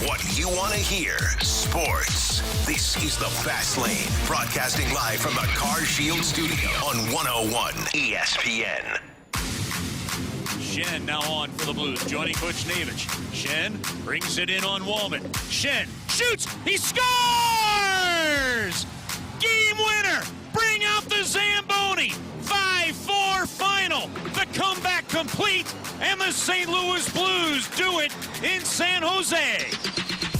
what you want to hear. Sports. This is the Fast Lane, broadcasting live from the Car Shield Studio on 101 ESPN. Shen now on for the Blues, joining Coach Navich. Shen brings it in on Wallman. Shen shoots, he scores! Game winner! Bring out the Zamboni! 5-4 final. The comeback complete, and the St. Louis Blues do it in San Jose.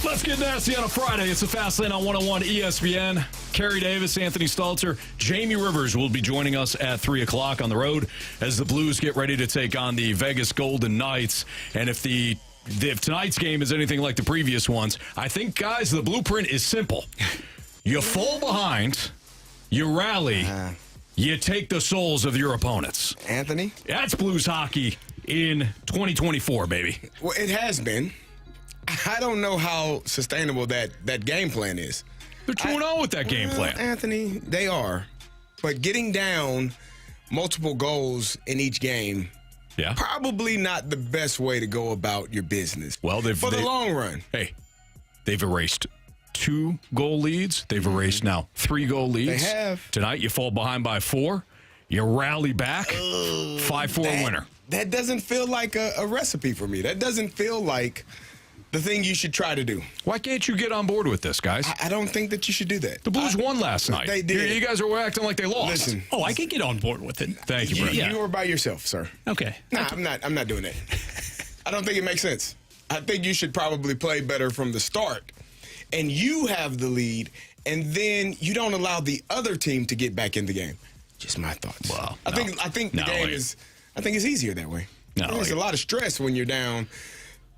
Let's get nasty on a Friday. It's the Fast Lane on 101 ESPN. Carey Davis, Anthony Stalter, Jamie Rivers will be joining us at 3 o'clock on the road as the Blues get ready to take on the Vegas Golden Knights. And if tonight's game is anything like the previous ones, I think, guys, the blueprint is simple. You fall behind, you rally, you take the souls of your opponents. Anthony? That's Blues hockey in 2024, baby. Well, it has been. I don't know how sustainable that game plan is. They're 2-0 with that game plan. Anthony, they are. But getting down multiple goals in each game, probably not the best way to go about your business. Well, for the long run. Hey, they've erased 2-goal leads. They've erased now 3-goal leads. They have. Tonight, you fall behind by 4. You rally back. 5-4 winner. That doesn't feel like a recipe for me. That doesn't feel like the thing you should try to do. Why can't you get on board with this, guys? I don't think that you should do that. The Blues won last night. They did. You guys are acting like they lost. Listen. Oh, I can get on board with it. Thank you, Brett. You were by yourself, sir. Okay. Nah, I'm not doing that. I don't think it makes sense. I think you should probably play better from the start. And you have the lead, and then you don't allow the other team to get back in the game. Just my thoughts. Well, I think the game is. I think it's easier that way. There's a lot of stress when you're down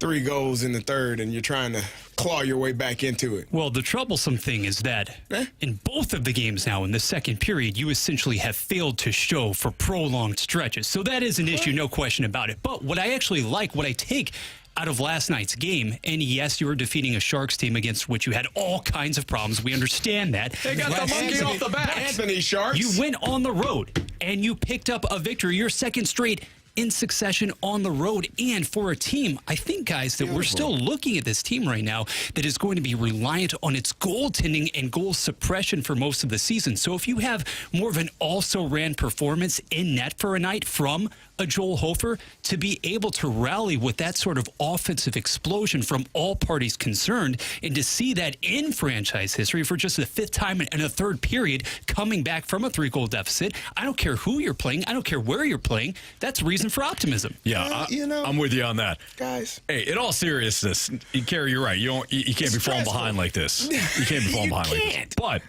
3 goals in the third and you're trying to claw your way back into it. Well, the troublesome thing is that in both of the games now in the second period, you essentially have failed to show for prolonged stretches. So that is an issue, no question about it. But what I actually like, what I take out of last night's game, and yes, you were defeating a Sharks team against which you had all kinds of problems. We understand that. They got the monkey off the back. Anthony Sharks. You went on the road, and you picked up a victory, your second straight in succession on the road. And for a team, I think, guys, that we're still looking at this team right now that is going to be reliant on its goaltending and goal suppression for most of the season. So if you have more of an also-ran performance in net for a night from a Joel Hofer, to be able to rally with that sort of offensive explosion from all parties concerned, and to see that in franchise history for just the 5th time in a third period, coming back from a 3-goal deficit, I don't care who you're playing, I don't care where you're playing, that's reason for optimism. Yeah, I'm with you on that. Guys. Hey, in all seriousness, Carey, you're right. You can't be falling behind like this. You can't be falling behind like this. But,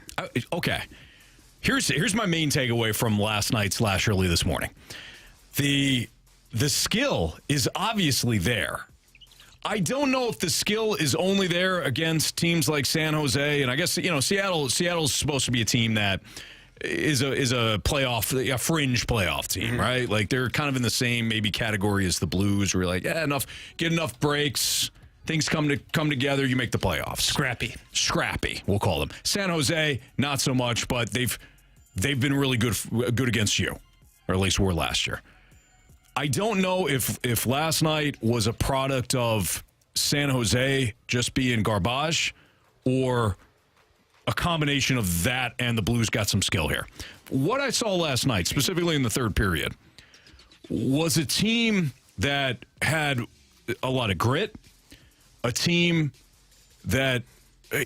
okay, here's my main takeaway from last night/early this morning. The skill is obviously there. I don't know if the skill is only there against teams like San Jose, and I guess Seattle's supposed to be a team that is a playoff, a fringe playoff team, right? Like they're kind of in the same maybe category as the Blues, where you're like, get enough breaks, things come together, you make the playoffs. Scrappy, we'll call them. San Jose, not so much, but they've been really good against you, or at least were last year. I don't know if last night was a product of San Jose just being garbage or a combination of that and the Blues got some skill here. What I saw last night, specifically in the third period, was a team that had a lot of grit, a team that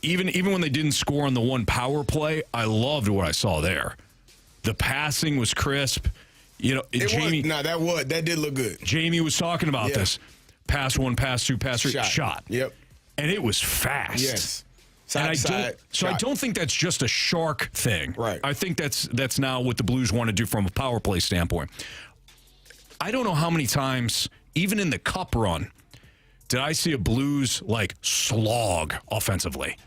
even when they didn't score on the one power play, I loved what I saw there. The passing was crisp. That did look good. Jamie was talking about this. Pass 1, pass 2, pass 3, shot. Yep. And it was fast. Yes. I don't think that's just a Shark thing. Right. I think that's now what the Blues want to do from a power play standpoint. I don't know how many times, even in the Cup run, did I see a Blues slog offensively.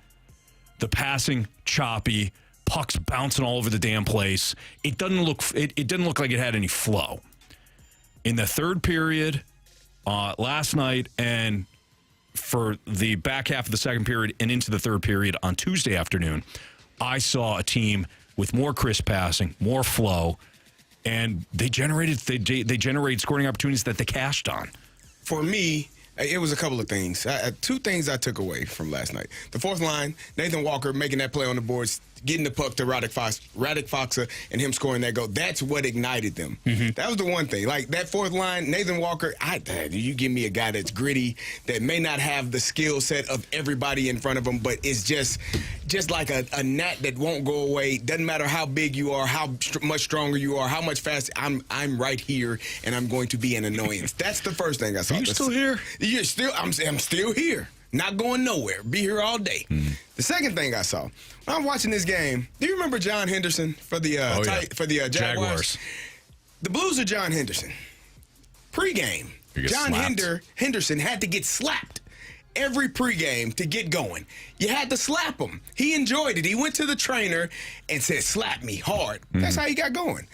The passing choppy, pucks bouncing all over the damn place. It didn't look like it had any flow. In the third period last night, and for the back half of the second period and into the third period on Tuesday afternoon, I saw a team with more crisp passing, more flow, and they generated scoring opportunities that they cashed on. For me, It was a couple of things. Two things I took away from last night. The fourth line, Nathan Walker making that play on the boards, getting the puck to Radek Faksa, and him scoring that goal. That's what ignited them. That was the one thing. Like, that fourth line, Nathan Walker, you give me a guy that's gritty, that may not have the skill set of everybody in front of him, but is just like a gnat that won't go away. Doesn't matter how big you are, how much stronger you are, how much faster. I'm right here, and I'm going to be an annoyance. That's the first thing I saw. Are you still here? You're still. I'm still here. Not going nowhere. Be here all day. The second thing I saw when I'm watching this game. Do you remember John Henderson for the Jaguars? The Blues are John Henderson. Pre-game, John Henderson had to get slapped every pregame to get going. You had to slap him. He enjoyed it. He went to the trainer and said, "Slap me hard." That's how he got going.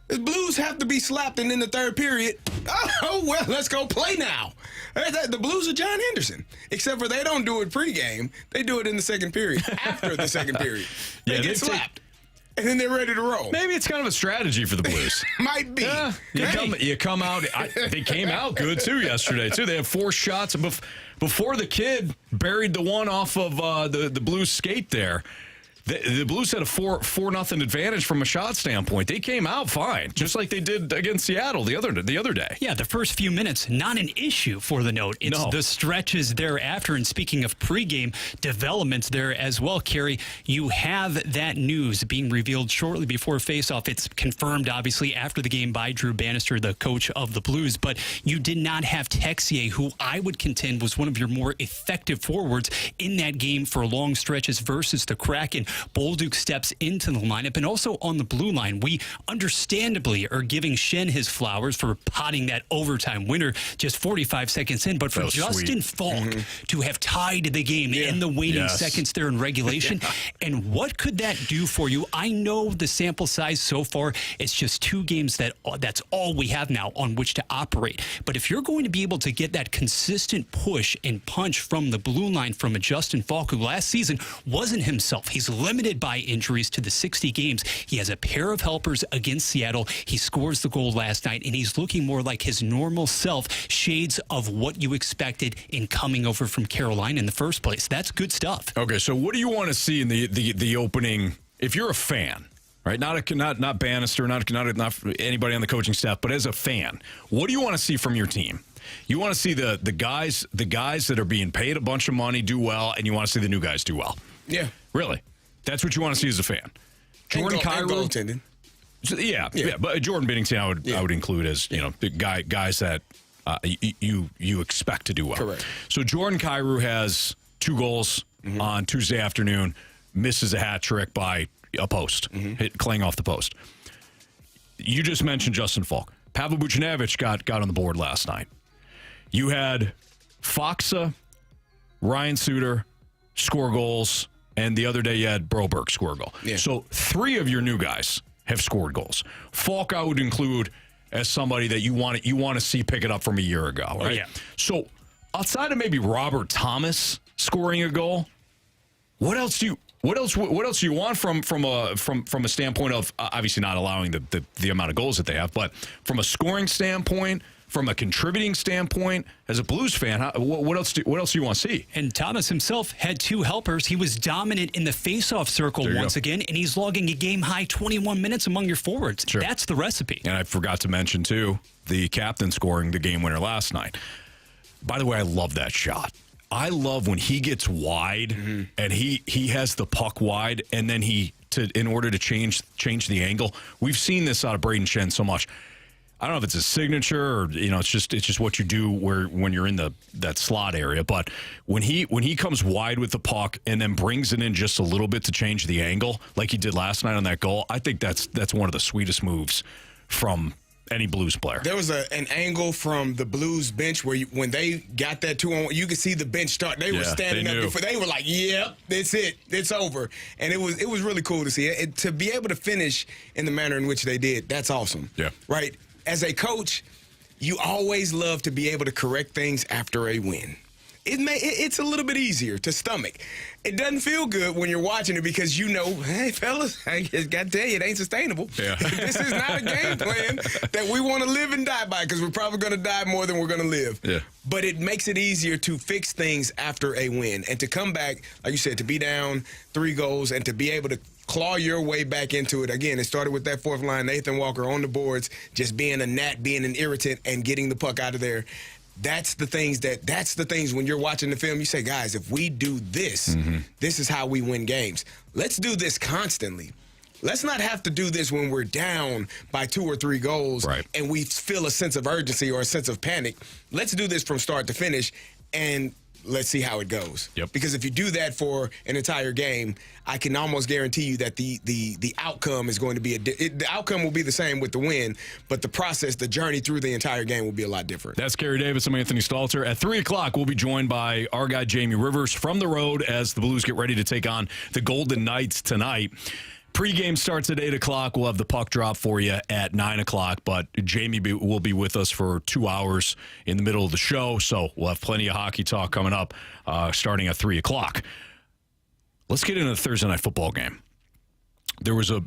The Blues have to be slapped, and in the third period, oh, well, let's go play now. The Blues are John Henderson, except for they don't do it pregame. They do it in the second period, after the second period. They get slapped, and then they're ready to roll. Maybe it's kind of a strategy for the Blues. Might be. Yeah, you come out. They came out good, too, yesterday, too. They had 4 shots before the kid buried the one off of the Blues skate there. The Blues had a 4-0 advantage from a shot standpoint. They came out fine, just like they did against Seattle the other day. Yeah, the first few minutes, not an issue for the Note. It's the stretches thereafter. And speaking of pregame developments there as well, Carey, you have that news being revealed shortly before faceoff. It's confirmed, obviously, after the game by Drew Bannister, the coach of the Blues. But you did not have Texier, who I would contend was one of your more effective forwards in that game for long stretches versus the Kraken. Bolduc steps into the lineup, and also on the blue line, we understandably are giving Schenn his flowers for potting that overtime winner just 45 seconds in. But for Justin Falk to have tied the game in the waning seconds there in regulation, and what could that do for you? I know the sample size so far, it's just 2 games that's all we have now on which to operate. But if you're going to be able to get that consistent push and punch from the blue line from a Justin Falk, who last season wasn't himself, he's limited by injuries to the 60 games. He has a pair of helpers against Seattle. He scores the goal last night, and he's looking more like his normal self, shades of what you expected in coming over from Carolina in the first place. That's good stuff. Okay, so what do you want to see in the opening, if you're a fan, right? Not Bannister, not anybody on the coaching staff, but as a fan, what do you want to see from your team? You want to see the guys that are being paid a bunch of money do well, and you want to see the new guys do well. Yeah. Really? That's what you want to see as a fan. Jordan Kyrou. Yeah, but Jordan Binnington I would include as, the guys that you expect to do well. Correct. So Jordan Kyrou has 2 goals on Tuesday afternoon, misses a hat trick by a post, clang off the post. You just mentioned Justin Falk. Pavel Buchnevich got on the board last night. You had Faksa, Ryan Suter score goals, and the other day you had Broberg score a goal. Yeah. So 3 of your new guys have scored goals. Falk I would include as somebody that you want to see pick it up from a year ago, right? Oh, yeah. So outside of maybe Robert Thomas scoring a goal, what else do you want from a standpoint of obviously not allowing the amount of goals that they have, but from a scoring standpoint, from a contributing standpoint, as a Blues fan, what else do you want to see? And Thomas himself had 2 helpers. He was dominant in the faceoff circle once again, and he's logging a game-high 21 minutes among your forwards. Sure. That's the recipe. And I forgot to mention, too, the captain scoring the game winner last night. By the way, I love that shot. I love when he gets wide and he has the puck wide, and then in order to change the angle. We've seen this out of Braden Schenn so much. I don't know if it's a signature or it's just what you do when you're in that slot area. But when he comes wide with the puck and then brings it in just a little bit to change the angle, like he did last night on that goal, I think that's one of the sweetest moves from any Blues player. There was an angle from the Blues bench where when they got that 2-on-1, you could see the bench start. They were standing up before. They were like, "Yep, that's it. It's over." And it was really cool to see it. To be able to finish in the manner in which they did. That's awesome. Yeah. Right. As a coach, you always love to be able to correct things after a win. it's a little bit easier to stomach. It doesn't feel good when you're watching it because you know, hey, fellas, I just got to tell you, it ain't sustainable. Yeah. This is not a game plan that we want to live and die by because we're probably going to die more than we're going to live. Yeah. But it makes it easier to fix things after a win and to come back, like you said, to be down 3 goals and to be able to claw your way back into it. Again, it started with that fourth line, Nathan Walker on the boards, just being a gnat, being an irritant, and getting the puck out of there. That's the things when you're watching the film, you say, guys, if we do this, this is how we win games. Let's do this constantly. Let's not have to do this when we're down by 2 or 3 goals and we feel a sense of urgency or a sense of panic. Let's do this from start to finish, and let's see how it goes. Yep. Because if you do that for an entire game, I can almost guarantee you that the outcome is going to be the outcome will be the same with the win, but the process, the journey through the entire game will be a lot different. That's Carey Davis. I'm Anthony Stalter. At 3 o'clock, we'll be joined by our guy Jamie Rivers from the road as the Blues get ready to take on the Golden Knights tonight. Pre-game starts at 8 o'clock. We'll have the puck drop for you at 9 o'clock, but Jamie will be with us for 2 hours in the middle of the show, so we'll have plenty of hockey talk coming up starting at 3 o'clock. Let's get into the Thursday night football game. There was one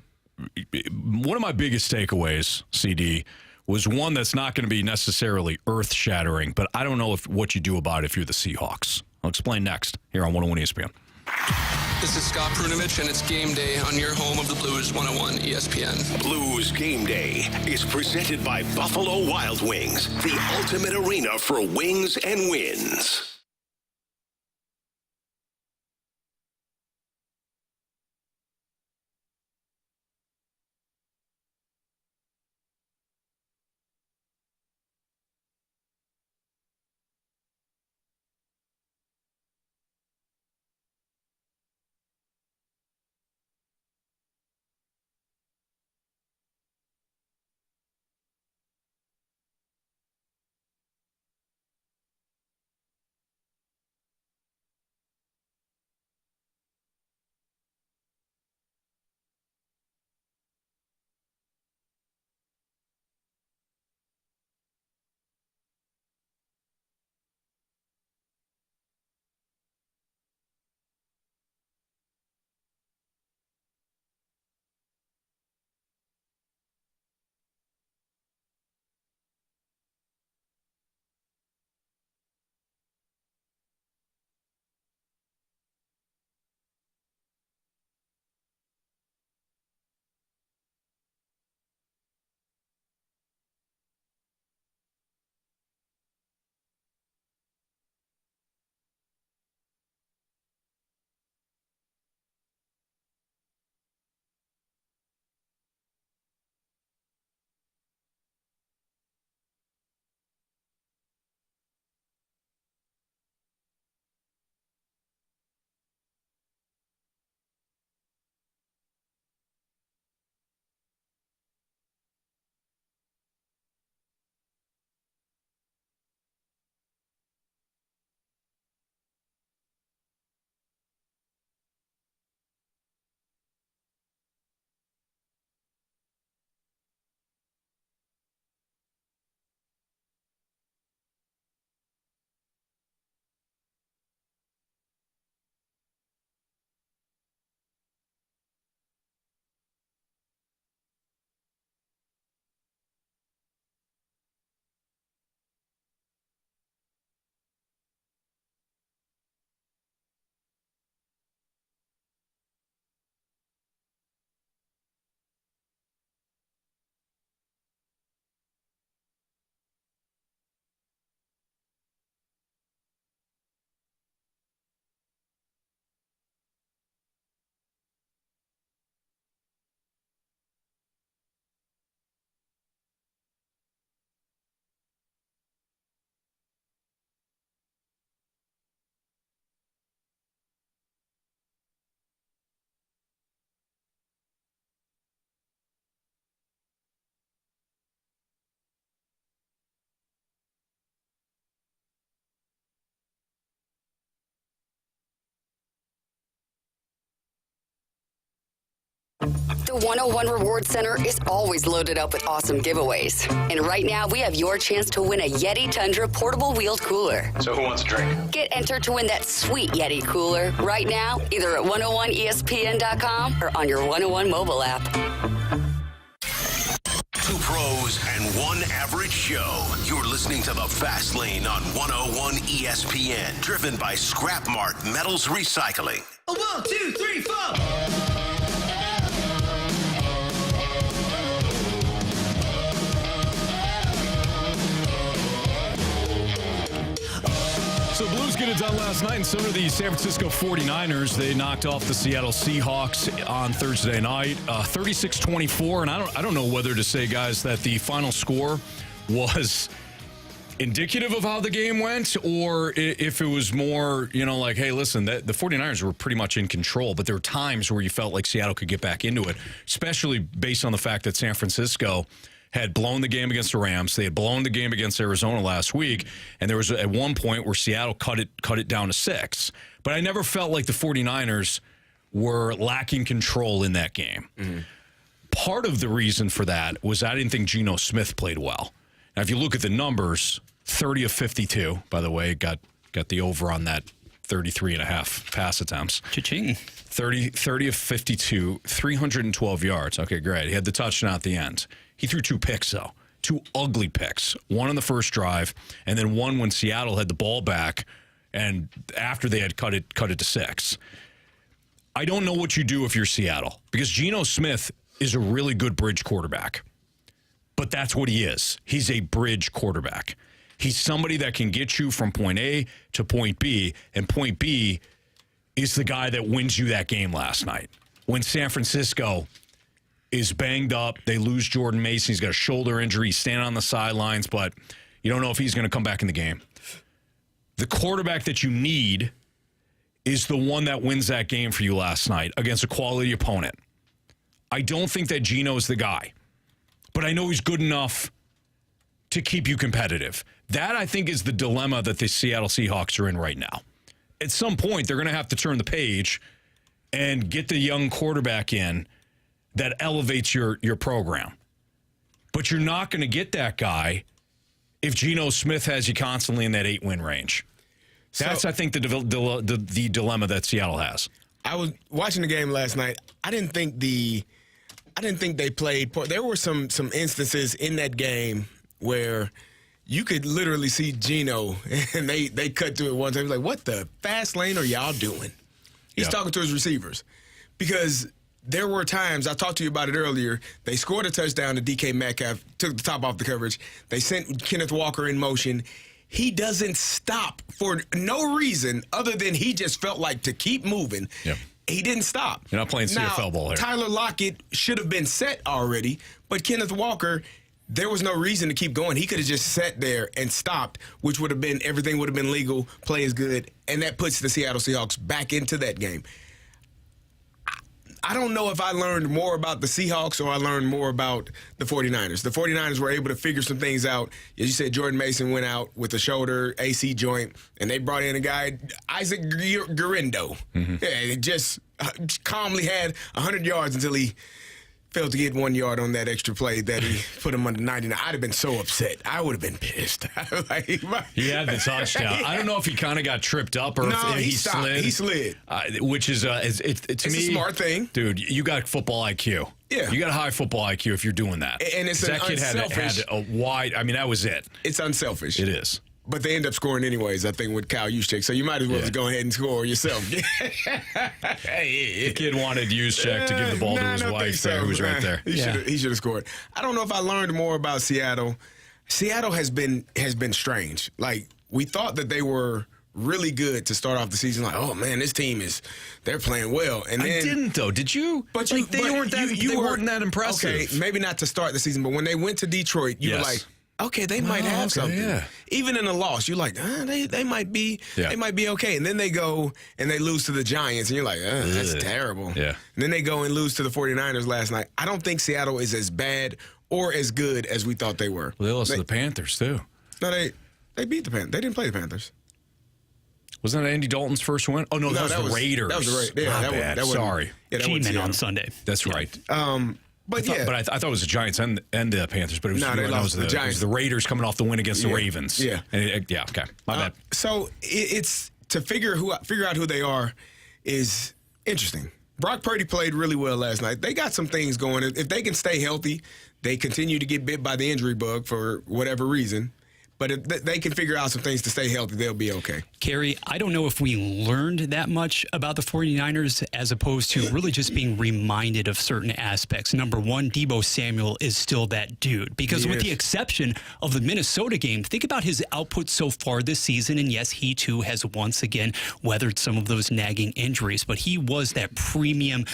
of my biggest takeaways, CD, was one that's not going to be necessarily earth-shattering, but I don't know what you do about it if you're the Seahawks. I'll explain next here on 101 ESPN. This is Scott Prunovich, and it's game day on your home of the Blues, 101 ESPN. Blues Game Day is presented by Buffalo Wild Wings, the ultimate arena for wings and wins. The 101 Reward Center is always loaded up with awesome giveaways. And right now, we have your chance to win a Yeti Tundra portable wheeled cooler. So who wants a drink? Get entered to win that sweet Yeti cooler right now, either at 101ESPN.com or on your 101 mobile app. Two pros and one average show. You're listening to The Fast Lane on 101 ESPN, driven by Scrap Mart Metals Recycling. 1, 2, 3, 4. So the Blues get it done last night, and so did the San Francisco 49ers. They knocked off the Seattle Seahawks on Thursday night, 36-24. And I don't know whether to say, guys, that the final score was indicative of how the game went, or if it was more, like, hey, listen, the 49ers were pretty much in control, but there were times where you felt like Seattle could get back into it, especially based on the fact that San Francisco had blown the game against the Rams. They had blown the game against Arizona last week, and there was at one point where Seattle cut it down to 6. But I never felt like the 49ers were lacking control in that game. Mm-hmm. Part of the reason for that was I didn't think Geno Smith played well. Now, if you look at the numbers, 30 of 52, by the way, got the over on that 33.5 pass attempts. Cha-ching. 30 of 52, 312 yards. Okay, great. He had the touchdown at the end. He threw 2 picks, though. 2 ugly picks. One on the first drive, and then one when Seattle had the ball back, and after they had cut it to 6. I don't know what you do if you're Seattle, because Geno Smith is a really good bridge quarterback. But that's what he is. He's a bridge quarterback. He's somebody that can get you from point A to point B, and point B is the guy that wins you that game last night. When San Francisco is banged up, they lose Jordan Mason. He's got a shoulder injury. He's standing on the sidelines, but you don't know if he's going to come back in the game. The quarterback that you need is the one that wins that game for you last night against a quality opponent. I don't think that Geno's the guy, but I know he's good enough to keep you competitive. That, I think, is the dilemma that the Seattle Seahawks are in right now. At some point, they're going to have to turn the page and get the young quarterback in that elevates your program. But you're not going to get that guy if Geno Smith has you constantly in that 8-win range. That's, I think, the dilemma that Seattle has. I was watching the game last night. I didn't think they played poor. There were some instances in that game where you could literally see Geno, and they cut to it one time. He's like, what the fast lane are y'all doing? He's talking to his receivers. Because there were times, I talked to you about it earlier, they scored a touchdown to DK Metcalf, took the top off the coverage. They sent Kenneth Walker in motion. He doesn't stop for no reason other than he just felt like to keep moving. Yep. He didn't stop. You're not playing CFL ball here. Tyler Lockett should have been set already, but Kenneth Walker, there was no reason to keep going. He could have just sat there and stopped, which would have been, everything would have been legal, play is good, and that puts the Seattle Seahawks back into that game. I don't know if I learned more about the Seahawks or I learned more about the 49ers. The 49ers were able to figure some things out. As you said, Jordan Mason went out with a shoulder AC joint, and they brought in a guy, Isaac Guerendo. Mm-hmm. Yeah, just calmly had 100 yards until he failed to get 1 yard on that extra play that he put him under 99. I'd have been so upset. I would have been pissed. He had the touchdown. I don't know if he kind of got tripped up or if he slid. He slid. Which is, to it's me, a smart thing. Dude, you got football IQ. Yeah. You got a high football IQ if you're doing that. And it's that kid had a wide, that was it. It's unselfish. It is. But they end up scoring anyways, I think, with Kyle Juszczyk. So you might as well just go ahead and score yourself. The kid wanted Juszczyk to give the ball to his wife there, who was right there. He should have scored. I don't know if I learned more about Seattle. Seattle has been strange. Like, we thought that they were really good to start off the season. Like, oh, man, this team they're playing well. And then, I didn't, though. Did you? But they weren't that impressive. Okay, maybe not to start the season, but when they went to Detroit, you were like, okay, they might have something. Yeah. Even in a loss, you're like, they might be okay. And then they go and they lose to the Giants, and you're like, that's terrible. Yeah. And then they go and lose to the 49ers last night. I don't think Seattle is as bad or as good as we thought they were. Well, they lost to the Panthers, too. No, they beat the Panthers. They didn't play the Panthers. Wasn't that Andy Dalton's first win? Oh, no, that was the Raiders. That was the Raiders. Yeah, my bad. Sorry. G-Men on Sunday. That's right. But I thought it was the Giants and the Panthers, but it was, they lost the Giants. It was the Raiders coming off the win against the Ravens. Yeah. Okay. My bad. So it's to figure out who they are is interesting. Brock Purdy played really well last night. They got some things going. If they can stay healthy, they continue to get bit by the injury bug for whatever reason. But if they can figure out some things to stay healthy, they'll be okay. Carey, I don't know if we learned that much about the 49ers as opposed to really just being reminded of certain aspects. Number one, Deebo Samuel is still that dude. Because with the exception of the Minnesota game, think about his output so far this season. And yes, he too has once again weathered some of those nagging injuries. But he was that premium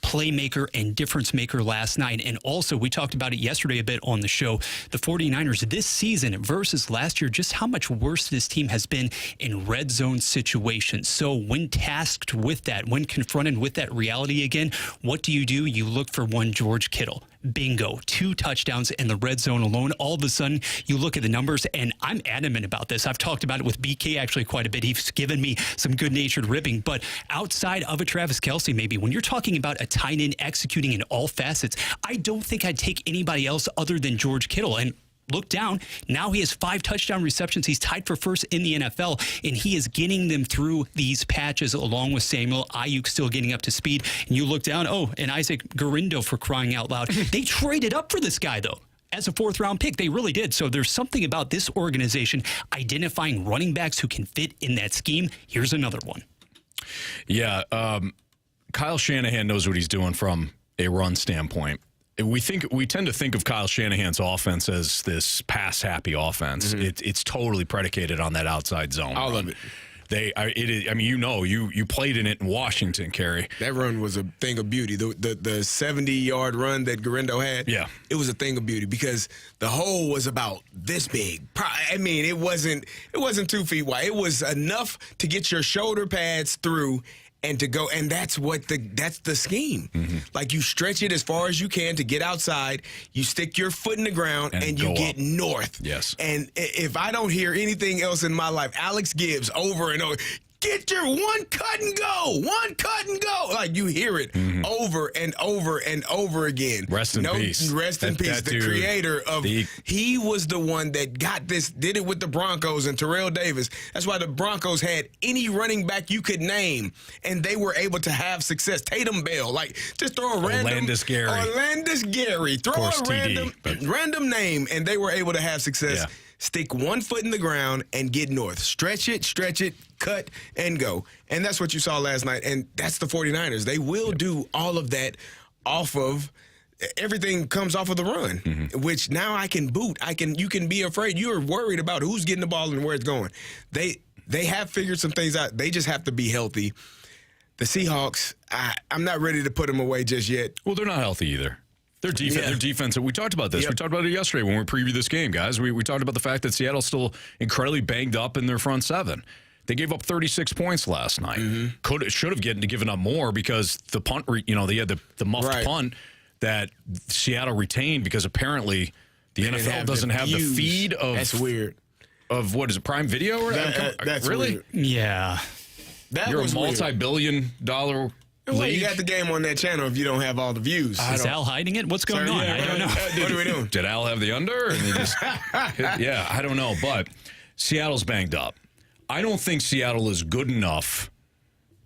playmaker and difference maker last night. And also, we talked about it yesterday a bit on the show, the 49ers this season versus last year, just how much worse this team has been in red zone situations. So when tasked with that, when confronted with that reality again, what do? You look for one George Kittle. Bingo. 2 touchdowns in the red zone alone. All of a sudden, you look at the numbers, and I'm adamant about this. I've talked about it with BK actually quite a bit. He's given me some good-natured ribbing. But outside of a Travis Kelce, maybe, when you're talking about a tight end executing in all facets, I don't think I'd take anybody else other than George Kittle. And look down. Now he has 5 touchdown receptions. He's tied for first in the NFL, and he is getting them through these patches along with Samuel. Ayuk still getting up to speed. And you look down, and Isaac Guerrero, for crying out loud. They traded up for this guy, though, as a 4th-round pick. They really did. So there's something about this organization identifying running backs who can fit in that scheme. Here's another one. Yeah, Kyle Shanahan knows what he's doing from a run standpoint. We tend to think of Kyle Shanahan's offense as this pass-happy offense. Mm-hmm. It's totally predicated on that outside zone. All of it. You played in it in Washington, Carey. That run was a thing of beauty. The 70-yard run that Guerrero had, it was a thing of beauty because the hole was about this big. I mean, it wasn't 2 feet wide. It was enough to get your shoulder pads through and to go, and that's the scheme. Mm-hmm. Like, you stretch it as far as you can to get outside, you stick your foot in the ground, and you get north. Yes. And if I don't hear anything else in my life, Alex Gibbs over and over, get your one cut and go. Like, you hear it over and over and over again. Rest in peace. Rest in peace. The creator of, he was the one that did it with the Broncos and Terrell Davis. That's why the Broncos had any running back you could name, and they were able to have success. Tatum Bell, like, just throw a random. Orlandis Gary. Throw a random name, and they were able to have success. Yeah. Stick one foot in the ground and get north. Stretch it, cut, and go. And that's what you saw last night. And that's the 49ers. They will do all of that off of everything comes off of the run, which now I can boot. You can be afraid. You're worried about who's getting the ball and where it's going. They have figured some things out. They just have to be healthy. The Seahawks, I'm not ready to put them away just yet. Well, they're not healthy either. Their defense, we talked about this. Yep. We talked about it yesterday when we previewed this game, guys. We talked about the fact that Seattle's still incredibly banged up in their front seven. They gave up 36 points last night. Should have given up more because the punt, they had the muffed punt that Seattle retained because apparently the NFL doesn't have the feed of. That's weird. Of what is it, Prime Video? Or that's really weird. Yeah. You're a multi-billion-dollar league. You got the game on that channel if you don't have all the views. Is Al hiding it? What's going on? I don't know. What are we doing? Did Al have the under? And I don't know. But Seattle's banged up. I don't think Seattle is good enough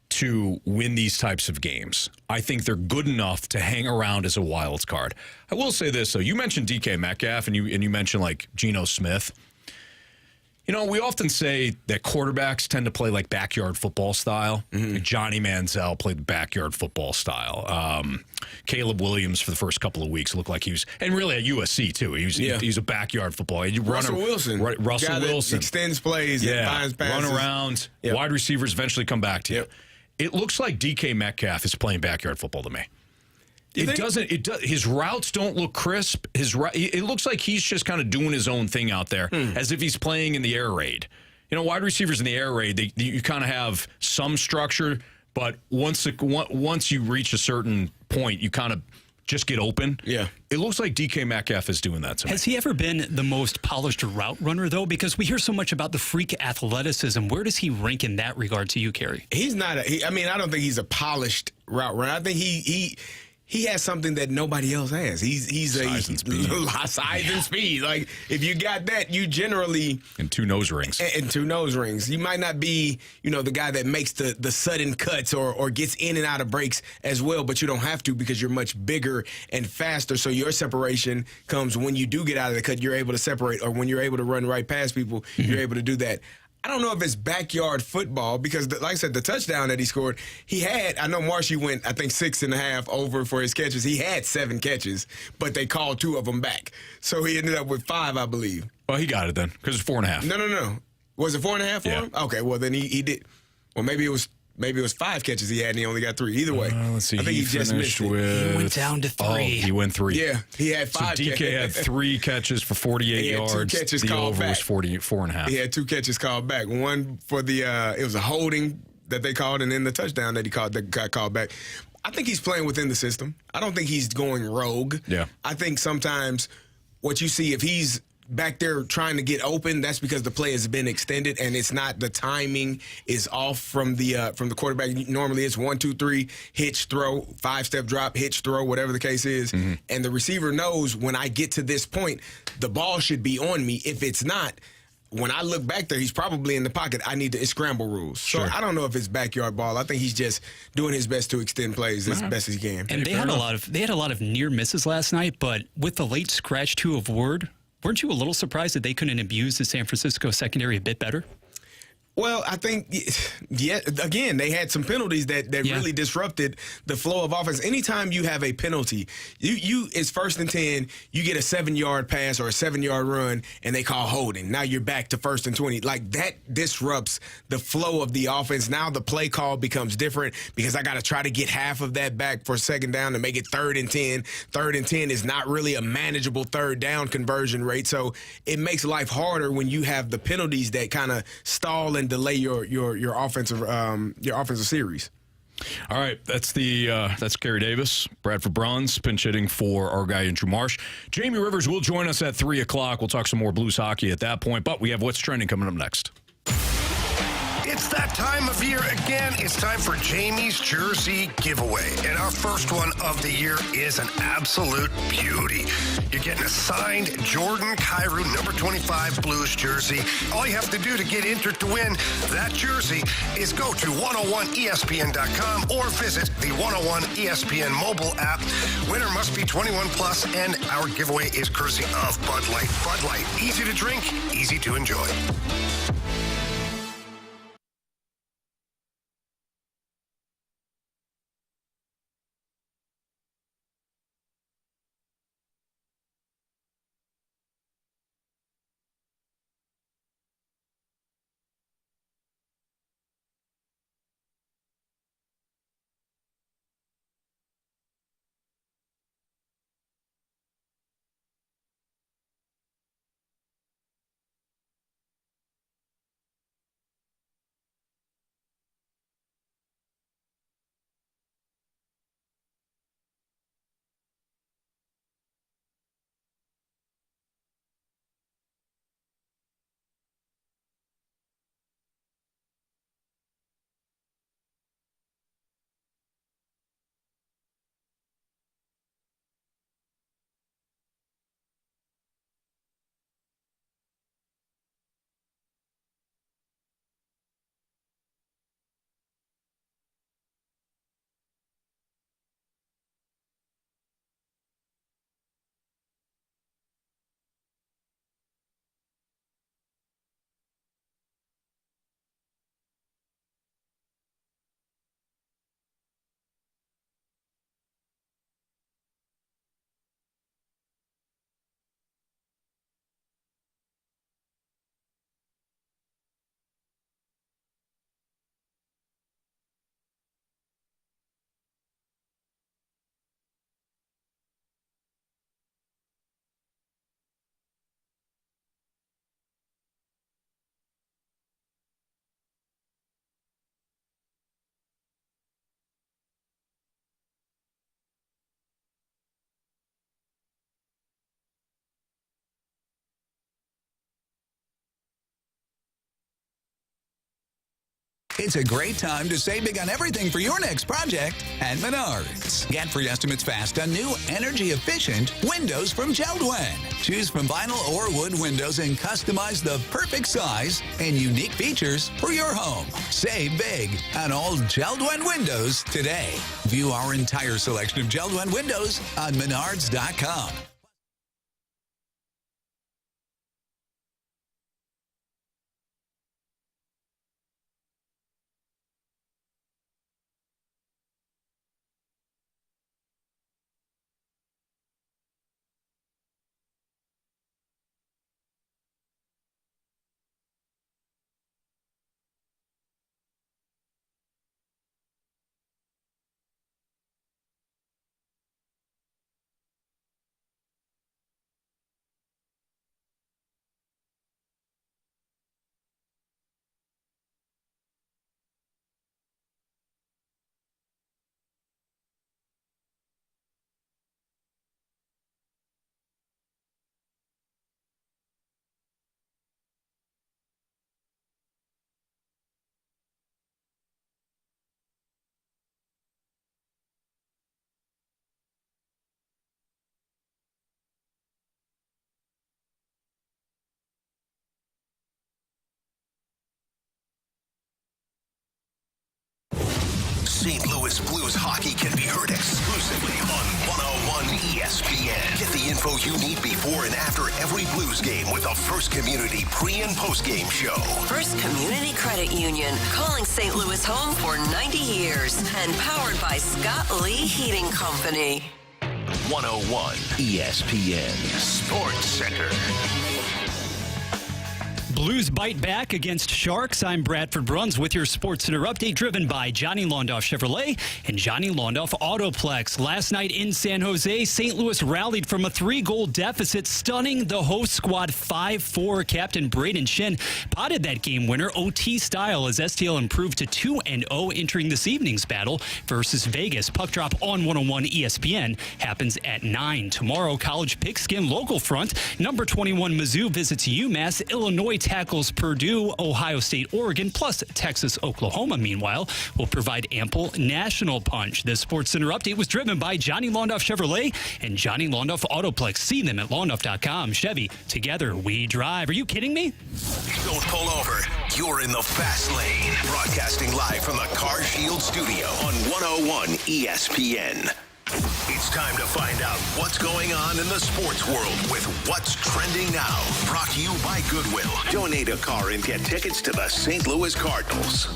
to win these types of games. I think they're good enough to hang around as a wild card. I will say this, though. You mentioned DK Metcalf and you mentioned, like, Geno Smith. We often say that quarterbacks tend to play like backyard football style. Like Johnny Manziel played backyard football style. Caleb Williams for the first couple of weeks looked like he was, and really at USC too. He's a backyard football. Russell Wilson. Russell Wilson. Extends plays and finds passes. Run around. Yep. Wide receivers eventually come back to you. It looks like DK Metcalf is playing backyard football to me. His routes don't look crisp. It looks like he's just kind of doing his own thing out there, as if he's playing in the air raid. Wide receivers in the air raid, you kind of have some structure, but once you reach a certain point, you kind of just get open. Yeah. It looks like DK Metcalf is doing that tonight. Has he ever been the most polished route runner, though? Because we hear so much about the freak athleticism. Where does he rank in that regard to you, Carey? He's not I don't think he's a polished route runner. I think he has something that nobody else has. He's size and speed. Size and speed. Like, if you got that, you generally... And 2 nose rings. And 2 nose rings. You might not be, the guy that makes the sudden cuts or gets in and out of breaks as well, but you don't have to because you're much bigger and faster. So your separation comes when you do get out of the cut, you're able to separate, or when you're able to run right past people, you're able to do that. I don't know if it's backyard football because, like I said, the touchdown that he scored, I know Marshy went, I think, 6.5 over for his catches. He had 7 catches, but they called 2 of them back. So he ended up with 5, I believe. Well, he got it then because it's 4.5. No. Was it 4.5 for him? Okay, well, then he did. Well, maybe it was 5 catches he had and he only got 3. Either way. Let's see. I think he just missed it. He went down to 3. Oh, he went 3. Yeah, he had 5 So DK had 3 catches for 48 He had 2 yards. catches the called over back. was 4.5. He had 2 catches called back. One for the it was a holding that they called, and then the touchdown that got called back. I think he's playing within the system. I don't think he's going rogue. Yeah. I think sometimes what you see, if he's back there trying to get open, that's because the play has been extended and it's not, the timing is off from the quarterback. Normally it's 1, 2, 3, hitch, throw, 5-step drop, hitch, throw, whatever the case is. Mm-hmm. And the receiver knows when I get to this point, the ball should be on me. If it's not, when I look back there, he's probably in the pocket. It's scramble rules. So Sure. I don't know if it's backyard ball. I think he's just doing his best to extend plays as best as he can. And they had a lot of near misses last night, but with the late scratch too of Ward, weren't you a little surprised that they couldn't abuse the San Francisco secondary a bit better? Well, I think, yeah, again, they had some penalties that really disrupted the flow of offense. Anytime you have a penalty, it's 1st and 10, you get a 7-yard pass or a 7-yard run, and they call holding. Now you're back to 1st and 20. Like, that disrupts the flow of the offense. Now the play call becomes different because I got to try to get half of that back for 2nd down to make it 3rd and 10. 3rd and 10 is not really a manageable 3rd down conversion rate. So it makes life harder when you have the penalties that kind of stall and delay your offensive series. All right, that's Carey Davis, Bradford Bronze, pinch hitting for our guy Andrew Marsh. Jamie Rivers will join us at 3 o'clock. We'll talk some more Blues hockey at that point, but we have What's Trending coming up next. It's that time of year again. It's time for Jamie's Jersey giveaway. And our first one of the year is an absolute beauty. You're getting a signed Jordan Kyrou number 25 Blues jersey. All you have to do to get entered to win that jersey is go to 101ESPN.com or visit the 101 ESPN mobile app. Winner must be 21 plus, and our giveaway is courtesy of Bud Light. Bud Light, easy to drink, easy to enjoy. It's a great time to save big on everything for your next project at Menards. Get free estimates fast on new energy-efficient windows from Jayden. Choose from vinyl or wood windows and customize the perfect size and unique features for your home. Save big on all Jayden windows today. View our entire selection of Jayden windows on Menards.com. St. Louis Blues hockey can be heard exclusively on 101 ESPN. Get the info you need before and after every Blues game with a First Community pre- and post-game show. First Community Credit Union, calling St. Louis home for 90 years and powered by Scott Lee Heating Company. 101 ESPN Sports Center. Blues bite back against Sharks. I'm Bradford Bruns with your SportsCenter update, driven by Johnny Londoff Chevrolet and Johnny Londoff Autoplex. Last night in San Jose, St. Louis rallied from a 3-goal deficit, stunning the host squad 5-4. Captain Braden Shen potted that game winner OT style as STL improved to 2-0 entering this evening's battle versus Vegas. Puck drop on 101 ESPN happens at 9. Tomorrow, college pigskin local front. Number 21 Mizzou visits UMass. Illinois tackles Purdue, Ohio State, Oregon, plus Texas, Oklahoma, meanwhile, will provide ample national punch. This SportsCenter update was driven by Johnny Londoff Chevrolet and Johnny Londoff Autoplex. See them at londoff.com. Chevy, together we drive. Are you kidding me? Don't pull over. You're in the fast lane. Broadcasting live from the Car Shield studio on 101 ESPN. It's time to find out what's going on in the sports world with What's Trending Now. Brought to you by Goodwill. Donate a car and get tickets to the St. Louis Cardinals.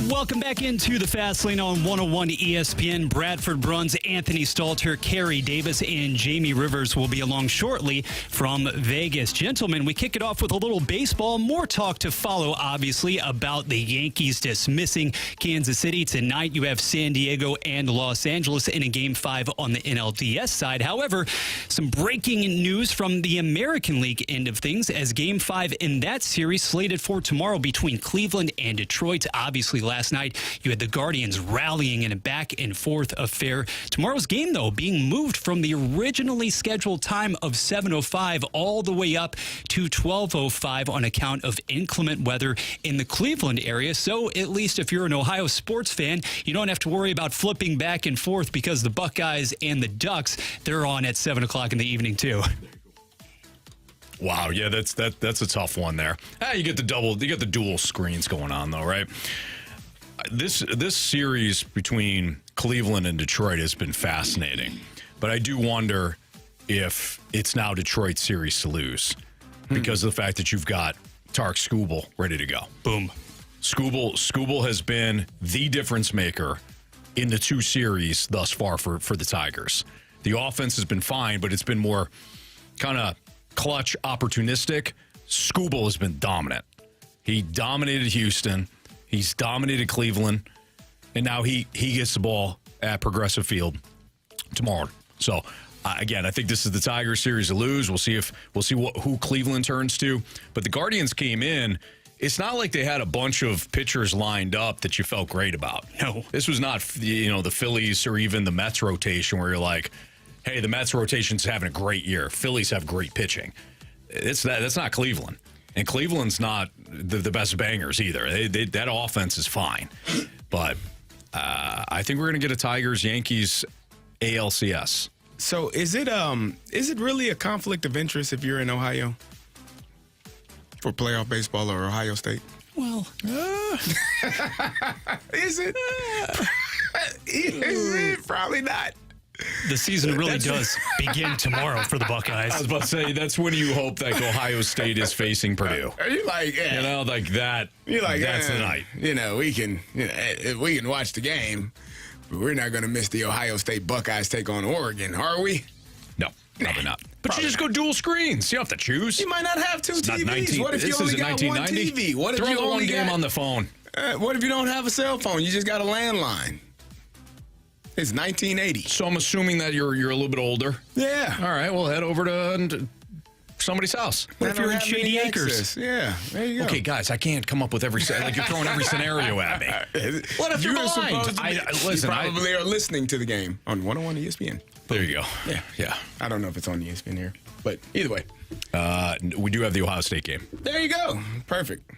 Welcome back into the Fast Lane on 101 ESPN. Bradford Bruns, Anthony Stalter, Carey Davis, and Jamie Rivers will be along shortly from Vegas. Gentlemen, we kick it off with a little baseball. More talk to follow, obviously, about the Yankees dismissing Kansas City. Tonight, you have San Diego and Los Angeles in a Game 5 on the NLDS side. However, some breaking news from the American League end of things, as Game 5 in that series slated for tomorrow between Cleveland and Detroit. Obviously, last night, you had the Guardians rallying in a back-and-forth affair. Tomorrow's game, though, being moved from the originally scheduled time of 7:05 all the way up to 12:05 on account of inclement weather in the Cleveland area. So, at least if you're an Ohio sports fan, you don't have to worry about flipping back and forth because the Buckeyes and the Ducks, they're on at 7 o'clock in the evening, too. Wow, yeah, that's a tough one there. You get the dual screens going on, though, right? This series between Cleveland and Detroit has been fascinating, but I do wonder if it's now Detroit's series to lose because of the fact that you've got Tarek Skubal ready to go. Boom. Skubal has been the difference maker in the two series thus far for the Tigers. The offense has been fine, but it's been more kind of clutch, opportunistic. Skubal has been dominant. He dominated Houston. He's dominated Cleveland, and now he gets the ball at Progressive Field tomorrow. So, again, I think this is the Tigers series to lose. We'll see who Cleveland turns to. But the Guardians came in. It's not like they had a bunch of pitchers lined up that you felt great about. No, this was not the Phillies or even the Mets rotation where you're like, hey, the Mets rotation's having a great year. Phillies have great pitching. That's not Cleveland. And Cleveland's not the best bangers either. That offense is fine. But I think we're going to get a Tigers-Yankees ALCS. So is it really a conflict of interest if you're in Ohio for playoff baseball or Ohio State? Well, is it? Is it? Probably not. The season really does begin tomorrow for the Buckeyes. I was about to say, that's when you hope that Ohio State is facing Purdue. Are you like, you know, like that? You're like, that's the night. You know, we can watch the game, but we're not going to miss the Ohio State Buckeyes take on Oregon, are we? No, probably not. But you just go dual screens. You don't have to choose. You might not have two TVs. What if you this only isn't got one 1990. TV? What if Throw you the only one game got, on the phone? What if you don't have a cell phone? You just got a landline. It's 1980. So I'm assuming that you're a little bit older. Yeah. All right, well, head over to somebody's house. What if you're in Shady Acres? Yeah, there you go. Okay, guys, I can't come up with every like you're throwing every scenario at me. What if you're blind? You probably are listening to the game on 101 ESPN. There you go. Yeah. I don't know if it's on ESPN here, but either way. We do have the Ohio State game. There you go. Perfect.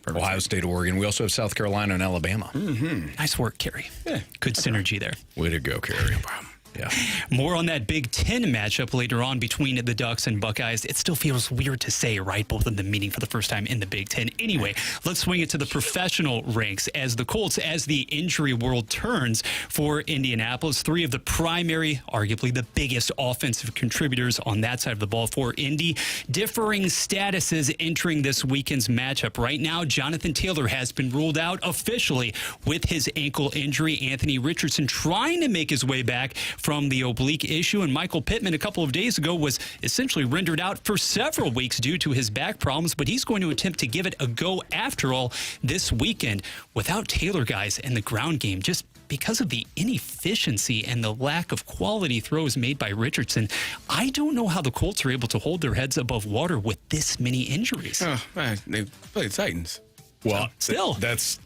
Ohio State, Oregon. We also have South Carolina and Alabama. Mm-hmm. Nice work, Carey. Yeah, good synergy there. Way to go, Carey. No problem. Yeah. More on that Big Ten matchup later on between the Ducks and Buckeyes. It still feels weird to say, right? Both of them meeting for the first time in the Big Ten. Anyway, let's swing it to the professional ranks as the Colts, as the injury world turns for Indianapolis. Three of the primary, arguably the biggest offensive contributors on that side of the ball for Indy. Differing statuses entering this weekend's matchup. Right now, Jonathan Taylor has been ruled out officially with his ankle injury. Anthony Richardson trying to make his way back from the oblique issue, and Michael Pittman a couple of days ago was essentially rendered out for several weeks due to his back problems, but he's going to attempt to give it a go after all this weekend. Without Taylor, guys, and the ground game, just because of the inefficiency and the lack of quality throws made by Richardson, I don't know how the Colts are able to hold their heads above water with this many injuries. Oh, man, they play the Titans. Well, still. That's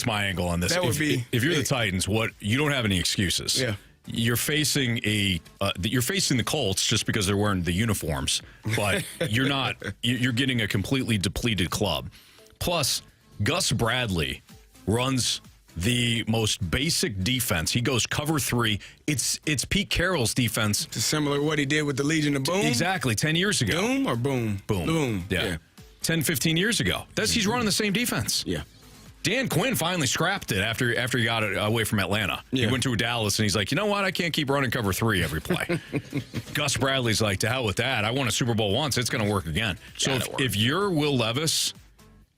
my angle on this. That would be if you're the Titans, you don't have any excuses. Yeah. You're facing the Colts just because they're wearing the uniforms, but you're not. You're getting a completely depleted club. Plus, Gus Bradley runs the most basic defense. He goes cover 3. It's Pete Carroll's defense. It's similar to what he did with the Legion of Boom. Exactly, 10 years ago. Boom or boom? Boom. Boom. Yeah. 10, 15 years ago. He's running the same defense. Yeah. Dan Quinn finally scrapped it after he got it away from Atlanta. Yeah. He went to Dallas, and he's like, you know what? I can't keep running cover 3 every play. Gus Bradley's like, to hell with that. I won a Super Bowl once. It's going to work again. So if you're Will Levis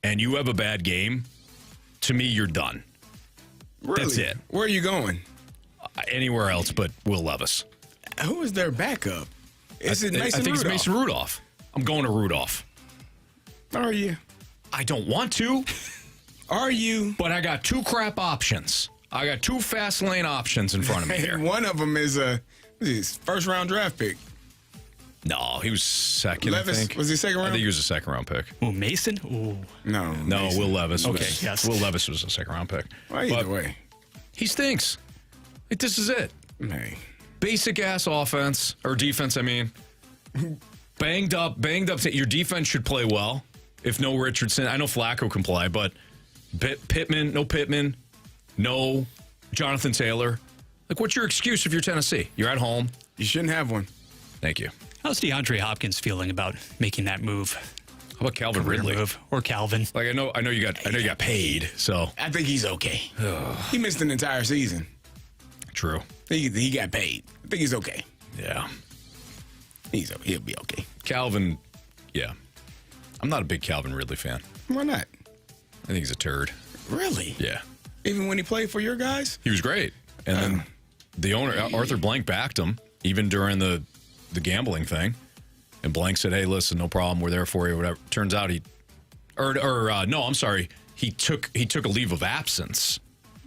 and you have a bad game, to me, you're done. Really? That's it. Where are you going? Anywhere else but Will Levis. Who is their backup? Is it Mason Rudolph? I think it's Mason Rudolph. I'm going to Rudolph. Are you? I don't want to. Are you? But I got 2 crap options. I got 2 fast lane options in front of me here. One of them is a first-round draft pick. No, he was second, Levis, I think. Was he second round? I think he was a second-round pick. Oh, Mason? Ooh. No, Mason. Will Levis. Okay, yes. Will Levis was a second-round pick. Well, either way. He stinks. This is it. Hey. Basic-ass offense, or defense, I mean. Banged up. Your defense should play well. If no Richardson. I know Flacco can play, but Pittman, no Jonathan Taylor. Like, what's your excuse if you're Tennessee? You're at home. You shouldn't have one. Thank you. How's DeAndre Hopkins feeling about making that move? How about Calvin Ridley? Or Calvin? Like, I know you got paid, so I think he's okay. He missed an entire season. True. He got paid. I think he's okay. Yeah. He'll be okay. Calvin, yeah. I'm not a big Calvin Ridley fan. Why not? I think he's a turd. Really? Yeah. Even when he played for your guys? He was great. And then the owner, Arthur Blank, backed him, even during the gambling thing. And Blank said, hey, listen, no problem. We're there for you, whatever. Turns out he took a leave of absence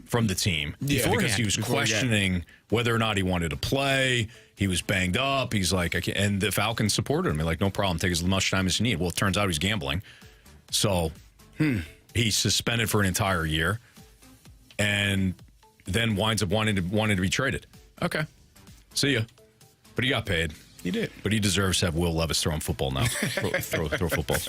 from the team because he was questioning whether or not he wanted to play. He was banged up. He's like, I can't. And the Falcons supported him. They're like, no problem. Take as much time as you need. Well, it turns out he's gambling. So he's suspended for an entire year and then winds up wanting to be traded. Okay. See ya. But he got paid. He did. But he deserves to have Will Levis throwing football now. throw footballs.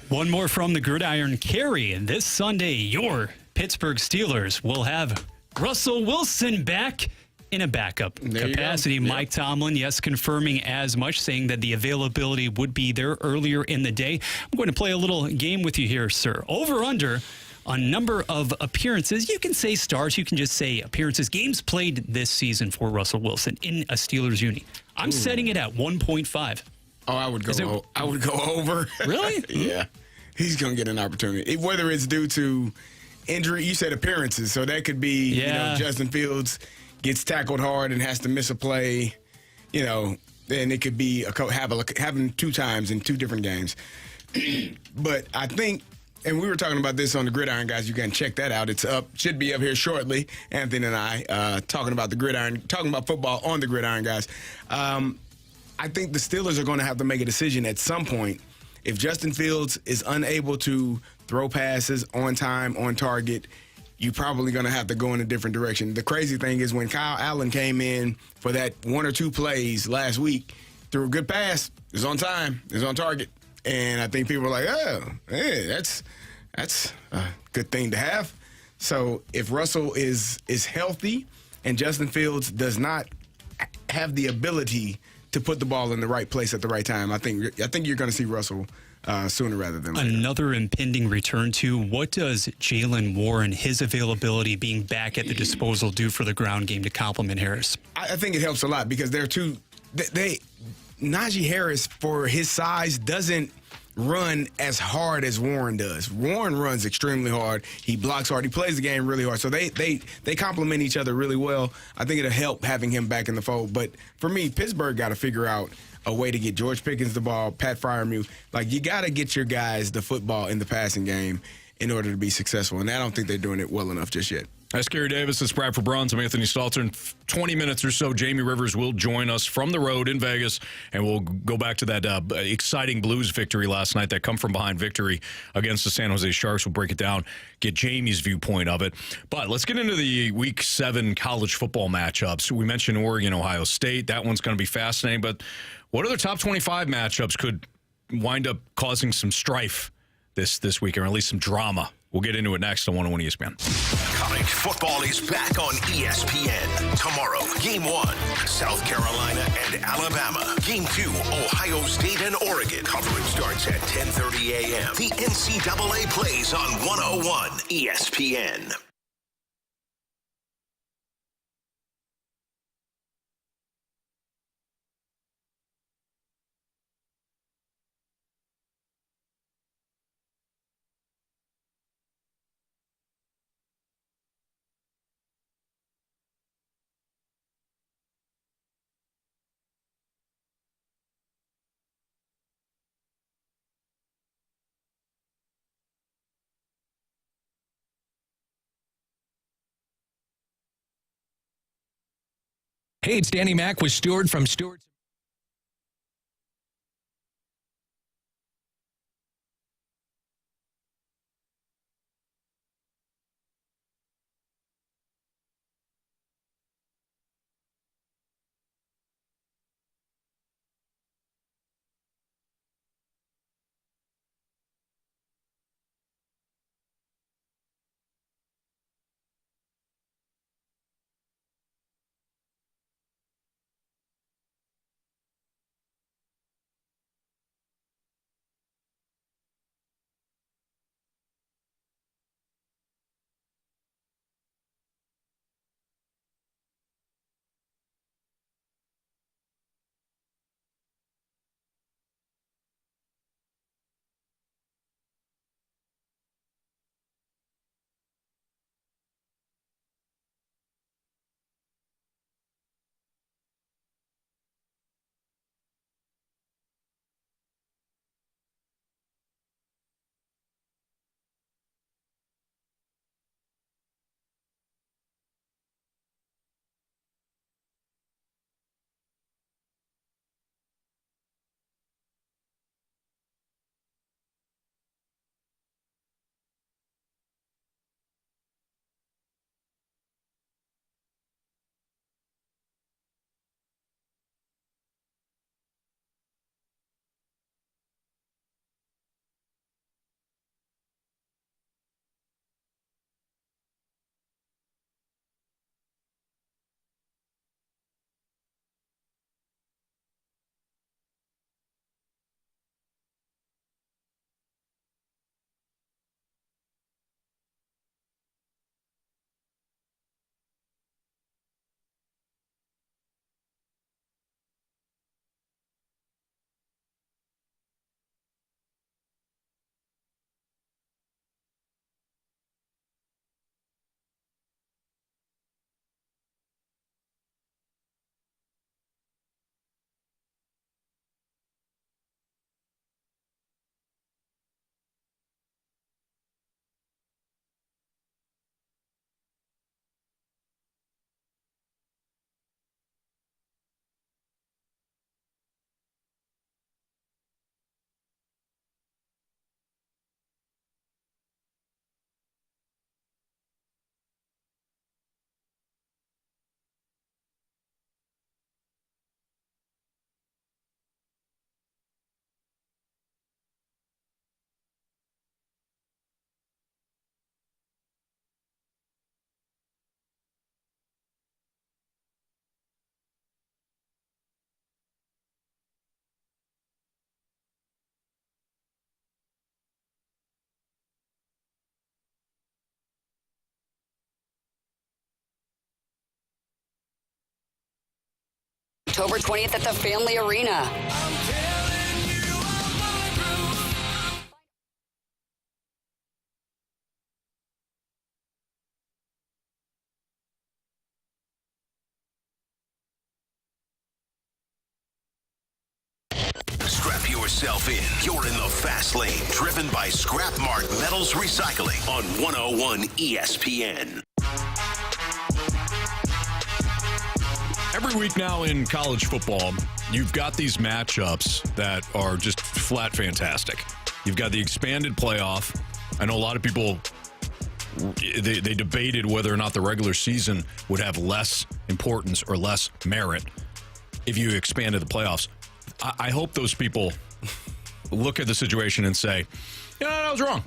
One more from the gridiron. Carey, this Sunday, your Pittsburgh Steelers will have Russell Wilson back in a backup capacity. Mike Tomlin, yes, confirming as much, saying that the availability would be there earlier in the day. I'm going to play a little game with you here, sir. Over under a number of appearances. You can say starts. You can just say appearances. Games played this season for Russell Wilson in a Steelers uni. I'm setting it at 1.5. Oh, I would go over. Really? Yeah. He's going to get an opportunity. Whether it's due to injury, you said appearances, so that could be, Justin Fields gets tackled hard and has to miss a play, then it could be having 2 times in 2 different games. But I think, and we were talking about this on the Gridiron, guys. You can check that out. It's up, should be up here shortly. Anthony and I talking about the Gridiron, talking about football on the Gridiron, guys. I think the Steelers are going to have to make a decision at some point. If Justin Fields is unable to throw passes on time, on target, you're probably going to have to go in a different direction. The crazy thing is when Kyle Allen came in for that 1 or 2 plays last week, threw a good pass, it was on time, it was on target. And I think people were like, oh, hey, that's a good thing to have. So if Russell is healthy and Justin Fields does not have the ability to put the ball in the right place at the right time, I think you're going to see Russell sooner rather than later. Another impending return to, what does Jalen Warren, his availability being back at the disposal, do for the ground game to complement Harris? I think it helps a lot because they're two. Najee Harris, for his size, doesn't run as hard as Warren does. Warren runs extremely hard. He blocks hard. He plays the game really hard. So they complement each other really well. I think it'll help having him back in the fold. But for me, Pittsburgh got to figure out a way to get George Pickens the ball, Pat Freiermuth. Like, you got to get your guys the football in the passing game in order to be successful. And I don't think they're doing it well enough just yet. That's Carey Davis. It's Bradford Bronze. I'm Anthony Stalter. In 20 minutes or so, Jamie Rivers will join us from the road in Vegas, and we'll go back to that exciting Blues victory last night, that come-from-behind victory against the San Jose Sharks. We'll break it down, get Jamie's viewpoint of it. But let's get into the Week 7 college football matchups. We mentioned Oregon, Ohio State. That one's going to be fascinating. But what other top 25 matchups could wind up causing some strife this week, or at least some drama? We'll get into it next on 101 ESPN. College football is back on ESPN. Tomorrow, Game 1, South Carolina and Alabama. Game 2, Ohio State and Oregon. Coverage starts at 10:30 a.m. The NCAA plays on 101 ESPN. Hey, it's Danny Mack with Stewart from Stewart's. October 20th at the Family Arena. Strap yourself in. You're in the fast lane, driven by Scrap Mart Metals Recycling on 101 ESPN. Every week now in college football, you've got these matchups that are just flat fantastic. You've got the expanded playoff. I know a lot of people, they debated whether or not the regular season would have less importance or less merit if you expanded the playoffs. I hope those people look at the situation and say, yeah, I was wrong.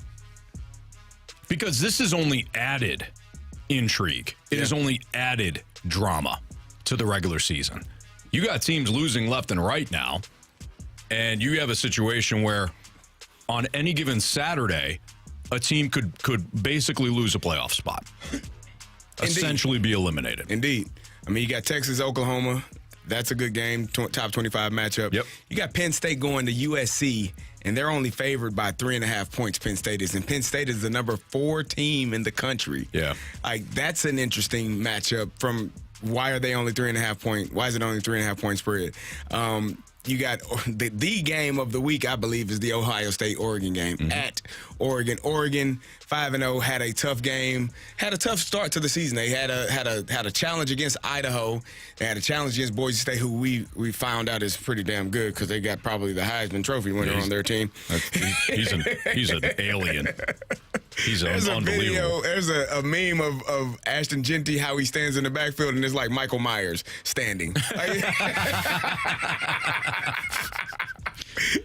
Because this is only added intrigue. It is only added drama to the regular season. You got teams losing left and right now, and you have a situation where on any given Saturday, a team could basically lose a playoff spot. Essentially be eliminated. Indeed. I mean, you got Texas, Oklahoma. That's a good game, top 25 matchup. Yep. You got Penn State going to USC, and they're only favored by 3.5 points, Penn State is. And Penn State is the number 4 team in the country. Yeah. Like, that's an interesting matchup from why are they only 3.5 points? Why is it only 3.5 point spread? You got the game of the week, I believe, is the Ohio State-Oregon game at Oregon. Oregon 5-0 had a tough game, had a tough start to the season. They had a challenge against Idaho. They had a challenge against Boise State, who we found out is pretty damn good because they got probably the Heisman Trophy winner on their team. He's an alien. He's unbelievable. There's a meme of Ashton Genty, how he stands in the backfield, and it's like Michael Myers standing.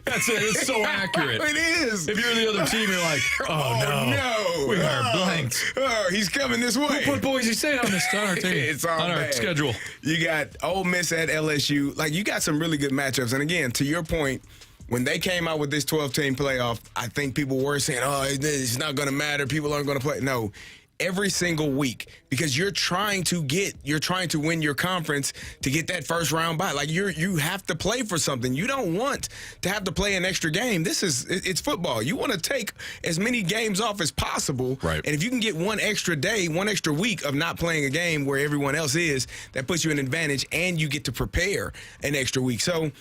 That's it. It's so accurate. It is. If you're the other team, you're like, no. We are blanked. Oh, he's coming this way. Who put Boise State on this on our team? It's on our schedule. You got Ole Miss at LSU. Like, you got some really good matchups. And again, to your point, when they came out with this 12-team playoff, I think people were saying, oh, it's not going to matter. People aren't going to play. No. Every single week, because you're trying to win your conference to get that first round bye. Like, you have to play for something. You don't want to have to play an extra game. It's football. You want to take as many games off as possible. Right. And if you can get one extra day, one extra week of not playing a game where everyone else is, that puts you in an advantage, and you get to prepare an extra week. So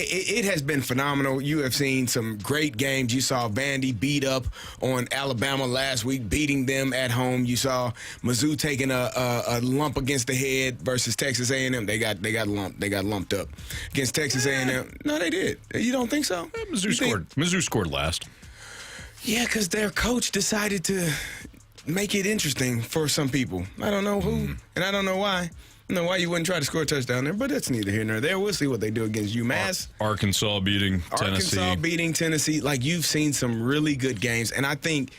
it has been phenomenal. You have seen some great games. You saw Vandy beat up on Alabama last week, beating them at home. You saw Mizzou taking a lump against the head versus Texas A&M. They got lumped. They got lumped up against Texas A&M. No, they did. You don't think so? Mizzou scored last. Yeah, because their coach decided to make it interesting for some people. I don't know who, and I don't know why. I don't know why you wouldn't try to score a touchdown there, but that's neither here nor there. We'll see what they do against UMass. Arkansas beating Tennessee. Arkansas beating Tennessee. Like, you've seen some really good games, and I think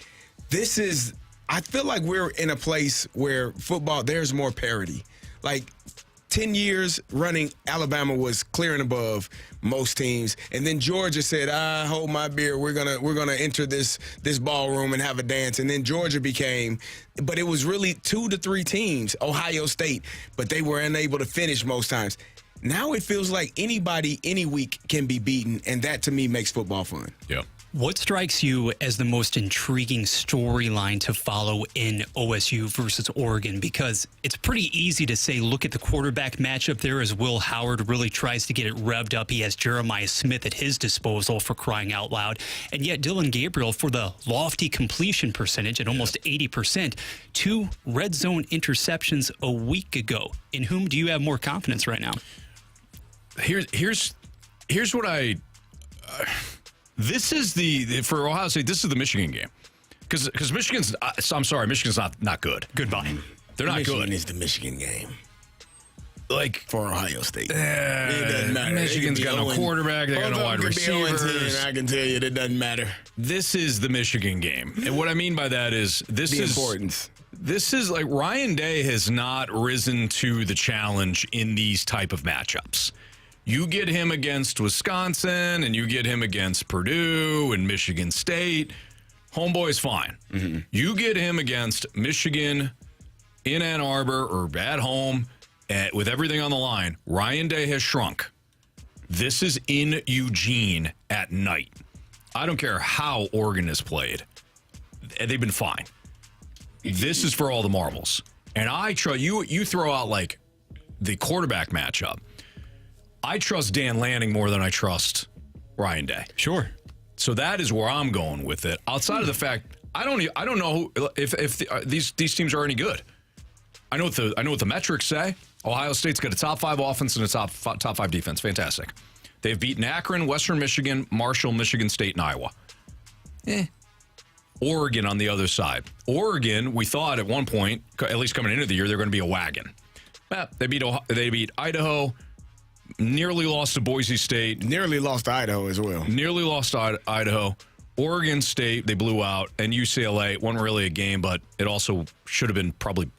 I feel like we're in a place where football, there's more parity. Like, 10 years running, Alabama was clear and above most teams, and then Georgia said, "I hold my beer. We're gonna enter this ballroom and have a dance." And then Georgia became, but it was really 2 to 3 teams. Ohio State, but they were unable to finish most times. Now it feels like anybody, any week can be beaten, and that to me makes football fun. Yeah. What strikes you as the most intriguing storyline to follow in OSU versus Oregon? Because it's pretty easy to say, look at the quarterback matchup there as Will Howard really tries to get it revved up. He has Jeremiah Smith at his disposal, for crying out loud. And yet Dylan Gabriel, for the lofty completion percentage at almost 80%, 2 red zone interceptions a week ago. In whom do you have more confidence right now? Here's what I... This is for Ohio State, this is the Michigan game. Because Michigan's not good. Goodbye. They're not Michigan good. Michigan is the Michigan game. Like, for Ohio State. It doesn't matter. Michigan's got no quarterback. They got no wide receivers. I can tell you it doesn't matter. This is the Michigan game. And what I mean by that is importance. This is like Ryan Day has not risen to the challenge in these type of matchups. You get him against Wisconsin, and you get him against Purdue and Michigan State. Homeboy's fine. Mm-hmm. You get him against Michigan in Ann Arbor or at home, with everything on the line, Ryan Day has shrunk. This is in Eugene at night. I don't care how Oregon has played. They've been fine. This is for all the marbles. And I trust you throw out like the quarterback matchup. I trust Dan Lanning more than I trust Ryan Day. Sure. So that is where I'm going with it. Outside of the fact, I don't know if these teams are any good. I know what the metrics say. Ohio State's got a top 5 offense and a top 5 defense. Fantastic. They've beaten Akron, Western Michigan, Marshall, Michigan State, and Iowa. Oregon on the other side. Oregon, we thought at one point, at least coming into the year, they're going to be a wagon. They beat Idaho, nearly lost to Boise State. Nearly lost to Idaho as well. Nearly lost to Idaho. Oregon State, they blew out. And UCLA, it wasn't really a game, but it also should have been probably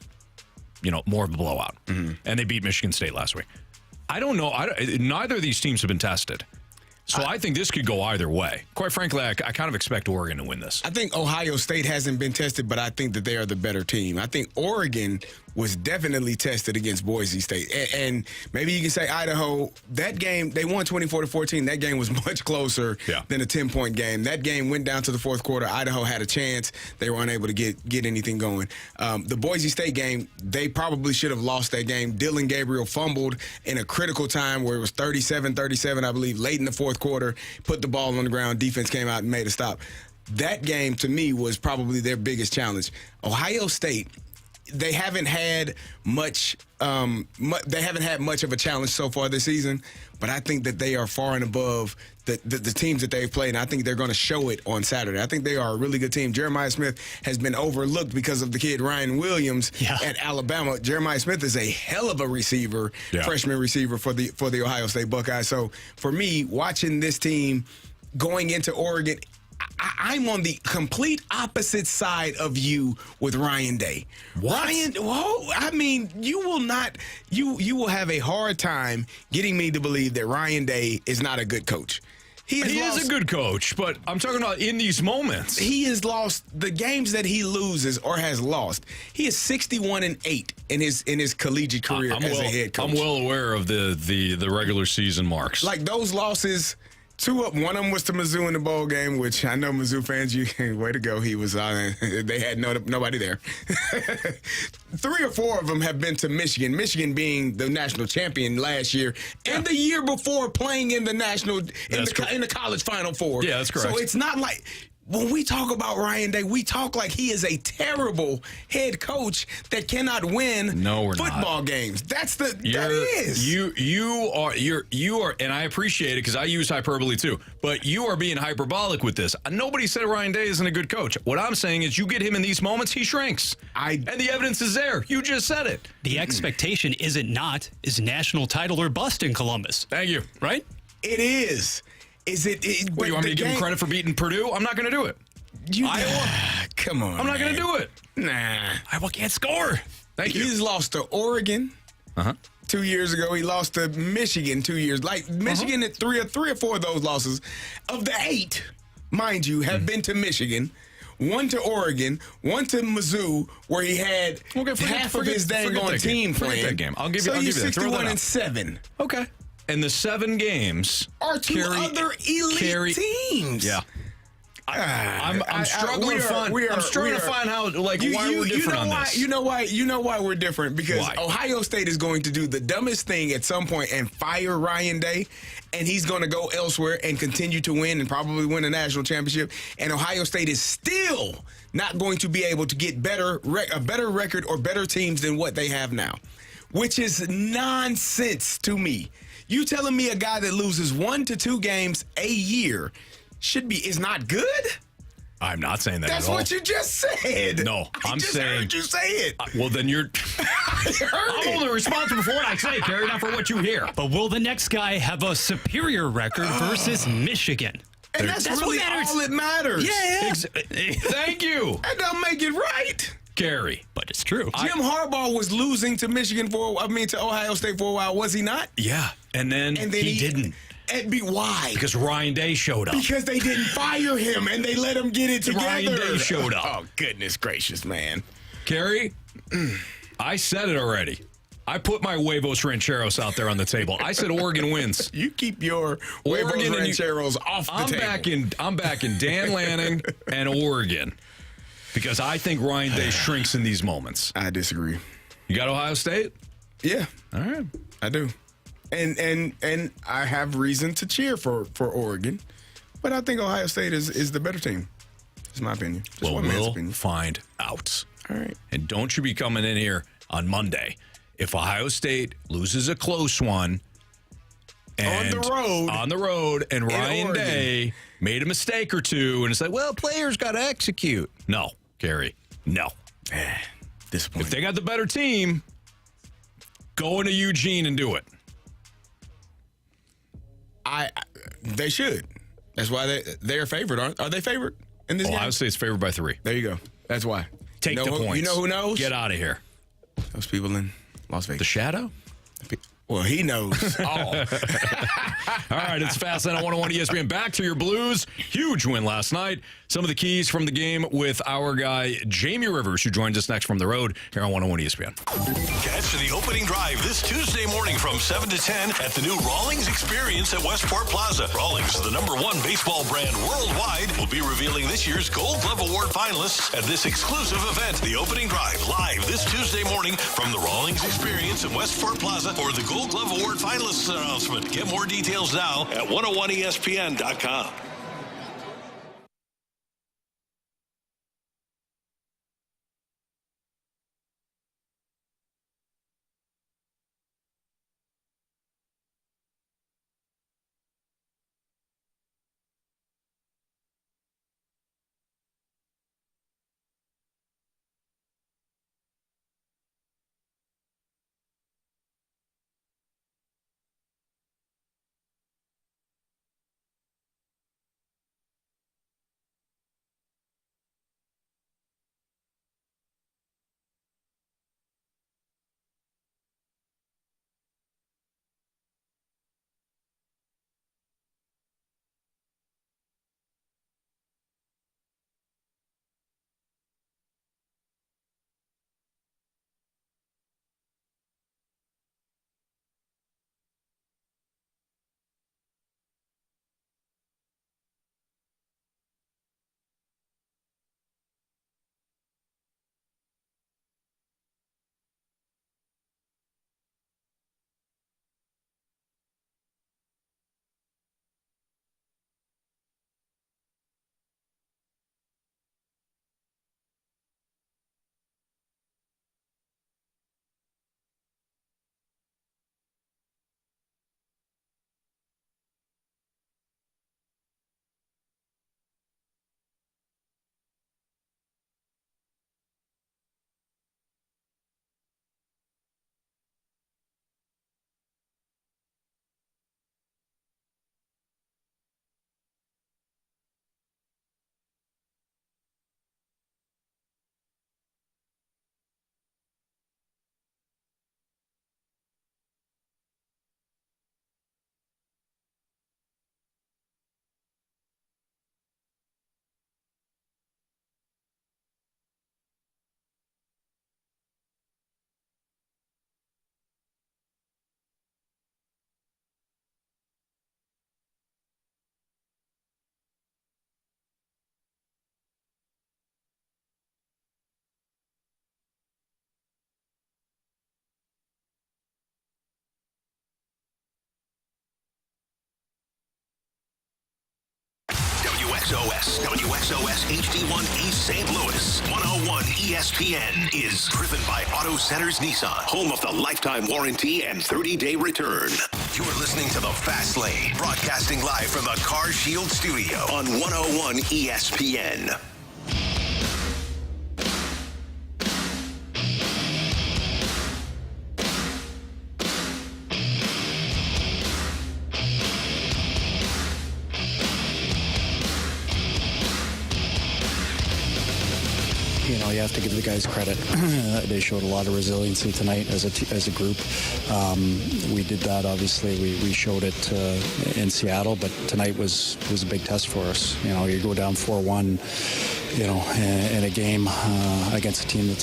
more of a blowout. Mm-hmm. And they beat Michigan State last week. I don't know. Neither of these teams have been tested. So I think this could go either way. Quite frankly, I kind of expect Oregon to win this. I think Ohio State hasn't been tested, but I think that they are the better team. I think Oregon was definitely tested against Boise State. And maybe you can say Idaho, that game, they won 24-14. That game was much closer than a 10-point game. That game went down to the fourth quarter. Idaho had a chance. They were unable to get anything going. The Boise State game, they probably should have lost that game. Dylan Gabriel fumbled in a critical time where it was 37-37, I believe, late in the fourth quarter, put the ball on the ground. Defense came out and made a stop. That game, to me, was probably their biggest challenge. Ohio State, they haven't had much. They haven't had much of a challenge so far this season, but I think that they are far and above the teams that they've played, and I think they're going to show it on Saturday. I think they are a really good team. Jeremiah Smith has been overlooked because of the kid Ryan Williams at Alabama. Jeremiah Smith is a hell of a receiver, freshman receiver for the Ohio State Buckeyes. So for me, watching this team going into Oregon, I'm on the complete opposite side of you with Ryan Day. What? You will have a hard time getting me to believe that Ryan Day is not a good coach. He is a good coach, but I'm talking about in these moments. He has lost the games that he loses or has lost. He is 61-8 in his collegiate career as a head coach. I'm well aware of the regular season marks. Like those losses. One of them was to Mizzou in the bowl game, which I know Mizzou fans, way to go. He was they had nobody there. 3 or 4 of them have been to Michigan. Michigan being the national champion last year and the year before playing in the in the college Final Four. Yeah, that's correct. So it's not like. When we talk about Ryan Day, we talk like he is a terrible head coach that cannot win football games. That is. You are, and I appreciate it because I use hyperbole too, but you are being hyperbolic with this. Nobody said Ryan Day isn't a good coach. What I'm saying is you get him in these moments, he shrinks. And the evidence is there. You just said it. The expectation is national title or bust in Columbus. Thank you. Right? It is. What, you want me to give him credit for beating Purdue? I'm not going to do it. Iowa? Come on, I'm not going to do it. Nah. Iowa can't score. Thank you. He's lost to Oregon 2 years ago. He lost to Michigan 2 years. Like, Michigan at three or 4 of those losses. Of the 8, mind you, have been to Michigan. 1 to Oregon, 1 to Mizzou, where he had half of his dang on team playing. That game. I'll give you that. 61-7. Okay. And the 7 games are two other elite teams. Yeah. I'm struggling to find how why we're different on this. You know why we're different? Because Ohio State is going to do the dumbest thing at some point and fire Ryan Day, and he's going to go elsewhere and continue to win and probably win a national championship. And Ohio State is still not going to be able to get a better record or better teams than what they have now, which is nonsense to me. You telling me a guy that loses 1 to 2 games a year is not good? I'm not saying that That's at all. what you just said. No, I'm saying. Heard you say it. Well, then you're. I'm only responsible for what I say, Carey, not for what you hear. But will the next guy have a superior record versus Michigan? And that's really all that matters. Yeah. Thank you. That don't make it right. Carey. But it's true. Jim Harbaugh was losing to to Ohio State for a while, was he not? Yeah. And then he didn't. Why? Because Ryan Day showed up. Because they didn't fire him and they let him get it together. Ryan Day showed up. Oh, goodness gracious, man. Carey, I said it already. I put my huevos rancheros out there on the table. I said Oregon wins. You keep your huevos rancheros off the table. I'm backing Dan Lanning and Oregon because I think Ryan Day shrinks in these moments. I disagree. You got Ohio State? Yeah. All right. I do. And I have reason to cheer for Oregon, but I think Ohio State is the better team. It's my opinion. Well, we'll find out. All right. And don't you be coming in here on Monday if Ohio State loses a close one and on the road and Ryan Day made a mistake or two and it's like, well, players got to execute. No, Carey, no. Disappointing. If they got the better team, go into Eugene and do it. They should. That's why they're favored, aren't? Are they favored in this game? Ohio State's favored by 3. There you go. That's why. Take the points. You know who knows? Get out of here. Those people in Las Vegas. The Shadow? Well, he knows all. All right, it's Fastlane on 101 ESPN. Back to your Blues. Huge win last night. Some of the keys from the game with our guy, Jamie Rivers, who joins us next from the road here on 101 ESPN. Catch the opening drive this Tuesday morning from 7 to 10 at the new Rawlings Experience at Westport Plaza. Rawlings, the #1 baseball brand worldwide, will be revealing this year's Gold Glove Award finalists at this exclusive event. The opening drive live this Tuesday morning from the Rawlings Experience at Westport Plaza for the Gold Glove Award finalists announcement. Get more details now at 101ESPN.com. WXOS HD1 East St. Louis. 101 ESPN is driven by Auto Centers Nissan, home of the lifetime warranty and 30-day return. You're listening to the Fast Lane, broadcasting live from the Car Shield studio on 101 ESPN. You know, you have to give the guys credit. They showed a lot of resiliency tonight as a group. We did that, obviously. We showed it in Seattle, but tonight was a big test for us. You know, you go down 4-1 in a game against a team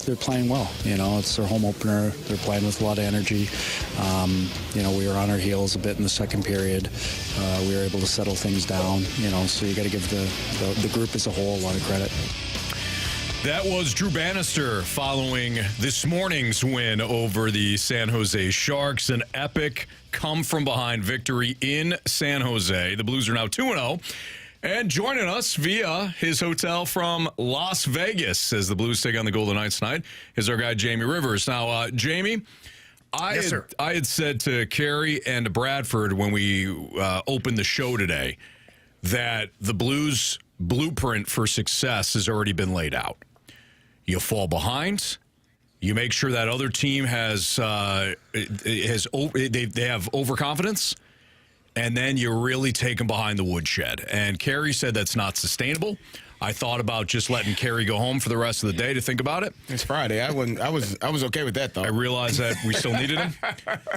they're playing well. It's their home opener. They're playing with a lot of energy. We were on our heels a bit in the second period. We were able to settle things down. So you got to give the group as a whole a lot of credit. That was Drew Bannister following this morning's win over the San Jose Sharks. An epic come-from-behind victory in San Jose. The Blues are now 2-0. And joining us via his hotel from Las Vegas as the Blues take on the Golden Knights tonight is our guy, Jamie Rivers. Now, Jamie, I had said to Carey and to Bradford when we opened the show today that the Blues' blueprint for success has already been laid out. You fall behind. You make sure that other team they have overconfidence, and then you really take them behind the woodshed. And Carey said that's not sustainable. I thought about just letting Carey go home for the rest of the day to think about it. It's Friday. I was okay with that, though. I realized that we still needed him,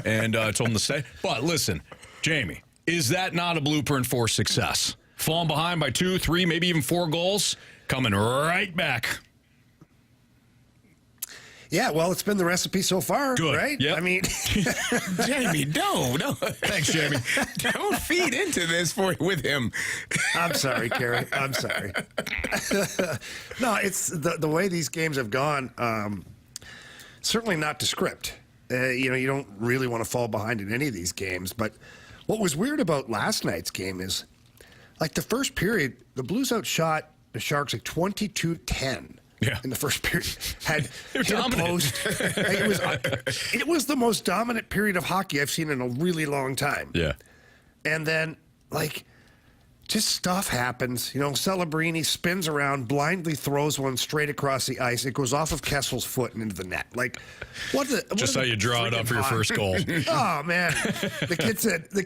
and told him to stay. But listen, Jamie, is that not a blueprint for success? Falling behind by 2, 3, maybe even 4 goals, coming right back. Yeah, well, it's been the recipe so far, Good. right? Yep. I mean, Jamie, no. Thanks, Jamie. Don't feed into this with him. I'm sorry, Carey. I'm sorry. No, it's the way these games have gone. Certainly not to script. You don't really want to fall behind in any of these games. But what was weird about last night's game is, like the first period, the Blues outshot the Sharks like 22-10. Yeah. In the first period, had hit a dominant. post. It was the most dominant period of hockey I've seen in a really long time. Yeah. And then, just stuff happens. Celebrini spins around, blindly throws one straight across the ice. It goes off of Kessel's foot and into the net. Just how you draw it up for your first goal. Oh man, the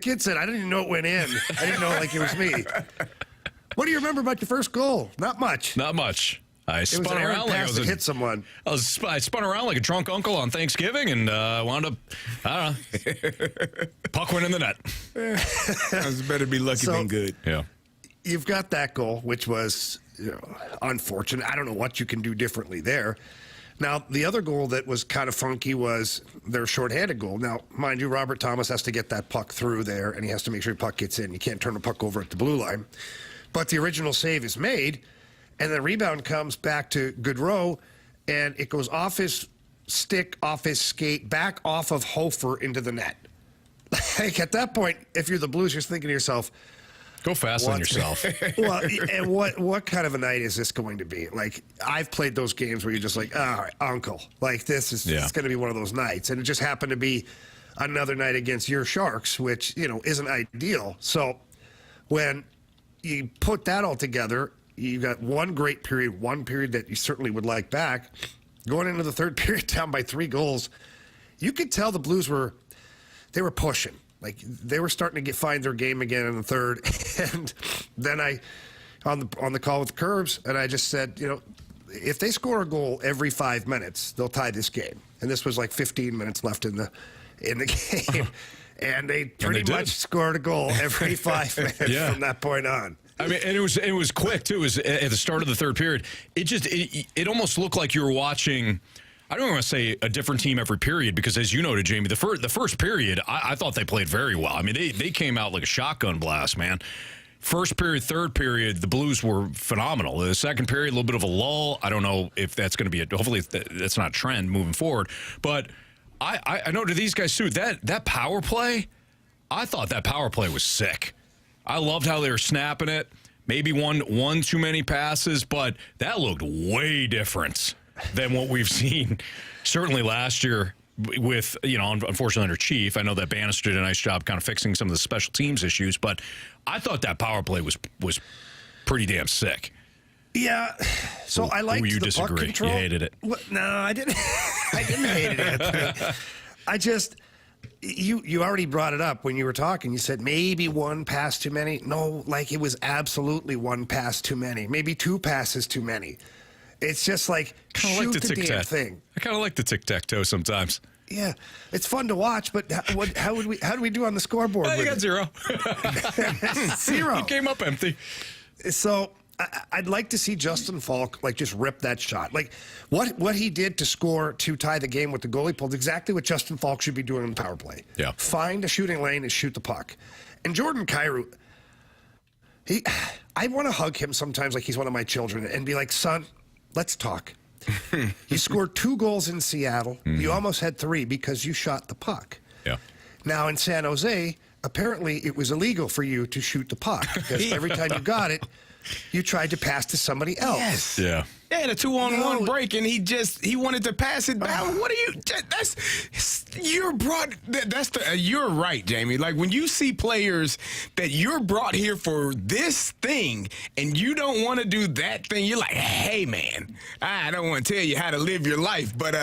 kid said, I didn't even know it went in. I didn't know it was me. What do you remember about your first goal? Not much. Not much. I spun around like I was hit someone. I spun around like a drunk uncle on Thanksgiving and wound up, I don't know, puck went in the net. It's better be lucky than good. Yeah. You've got that goal, which was unfortunate. I don't know what you can do differently there. Now, the other goal that was kind of funky was their shorthanded goal. Now, mind you, Robert Thomas has to get that puck through there, and he has to make sure the puck gets in. You can't turn the puck over at the blue line. But the original save is made, and the rebound comes back to Gaudreau, and it goes off his stick, off his skate, back off of Hofer into the net. At that point, if you're the Blues, you're thinking to yourself, go fast on yourself. Well, and what kind of a night is this going to be? I've played those games where you're just like, all right, uncle. This is it's going to be one of those nights. And it just happened to be another night against your Sharks, which, isn't ideal. So when you put that all together, you got one great period, one period that you certainly would like back. Going into the third period down by 3 goals, you could tell the Blues were pushing. They were starting to find their game again in the third. And then on the call with Curbs, and I just said, if they score a goal every 5 minutes, they'll tie this game. And this was 15 minutes left in the game. And they pretty much scored a goal every 5 minutes from that point on. I mean, and it was quick too. It was at the start of the third period. It almost looked like you were watching, I don't want to say a different team every period, because as you noted, Jamie, the first period, I thought they played very well. I mean, they came out like a shotgun blast, man. First period, third period, the Blues were phenomenal. The second period, a little bit of a lull. I don't know if that's going to be hopefully that's not a trend moving forward. But I know to these guys too, that power play, I thought that power play was sick. I loved how they were snapping it. Maybe one too many passes, but that looked way different than what we've seen certainly last year with, unfortunately under Chief. I know that Bannister did a nice job kind of fixing some of the special teams issues, but I thought that power play was pretty damn sick. Yeah. So I liked you the disagree. puck control. You hated it. No, I didn't. I didn't hate it. I just... You already brought it up when you were talking. You said maybe one pass too many. No, it was absolutely one pass too many. Maybe 2 passes too many. It's just shoot the damn thing. I kind of like the tic-tac-toe sometimes. Yeah, it's fun to watch, but how do we do on the scoreboard? You got 0. 0. You came up empty. So I'd like to see Justin Falk just rip that shot. What he did to score to tie the game with the goalie pulled exactly what Justin Falk should be doing in the power play. Yeah. Find a shooting lane and shoot the puck. And Jordan Kyrou, I want to hug him sometimes like he's one of my children and be like, son, let's talk. You scored 2 goals in Seattle. Mm-hmm. You almost had 3 because you shot the puck. Yeah. Now in San Jose, apparently it was illegal for you to shoot the puck because every time you got it, you tried to pass to somebody else. Yes. Yeah. They had a 2-on-1 break, and he wanted to pass it back. What are you? You're right, Jamie. Like when you see players that you're brought here for this thing, and you don't want to do that thing, you're like, hey man, I don't want to tell you how to live your life, but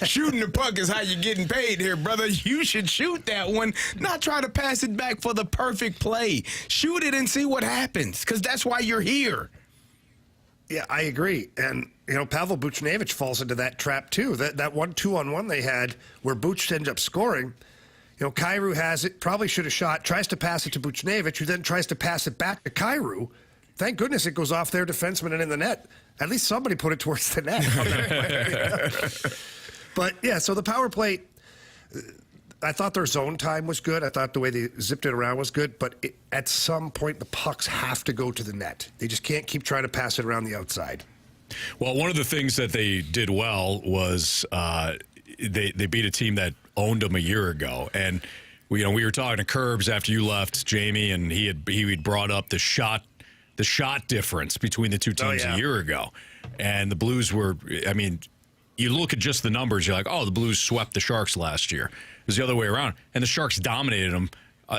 shooting the puck is how you're getting paid here, brother. You should shoot that one, not try to pass it back for the perfect play. Shoot it and see what happens, because that's why you're here. Yeah, I agree. And, Pavel Buchnevich falls into that trap, too. That 1 2-on-1 they had where Buch ends up scoring, Kyrou has it, probably should have shot, tries to pass it to Buchnevich, who then tries to pass it back to Kyrou. Thank goodness it goes off their defenseman and in the net. At least somebody put it towards the net. But, yeah, so the power play, I thought their zone time was good. I thought the way they zipped it around was good. But at some point, the pucks have to go to the net. They just can't keep trying to pass it around the outside. Well, one of the things that they did well was they beat a team that owned them a year ago. And, we were talking to Curbs after you left, Jamie, and he had brought up the shot difference between the two teams a year ago. And the Blues were, you look at just the numbers, you're like, oh, the Blues swept the Sharks last year. It was the other way around. And the Sharks dominated them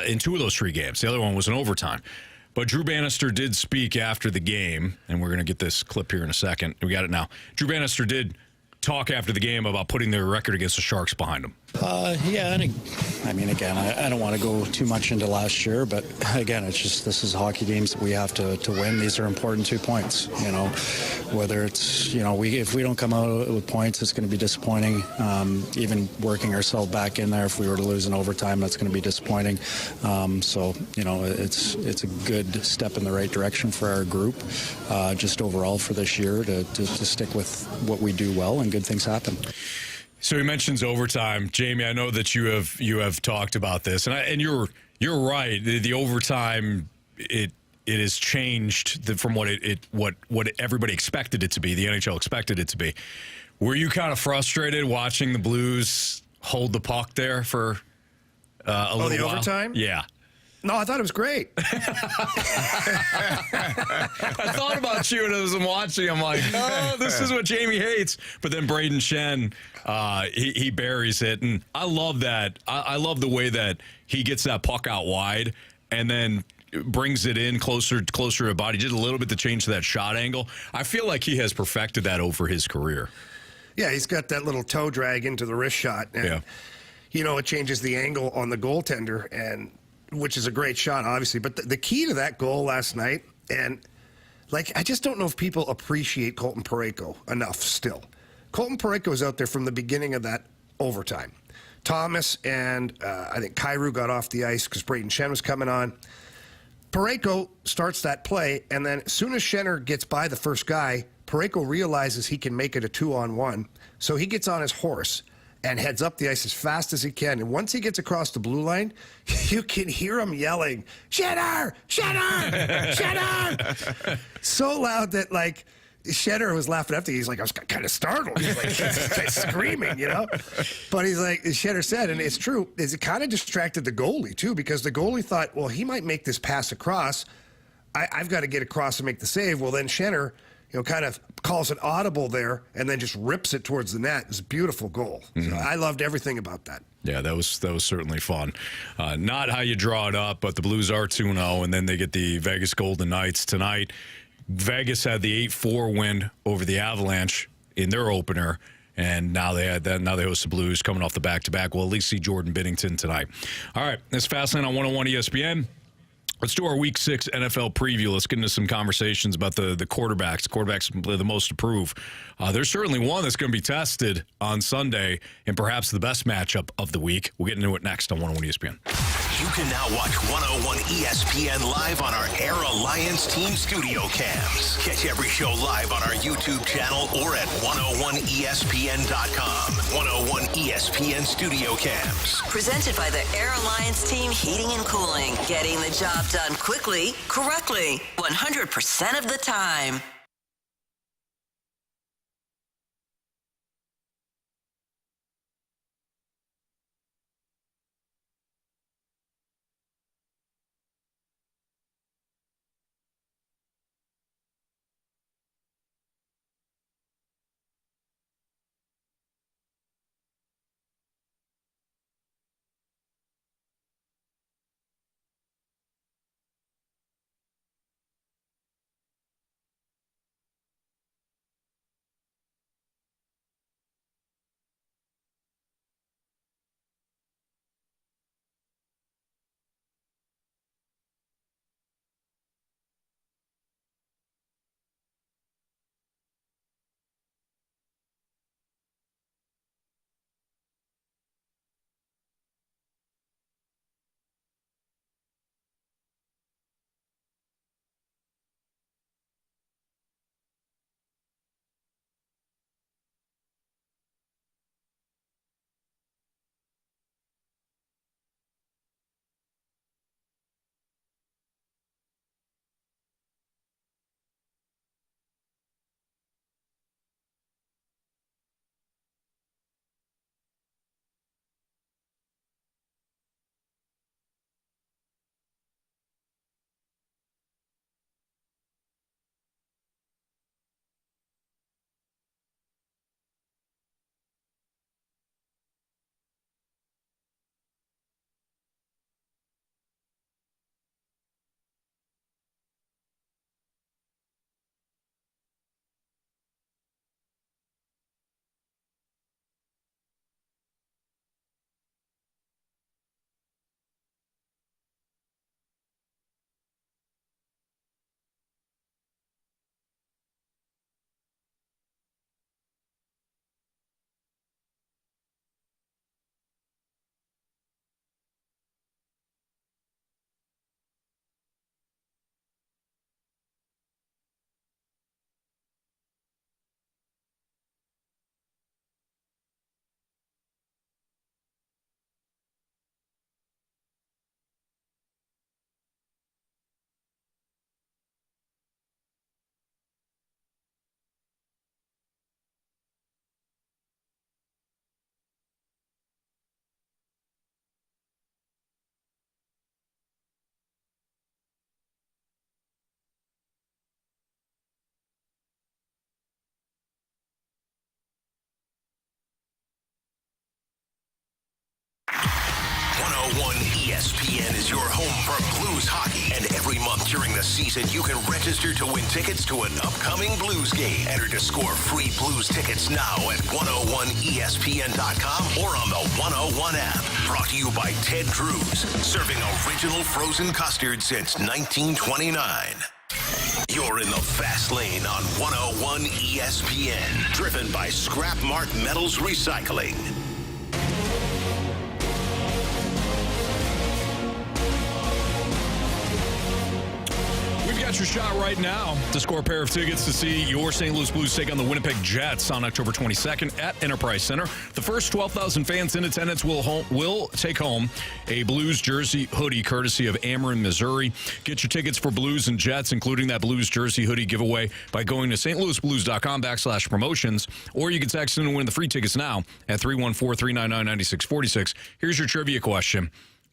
in 2 of those 3 games. The other one was in overtime. But Drew Bannister did speak after the game, and we're going to get this clip here in a second. We got it now. Drew Bannister did talk after the game about putting their record against the Sharks behind them. Yeah, and again, I don't want to go too much into last year, but again, it's just this is hockey games that we have to win. These are important 2 points. Whether it's if we don't come out with points, it's going to be disappointing. Even working ourselves back in there, if we were to lose in overtime, that's going to be disappointing. So it's a good step in the right direction for our group, just overall for this year to stick with what we do well and good things happen. So he mentions overtime, Jamie. I know that you have talked about this, and you're right. The overtime it has changed from what everybody expected it to be. The NHL expected it to be. Were you kind of frustrated watching the Blues hold the puck there for a little while? Overtime? Yeah. No, I thought it was great. I thought about you as I'm watching. I'm like, oh, this is what Jamie hates. But then Braden Shen, he buries it. And I love that. I love the way that he gets that puck out wide and then brings it in closer to the body. Just a little bit to change that shot angle. I feel like he has perfected that over his career. Yeah, he's got that little toe drag into the wrist shot. And, it changes the angle on the goaltender, and which is a great shot, obviously. But the key to that goal last night, and I just don't know if people appreciate Colton Parayko enough still. Colton Parayko was out there from the beginning of that overtime. Thomas and I think Kyrou got off the ice because Braden Shen was coming on. Parayko starts that play, and then as soon as Schenner gets by the first guy, Parayko realizes he can make it a 2-on-1. So he gets on his horse and heads up the ice as fast as he can. And once he gets across the blue line, you can hear him yelling, Schenner! Schenner! Schenner! So loud that, Schenner was laughing after. He's like, I was kind of startled. He's like, screaming, But he's like, Schenner said, and it's true, is it kind of distracted the goalie, too, because the goalie thought, well, he might make this pass across. I've got to get across and make the save. Well, then Schenner, kind of calls an audible there and then just rips it towards the net. It's a beautiful goal. Mm-hmm. So I loved everything about that. Yeah, that was certainly fun. Not how you draw it up, but the Blues are 2-0, and then they get the Vegas Golden Knights tonight. Vegas had the 8-4 win over the Avalanche in their opener, and now they host the Blues coming off the back-to-back. We'll at least see Jordan Binnington tonight. All right, that's Fastlane on 101 ESPN. Let's do our Week 6 NFL preview. Let's get into some conversations about the quarterbacks. Quarterbacks the most to prove. There's certainly one that's going to be tested on Sunday, and perhaps the best matchup of the week. We'll get into it next on 101 ESPN. You can now watch 101 ESPN live on our Air Alliance Team Studio Cams. Catch every show live on our YouTube channel or at 101ESPN.com. 101 ESPN Studio Cams. Presented by the Air Alliance Team Heating and Cooling. Getting the job done quickly, correctly, 100% of the time. ESPN is your home for Blues hockey. And every month during the season, you can register to win tickets to an upcoming Blues game. Enter to score free Blues tickets now at 101ESPN.com or on the 101 app. Brought to you by Ted Drew's, serving original frozen custard since 1929. You're in the fast lane on 101 ESPN, driven by Scrap Mart Metals Recycling. Got your shot right now to score a pair of tickets to see your St. Louis Blues take on the Winnipeg Jets on October 22nd at Enterprise Center. The first 12,000 fans in attendance will take home a Blues jersey hoodie courtesy of Ameren, Missouri. Get your tickets for Blues and Jets, including that Blues jersey hoodie giveaway, by going to stlouisblues.com/promotions, or you can text in and win the free tickets now at 314-399-9646. Here's your trivia question.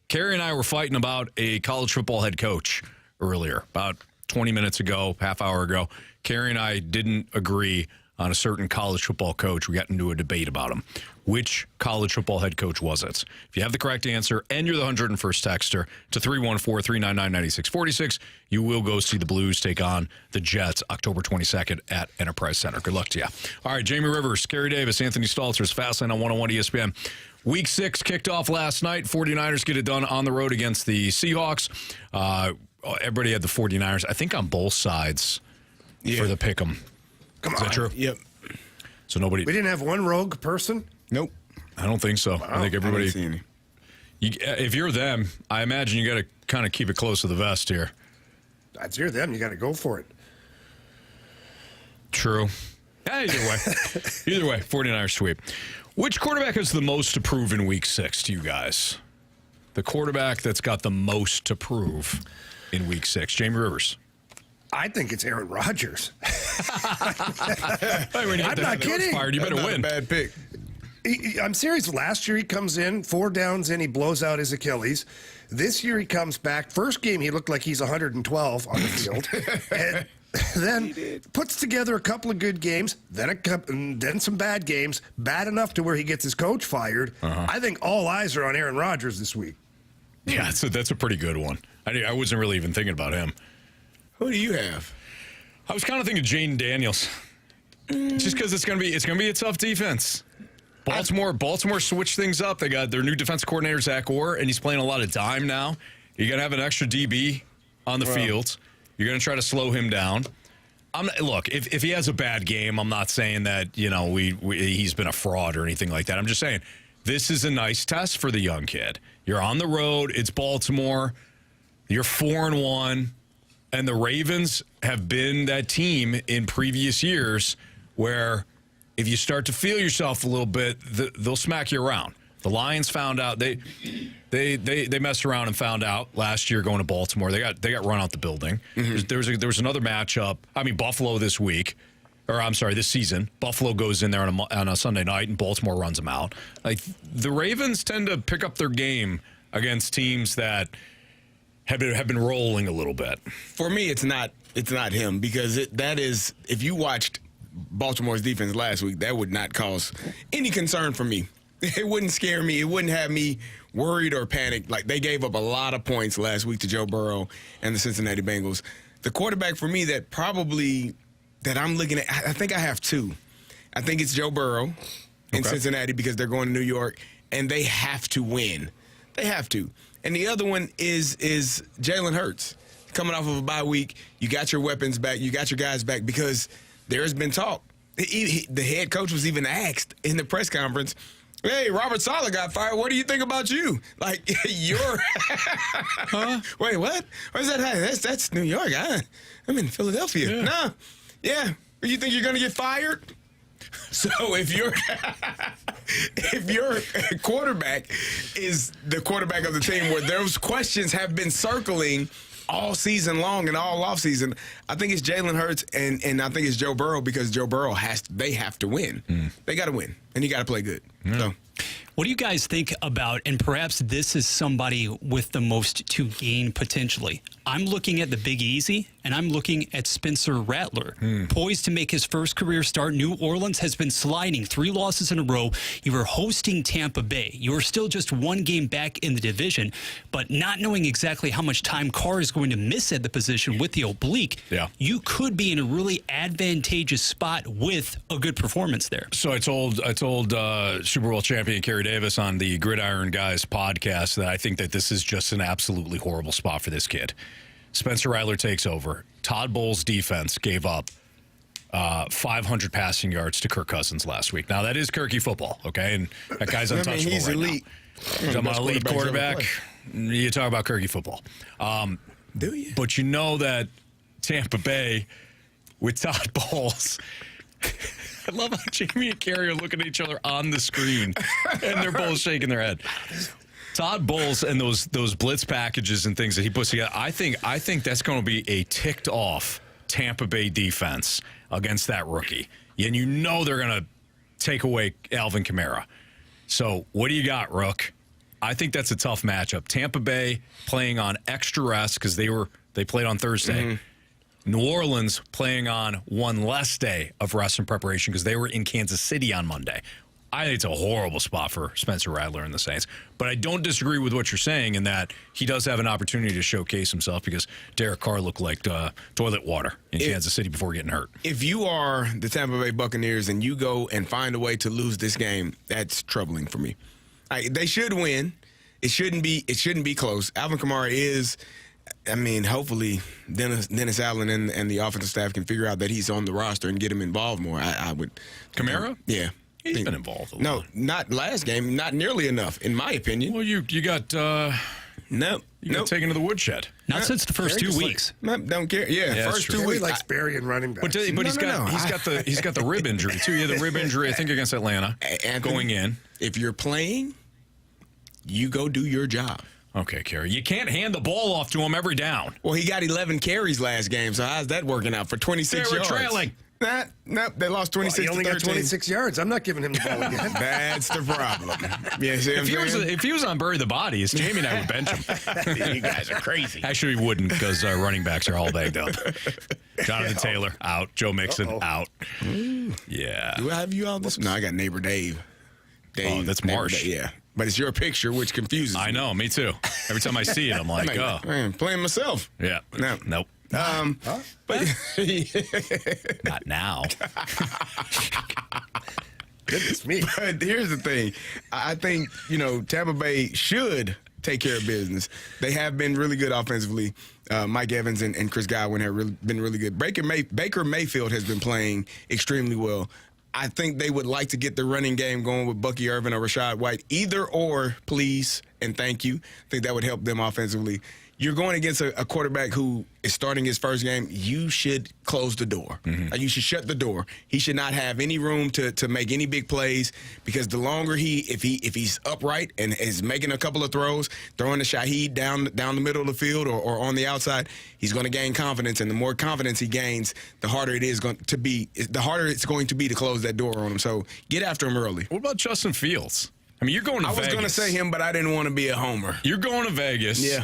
Carey and I were fighting about a college football head coach earlier, about 20 minutes ago, half hour ago. Carey and I didn't agree on a certain college football coach. We got into a debate about him. Which college football head coach was it? If you have the correct answer and you're the 101st texter to 314-399-9646, you will go see the Blues take on the Jets October 22nd at Enterprise Center. Good luck to you. All right, Jamie Rivers, Carey Davis, Anthony Stalter, Fastlane on 101 ESPN. Week 6 kicked off last night. 49ers get it done on the road against the Seahawks. Everybody had the 49ers, I think, on both sides for the pick 'em. Is that true? Yep. So nobody. We didn't have one rogue person? Nope. I don't think so. Wow. I think everybody. I didn't see any. If you're them, I imagine you got to kind of keep it close to the vest here. If you're them, you got to go for it. True. Either way, 49ers sweep. Which quarterback has the most to prove in Week 6 to you guys? The quarterback that's got the most to prove in Week 6. Jamie Rivers. I think it's Aaron Rodgers. I'm not kidding. You better win. Bad pick. I'm serious. Last year he comes in, 4 downs in, he blows out his Achilles. This year he comes back. First game he looked like he's 112 on the field. And then puts together a couple of good games, then some bad games, bad enough to where he gets his coach fired. I think all eyes are on Aaron Rodgers this week. Yeah, that's a pretty good one. I wasn't really even thinking about him. Who do you have? I was kind of thinking Jayden Daniels, just because it's gonna be a tough defense. Baltimore switched things up. They got their new defense coordinator Zach Orr, and he's playing a lot of dime now. You're gonna have an extra DB on the field. You're gonna try to slow him down. Look, if he has a bad game, I'm not saying that he's been a fraud or anything like that. I'm just saying this is a nice test for the young kid. You're on the road. It's Baltimore. You're 4-1. And the Ravens have been that team in previous years where if you start to feel yourself a little bit, they'll smack you around. The Lions found out they messed around and found out last year going to Baltimore. They got run out the building. There was another matchup. I mean Buffalo this season. Buffalo goes in there on a Sunday night and Baltimore runs them out. Like the Ravens tend to pick up their game against teams that have been rolling a little bit. For me, it's not him because if you watched Baltimore's defense last week, that would not cause any concern for me. It wouldn't scare me. It wouldn't have me worried or panicked. Like they gave up a lot of points last week to Joe Burrow and the Cincinnati Bengals. The quarterback for me that I'm looking at, I think I have two. I think it's Joe Burrow in Cincinnati because they're going to New York and they have to win. They have to. And the other one is Jalen Hurts. Coming off of a bye week, you got your weapons back, you got your guys back because there's been talk. The head coach was even asked in the press conference, hey, Robert Saleh got fired. What do you think about you? Like, you're huh? Wait, what? Where's that? That's New York. I'm in Philadelphia. Yeah. No. Yeah. You think you're going to get fired? So if your quarterback is the quarterback of the team where those questions have been circling all season long and all offseason, I think it's Jalen Hurts and I think it's Joe Burrow because Joe Burrow they have to win. They got to win, and you got to play good. So. What do you guys think about, and perhaps this is somebody with the most to gain potentially? I'm looking at the Big Easy, and I'm looking at Spencer Rattler. Poised to make his first career start, New Orleans has been sliding 3 losses in a row. You are hosting Tampa Bay. You are still just 1 game back in the division, but not knowing exactly how much time Carr is going to miss at the position with the oblique, you could be in a really advantageous spot with a good performance there. So I told Super Bowl champion Carey Davis on the Gridiron Guys podcast that I think that this is just an absolutely horrible spot for this kid. Spencer Rattler takes over. Todd Bowles' defense gave up 500 passing yards to Kirk Cousins last week. Now, that is Kirky football, okay? And that guy's untouchable he's right elite. now. He's talking about elite quarterback. You talk about Kirky football. Do you? But you know that Tampa Bay with Todd Bowles... I love how Jamie and Carey are looking at each other on the screen, and they're both shaking their head. Todd Bowles and those blitz packages and things that he puts together, I think that's going to be a ticked off Tampa Bay defense against that rookie. And you know they're going to take away Alvin Kamara. So what do you got, Rook? I think that's a tough matchup. Tampa Bay playing on extra rest because they played on Thursday. New Orleans playing on 1 less day of rest and preparation because they were in Kansas City on Monday. I think it's a horrible spot for Spencer Rattler and the Saints. But I don't disagree with what you're saying in that he does have an opportunity to showcase himself because Derek Carr looked like toilet water in Kansas City before getting hurt. If you are the Tampa Bay Buccaneers and you go and find a way to lose this game, that's troubling for me. They should win. It shouldn't be close. Alvin Kamara is... hopefully Dennis Allen and the offensive staff can figure out that he's on the roster and get him involved more. I would. Kamara? Yeah. He's been involved a lot. No, not last game. Not nearly enough, in my opinion. Well, you got got taken to the woodshed. Not since the first 2 weeks. Don't care. Yeah, first 2 weeks. likes burying running backs. But he's got the rib injury too. Yeah, the rib injury. I think against Atlanta. Anthony, going in. If you're playing, you go do your job. Okay, Carey. You can't hand the ball off to him every down. Well, he got 11 carries last game, so how's that working out for 26 yards? They were trailing. Nope, they lost 26 he only to 13. got 26 yards. I'm not giving him the ball again. That's the problem. Yeah, see if he was on Bury the Bodies, Jamie and I would bench him. You guys are crazy. Actually, we wouldn't because our running backs are all bagged up. Jonathan Taylor, out. Joe Mixon, out. Yeah. Do I have you all this? No, I got neighbor Dave. Oh, that's Marsh. Yeah. But it's your picture, which confuses me. I know, me too. Every time I see it, I'm like, oh. Man, playing myself. Yeah. No. Nope. But not now. Goodness me. But here's the thing. I think, Tampa Bay should take care of business. They have been really good offensively. Mike Evans and Chris Godwin have been really good. Baker Mayfield has been playing extremely well. I think they would like to get the running game going with Bucky Irvin or Rashad White. Either or, please, and thank you. I think that would help them offensively. You're going against a quarterback who is starting his first game. You should close the door. Mm-hmm. You should shut the door. He should not have any room to make any big plays because the longer if he's upright and is making a couple of throws, throwing the Shaheed down the middle of the field or on the outside, he's going to gain confidence. And the more confidence he gains, the harder it's going to be to close that door on him. So get after him early. What about Justin Fields? I mean, you're going to Vegas. I was going to say him, but I didn't want to be a homer. You're going to Vegas. Yeah.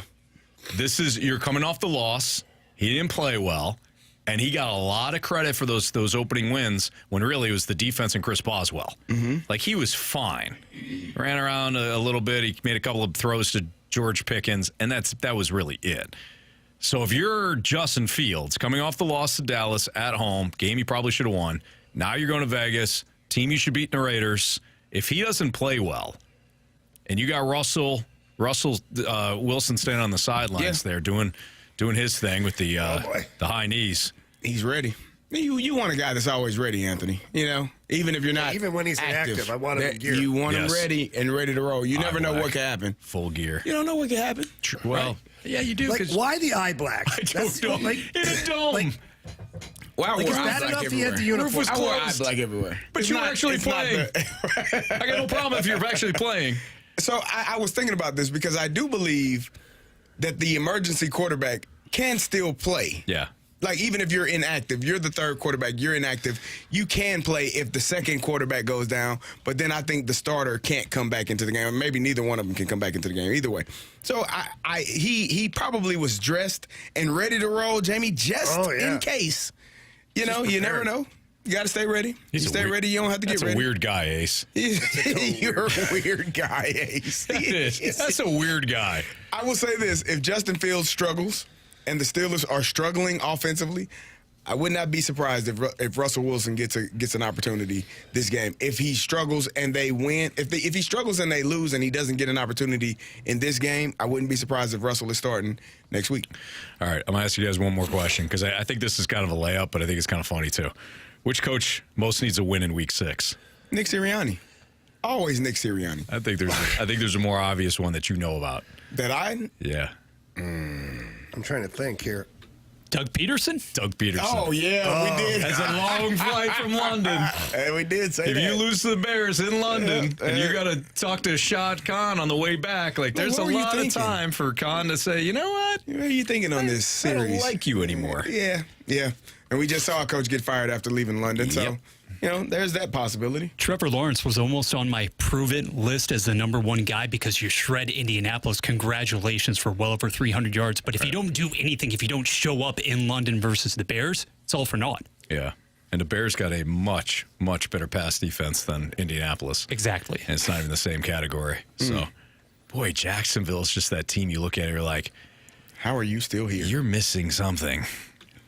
You're coming off the loss. He didn't play well, and he got a lot of credit for those opening wins when really it was the defense and Chris Boswell. Mm-hmm. Like, he was fine. Ran around a little bit. He made a couple of throws to George Pickens, and that was really it. So if you're Justin Fields, coming off the loss to Dallas at home, game you probably should have won, now you're going to Vegas, team you should beat the Raiders. If he doesn't play well, and you got Russell Wilson standing on the sidelines there doing his thing with the high knees. He's ready. You want a guy that's always ready, Anthony. Even if you're not even when he's inactive, I want him in gear. You want him ready and ready to roll. You never know what can happen. Full gear. You don't know what can happen. Well, yeah, you do. Why the eye black? I don't know. In a dome. Well, is that enough he had the uniform? I wore eye black everywhere. But you're actually playing. I got no problem if you're actually playing. So I was thinking about this because I do believe that the emergency quarterback can still play. Yeah. Like, even if you're inactive, you're the third quarterback, you're inactive, you can play if the second quarterback goes down, but then I think the starter can't come back into the game. Maybe neither one of them can come back into the game, either way. So he probably was dressed and ready to roll, Jamie, just in case. You never know. You got to stay ready. You stay ready, you don't have to get ready. That's a weird guy, Ace. You're a weird guy, Ace. That's a weird guy. I will say this. If Justin Fields struggles and the Steelers are struggling offensively, I would not be surprised if Russell Wilson gets an opportunity this game. If he struggles and they win, if he struggles and they lose and he doesn't get an opportunity in this game, I wouldn't be surprised if Russell is starting next week. All right, I'm going to ask you guys one more question because I think this is kind of a layup, but I think it's kind of funny too. Which coach most needs a win in Week 6? Nick Sirianni. Always Nick Sirianni. I think there's a more obvious one that you know about. That I? Yeah. I'm trying to think here. Doug Peterson? Doug Peterson. Oh, yeah, we did. That's a long flight from London. And we did say if that. you lose to the Bears in London and you got to talk to Shad Khan on the way back, there's a lot of time for Khan to say, you know what? What are you thinking on this series? I don't like you anymore. Yeah. And we just saw a coach get fired after leaving London, so there's that possibility. Trevor Lawrence was almost on my prove-it list as the number one guy because you shred Indianapolis. Congratulations for well over 300 yards. But if you don't do anything, if you don't show up in London versus the Bears, it's all for naught. Yeah. And the Bears got a much, much better pass defense than Indianapolis. Exactly. And it's not even the same category. So, boy, Jacksonville is just that team you look at and you're like, how are you still here? You're missing something.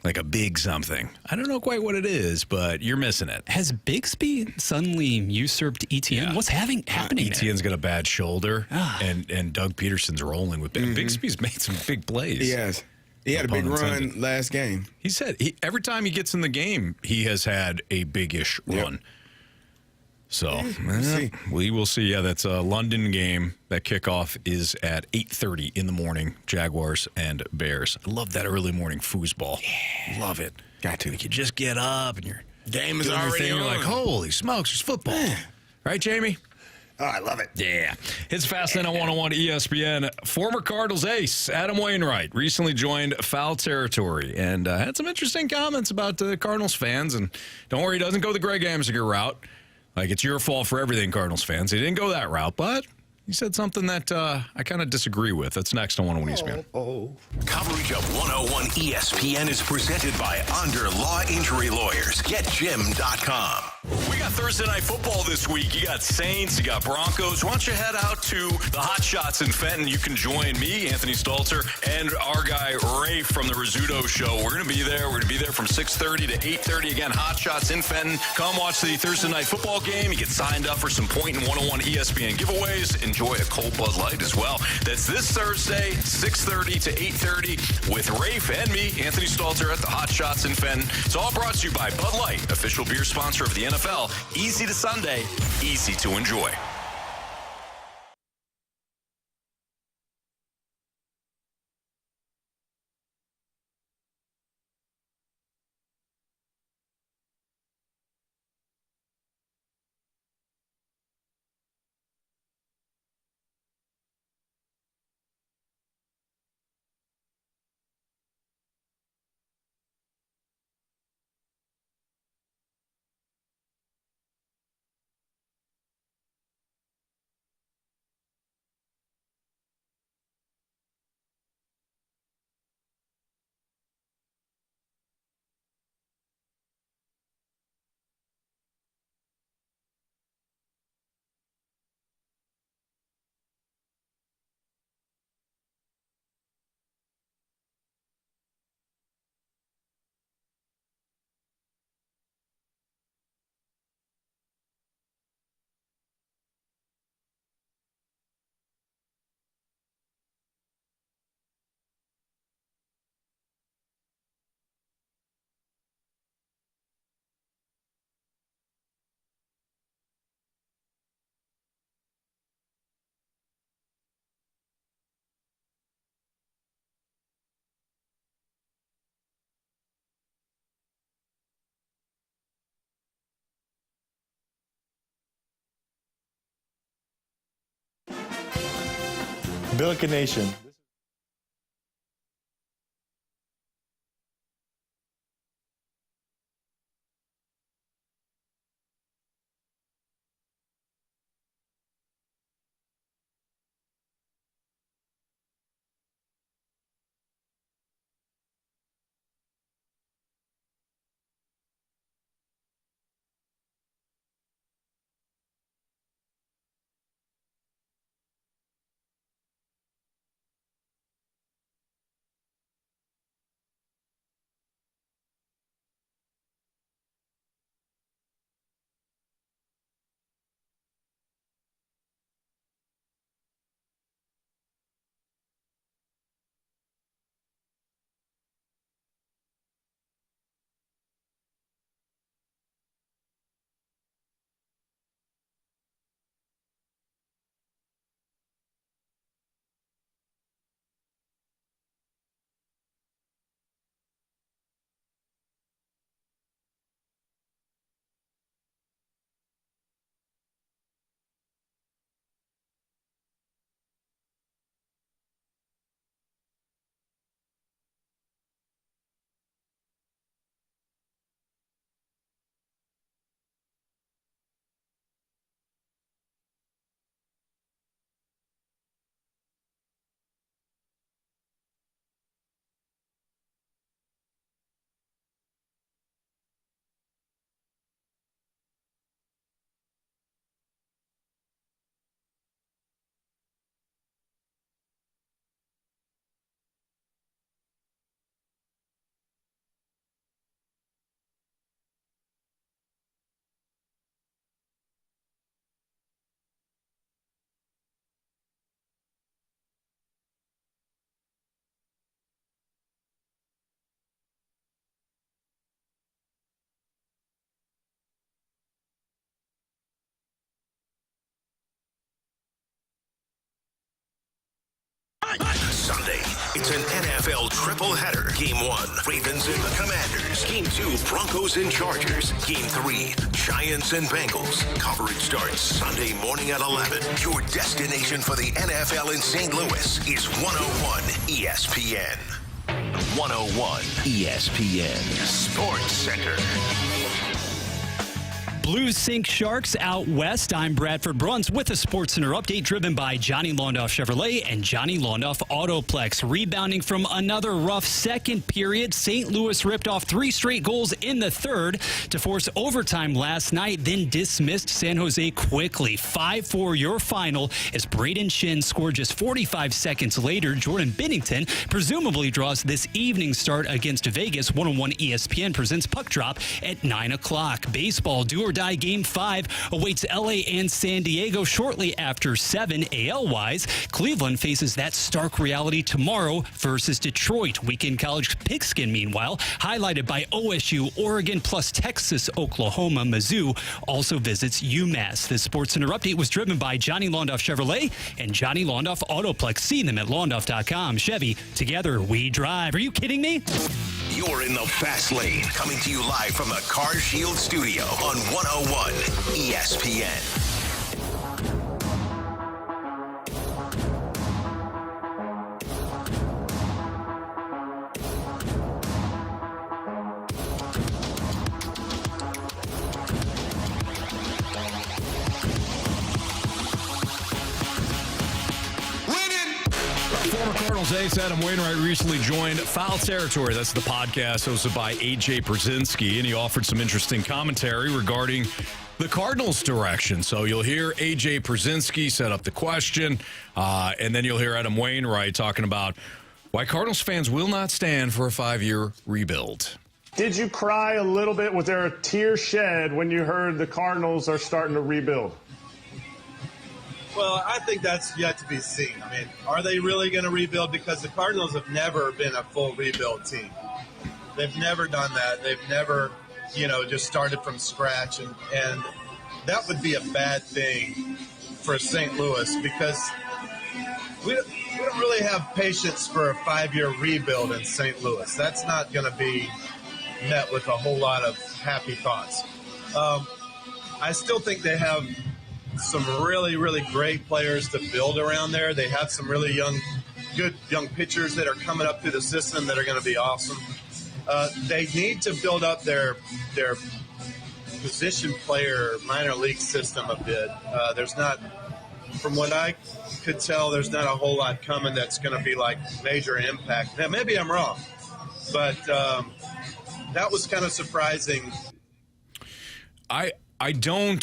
Like a big something. I don't know quite what it is, but you're missing it. Has Bigsby suddenly usurped ETN? Yeah. What's happening ETN's got a bad shoulder, and Doug Peterson's rolling with it. Bigsby's made some big plays. He has. He had a big run last game. He said every time he gets in the game, he has had a big-ish run. So we will see. Yeah, that's a London game. That kickoff is at 8:30 in the morning. Jaguars and Bears. I love that early morning foosball. Yeah. Love it. Got to. Like you just get up and your game is already on. You're like, holy smokes, there's football. Right, Jamie? Oh, I love it. Yeah. It's Fast Lane on 101 ESPN. Former Cardinals ace Adam Wainwright recently joined Foul Territory and had some interesting comments about the Cardinals fans. And don't worry, he doesn't go the Greg Amsinger route. Like, it's your fault for everything, Cardinals fans. He didn't go that route, but he said something that I kind of disagree with. That's next on 101 ESPN. Coverage of 101 ESPN is presented by Under Law Injury Lawyers. GetJim.com. We got Thursday Night Football this week. You got Saints, you got Broncos. Why don't you head out to the Hot Shots in Fenton? You can join me, Anthony Stalter, and our guy, Ray from the Rizzuto Show. We're going to be there. We're going to be there from 6:30 to 8:30. Again, Hot Shots in Fenton. Come watch the Thursday Night Football game. You get signed up for some Point and 101 ESPN giveaways. Enjoy a cold Bud Light as well. That's this Thursday, 6:30 to 8:30 with Rafe and me, Anthony Stalter, at the Hot Shots in Fenton. It's all brought to you by Bud Light, official beer sponsor of the NFL. Easy to Sunday, easy to enjoy. Billiken Nation. It's an NFL triple-header. Game 1, Ravens and the Commanders. Game 2, Broncos and Chargers. Game 3, Giants and Bengals. Coverage starts Sunday morning at 11. Your destination for the NFL in St. Louis is 101 ESPN. 101 ESPN Sports Center. Blues sink Sharks out west. I'm Bradford Bruns with a SportsCenter update driven by Johnny Londoff Chevrolet and Johnny Londoff Autoplex. Rebounding from another rough second period, St. Louis ripped off 3 straight goals in the third to force overtime last night, then dismissed San Jose quickly. 5-4 your final as Braden Shin scored just 45 seconds later. Jordan Binnington presumably draws this evening start against Vegas. 101 ESPN presents Puck Drop at 9 o'clock. Baseball do-or-die Game 5 awaits LA and San Diego shortly after 7 AL-wise. Cleveland faces that stark reality tomorrow versus Detroit. Weekend college pigskin, meanwhile, highlighted by OSU, Oregon, plus Texas, Oklahoma. Mizzou also visits UMass. This SportsCenter update was driven by Johnny Londoff Chevrolet and Johnny Londoff Autoplex. See them at londoff.com. Chevy, together we drive. Are you kidding me? You're in the fast lane, coming to you live from the Car Shield studio on 101 ESPN. Former Cardinals ace Adam Wainwright recently joined Foul Territory. That's the podcast hosted by A.J. Brzezinski, and he offered some interesting commentary regarding the Cardinals' direction. So you'll hear A.J. Brzezinski set up the question, and then you'll hear Adam Wainwright talking about why Cardinals fans will not stand for a 5-year rebuild. Did you cry a little bit? Was there a tear shed when you heard the Cardinals are starting to rebuild? Well, I think that's yet to be seen. I mean, are they really going to rebuild? Because the Cardinals have never been a full rebuild team. They've never done that. They've never, just started from scratch. And that would be a bad thing for St. Louis because we don't really have patience for a 5-year rebuild in St. Louis. That's not going to be met with a whole lot of happy thoughts. I still think they have some really, really great players to build around there. They have some really good young pitchers that are coming up through the system that are going to be awesome. They need to build up their position player minor league system a bit. There's not, from what I could tell, there's not a whole lot coming that's going to be like major impact. Now, maybe I'm wrong, but that was kind of surprising. I don't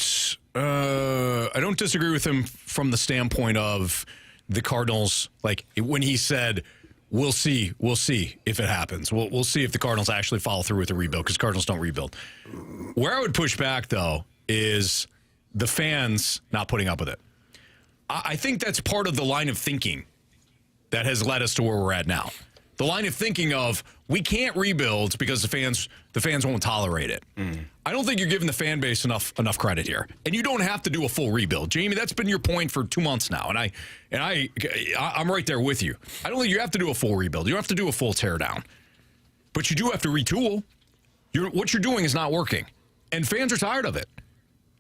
disagree with him from the standpoint of the Cardinals. Like when he said, "We'll see if it happens. We'll see if the Cardinals actually follow through with the rebuild," because Cardinals don't rebuild. Where I would push back though is the fans not putting up with it. I think that's part of the line of thinking that has led us to where we're at now. The line of thinking of we can't rebuild because the fans won't tolerate it. I don't think you're giving the fan base enough credit here, and you don't have to do a full rebuild, Jamie. That's been your point for 2 months now, and I'm right there with you. I don't think you have to do a full rebuild. You don't have to do a full teardown, but you do have to retool. What you're doing is not working, and fans are tired of it.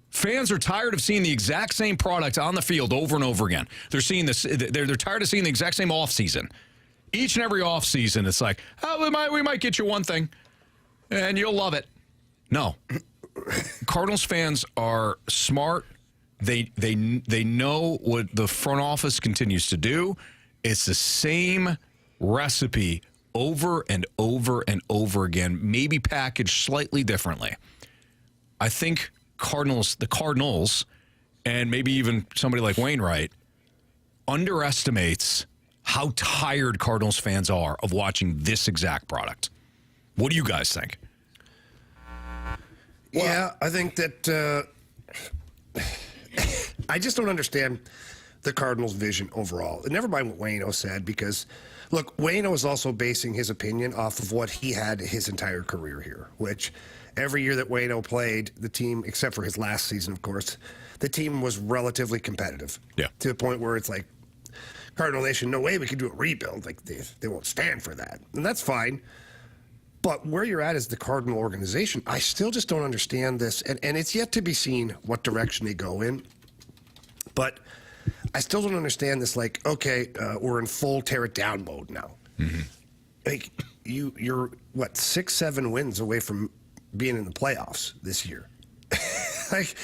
Fans are tired of seeing the exact same product on the field over and over again. They're seeing this. They're tired of seeing the exact same offseason. Each and every offseason, it's like, oh, we might get you one thing, and you'll love it. No. Cardinals fans are smart. They know what the front office continues to do. It's the same recipe over and over and over again, maybe packaged slightly differently. I think the Cardinals, and maybe even somebody like Wainwright, underestimates how tired Cardinals fans are of watching this exact product. What do you guys think? Yeah, I think that I just don't understand the Cardinals' vision overall. And never mind what Waino said, because, look, Waino is also basing his opinion off of what he had his entire career here, which every year that Waino played, the team, except for his last season, of course, the team was relatively competitive. Yeah. To the point where it's like, Cardinal Nation, no way we can do a rebuild. Like, they won't stand for that. And that's fine. But where you're at as the Cardinal organization, I still just don't understand this. And it's yet to be seen what direction they go in. But I still don't understand this. Like, okay, we're in full tear it down mode now. Mm-hmm. Like, you're, 6-7 wins away from being in the playoffs this year. Like,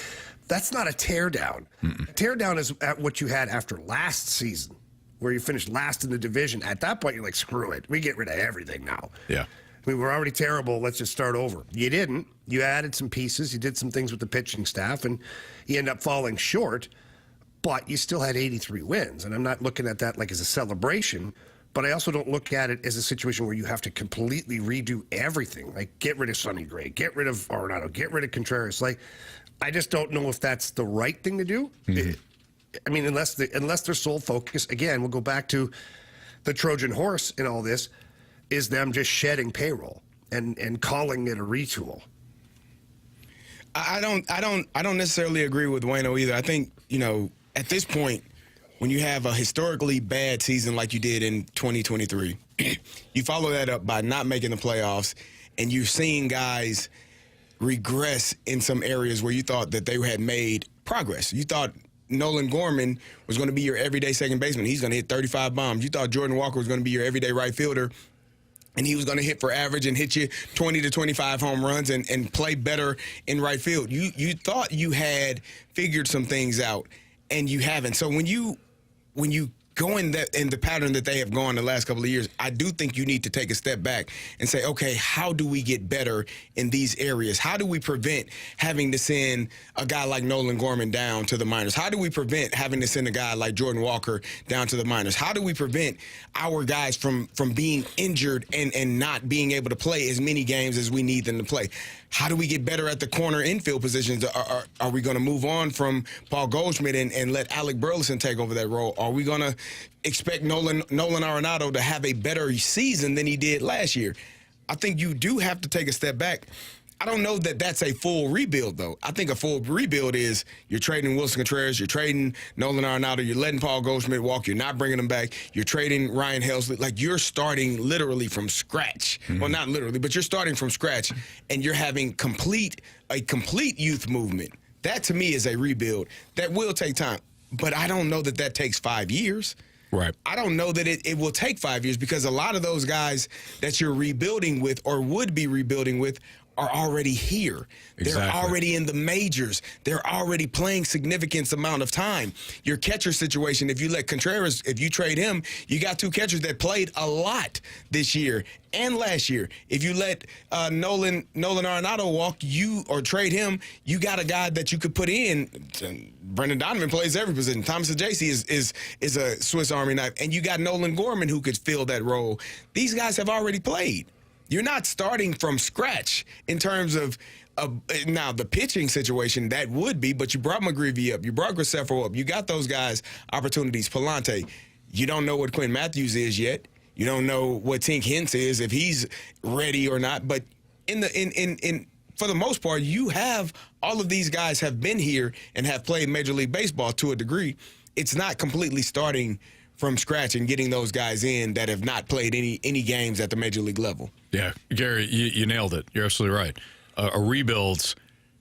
that's not a tear down. A tear down is at what you had after last season, where you finished last in the division. At that point, you're like, screw it. We get rid of everything now. Yeah. I mean, we're already terrible. Let's just start over. You didn't. You added some pieces. You did some things with the pitching staff, and you end up falling short, but you still had 83 wins. And I'm not looking at that like as a celebration, but I also don't look at it as a situation where you have to completely redo everything. Like, get rid of Sonny Gray, get rid of Arenado, get rid of Contreras. Like, I just don't know if that's the right thing to do. Mm-hmm. I mean, unless their sole focus, again, we'll go back to the Trojan horse in all this, is them just shedding payroll and calling it a retool. I don't necessarily agree with Waino either. I think, at this point, when you have a historically bad season like you did in 2023, you follow that up by not making the playoffs, and you're seeing guys regress in some areas where you thought that they had made progress. You thought Nolan Gorman was going to be your everyday second baseman. He's going to hit 35 bombs. You thought Jordan Walker was going to be your everyday right fielder, and he was going to hit for average and hit you 20 to 25 home runs and play better in right field. You thought you had figured some things out, and you haven't. So when you go in the pattern that they have gone the last couple of years, I do think you need to take a step back and say, okay, how do we get better in these areas? How do we prevent having to send a guy like Nolan Gorman down to the minors? How do we prevent having to send a guy like Jordan Walker down to the minors? How do we prevent our guys from being injured and not being able to play as many games as we need them to play? How do we get better at the corner infield positions? Are we going to move on from Paul Goldschmidt and let Alec Burleson take over that role? Are we going to expect Nolan Arenado to have a better season than he did last year? I think you do have to take a step back. I don't know that that's a full rebuild, though. I think a full rebuild is you're trading Wilson Contreras, you're trading Nolan Arenado, you're letting Paul Goldschmidt walk, you're not bringing him back, you're trading Ryan Helsley. Like, you're starting literally from scratch. Mm-hmm. Well, not literally, but you're starting from scratch, and you're having a complete youth movement. That, to me, is a rebuild. That will take time, but I don't know that takes 5 years. Right. I don't know that it will take 5 years, because a lot of those guys that you're rebuilding with or would be rebuilding with are already here. Exactly. They're already in the majors. They're already playing significant amount of time. Your catcher situation, if you let Contreras, if you trade him, you got two catchers that played a lot this year and last year. If you let Nolan Arenado walk, or trade him, you got a guy that you could put in. Brendan Donovan plays every position. Thomas Ajayce is a Swiss Army knife. And you got Nolan Gorman who could fill that role. These guys have already played. You're not starting from scratch in terms of now the pitching situation. That would be, but you brought McGreevy up, you brought Graceffo up, you got those guys opportunities. Palante, you don't know what Quinn Matthews is yet. You don't know what Tink Hintz is, if he's ready or not. But for the most part, you have all of these guys have been here and have played Major League Baseball to a degree. It's not completely starting from scratch and getting those guys in that have not played any games at the Major League level. Yeah, Gary, you nailed it. You're absolutely right. A rebuild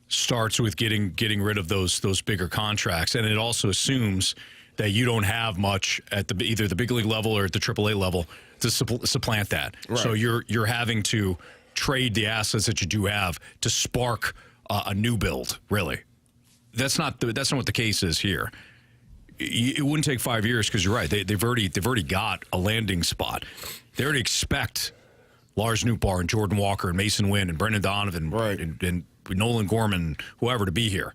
starts with getting rid of those bigger contracts, and it also assumes that you don't have much at either the big league level or at the AAA level to supplant that. Right. So you're having to trade the assets that you do have to spark a new build. Really, that's not what the case is here. It wouldn't take 5 years, because you're right. They've already got a landing spot. They already expect Lars Nootbaar and Jordan Walker and Mason Wynn and Brendan Donovan, right, and Nolan Gorman, whoever, to be here.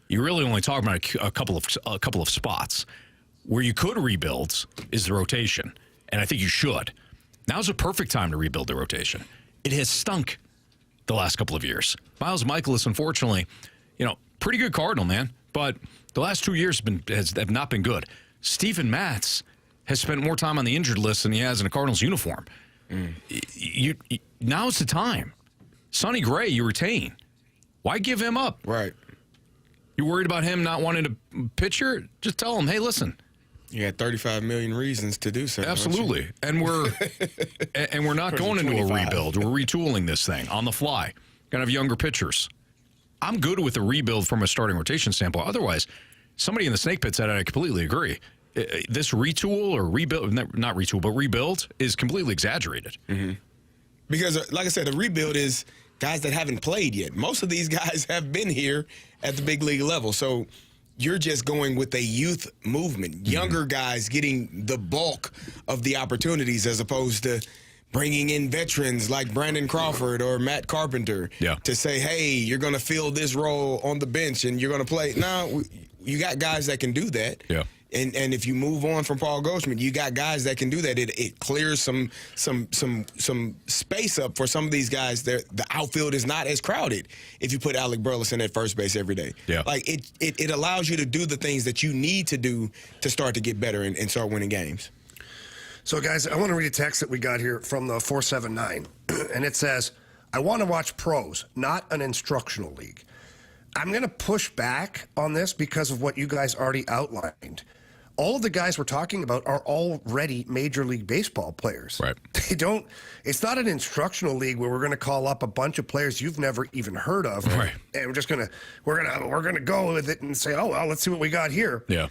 You're really only talking about a couple of spots. Where you could rebuild is the rotation, and I think you should. Now's a perfect time to rebuild the rotation. It has stunk the last couple of years. Miles Michaelis, unfortunately, pretty good Cardinal, man, but the last 2 years have not been good. Steven Matz has spent more time on the injured list than he has in a Cardinals uniform. Now's the time. Sonny Gray, you retain. Why give him up? Right. You worried about him not wanting to pitcher? Just tell him, hey, listen, You had 35 million reasons to do so. Absolutely. And we're not going into a rebuild. We're retooling this thing on the fly. Gonna have younger pitchers. I'm good with a rebuild from a starting rotation standpoint. Otherwise, somebody in the snake pit said I completely agree. This retool or rebuild, not retool, but rebuild is completely exaggerated. Mm-hmm. Because, like I said, a rebuild is guys that haven't played yet. Most of these guys have been here at the big league level. So you're just going with a youth movement, younger guys getting the bulk of the opportunities as opposed to bringing in veterans like Brandon Crawford or Matt Carpenter to say, hey, you're going to fill this role on the bench and you're going to play. No, you got guys that can do that. Yeah. And if you move on from Paul Goldschmidt, you got guys that can do that. It clears some space up for some of these guys. The outfield is not as crowded if you put Alec Burleson at first base every day. Yeah. Like it allows you to do the things that you need to do to start to get better and start winning games. So, guys, I want to read a text that we got here from the 479, and it says, I want to watch pros, not an instructional league. I'm going to push back on this because of what you guys already outlined. All of the guys we're talking about are already Major League Baseball players. Right. It's not an instructional league where we're going to call up a bunch of players you've never even heard of. Right. And we're going to go with it and say, oh, well, let's see what we got here. Yeah.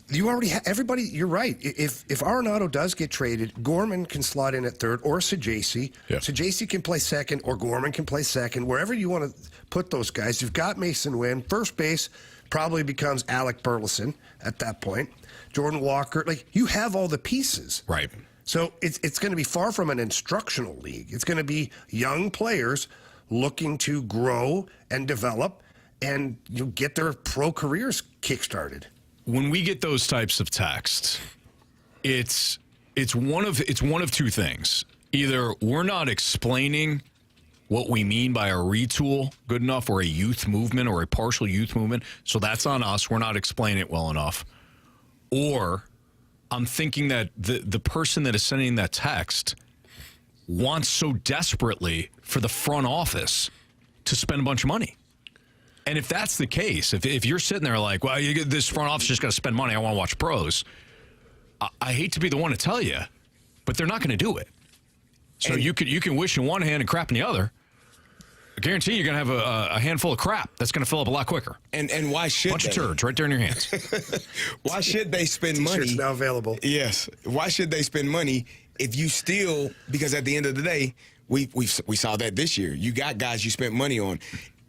You already have everybody. You're right. If Arenado does get traded, Gorman can slot in at third, or Sajasi. Yeah. Sajasi can play second, or Gorman can play second. Wherever you want to put those guys, you've got Mason Wynn. First base probably becomes Alec Burleson at that point. Jordan Walker. You have all the pieces. Right. So it's going to be far from an instructional league. It's going to be young players looking to grow and develop, and get their pro careers kickstarted. When we get those types of texts, it's one of two things. Either we're not explaining what we mean by a retool good enough, or a youth movement, or a partial youth movement, so that's on us. We're not explaining it well enough. Or I'm thinking that the person that is sending that text wants so desperately for the front office to spend a bunch of money. And if that's the case, if you're sitting there like, well, this front office just got to spend money, I want to watch pros, I hate to be the one to tell you, but they're not going to do it. So you can wish in one hand and crap in the other. I guarantee you're going to have a handful of crap that's going to fill up a lot quicker. And why should bunch of turds right there in your hands. Why should they spend money? T-shirts now available. Yes. Why should they spend money if you still? Because at the end of the day, we saw that this year. You got guys you spent money on.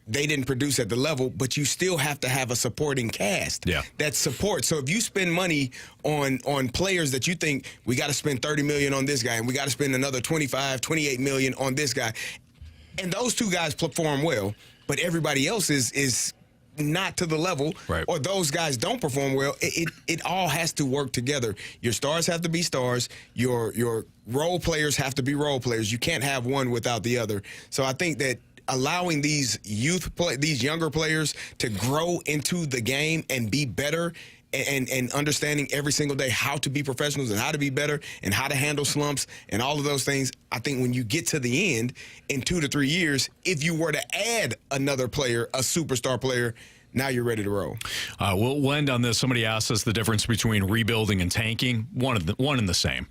They didn't produce at the level, but you still have to have a supporting cast that supports. So if you spend money on players that you think we got to spend $30 million on this guy, and we got to spend another $28 million on this guy, and those two guys perform well, but everybody else is not to the level, or those guys don't perform well, it all has to work together. Your stars have to be stars. Your role players have to be role players. You can't have one without the other. So I think that allowing these these younger players to grow into the game and be better, and understanding every single day how to be professionals and how to be better and how to handle slumps and all of those things, I think when you get to the end in 2 to 3 years, if you were to add another player, a superstar player, now you're ready to roll. We'll end on this. Somebody asked us the difference between rebuilding and tanking. One and the same.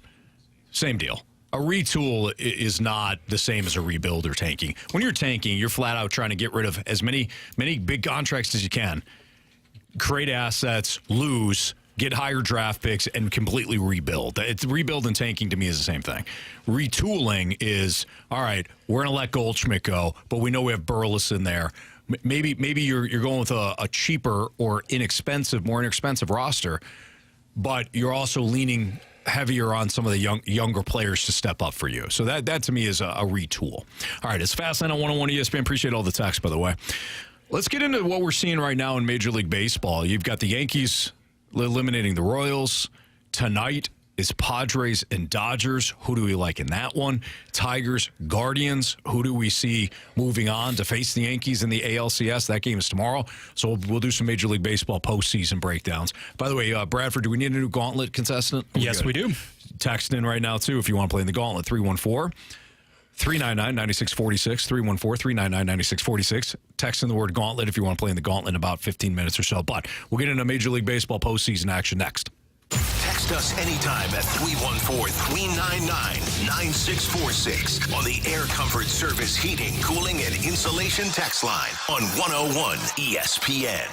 Same deal. A retool is not the same as a rebuild or tanking. When you're tanking, you're flat out trying to get rid of as many big contracts as you can, create assets, lose, get higher draft picks, and completely rebuild. It's rebuild and tanking to me is the same thing. Retooling is, all right, we're going to let Goldschmidt go, but we know we have Burleson there. Maybe you're going with a cheaper or more inexpensive roster, but you're also leaning heavier on some of the younger players to step up for you. So that to me is a retool. All right, it's Fastlane on 101 ESPN. Appreciate all the texts, by the way. Let's get into what we're seeing right now in Major League Baseball. You've got the Yankees eliminating the Royals. Tonight is Padres and Dodgers. Who do we like in that one? Tigers, Guardians. Who do we see moving on to face the Yankees in the ALCS? That game is tomorrow. So we'll do some Major League Baseball postseason breakdowns. By the way, Bradford, do we need a new Gauntlet contestant? Yes, we do. Text in right now, too, if you want to play in the Gauntlet, 314 399-9646, 314-399-9646. Text in the word Gauntlet if you want to play in the Gauntlet in about 15 minutes or so. But we'll get into Major League Baseball postseason action next. Text us anytime at 314-399-9646 on the Air Comfort Service Heating, Cooling, and Insulation text line on 101 ESPN.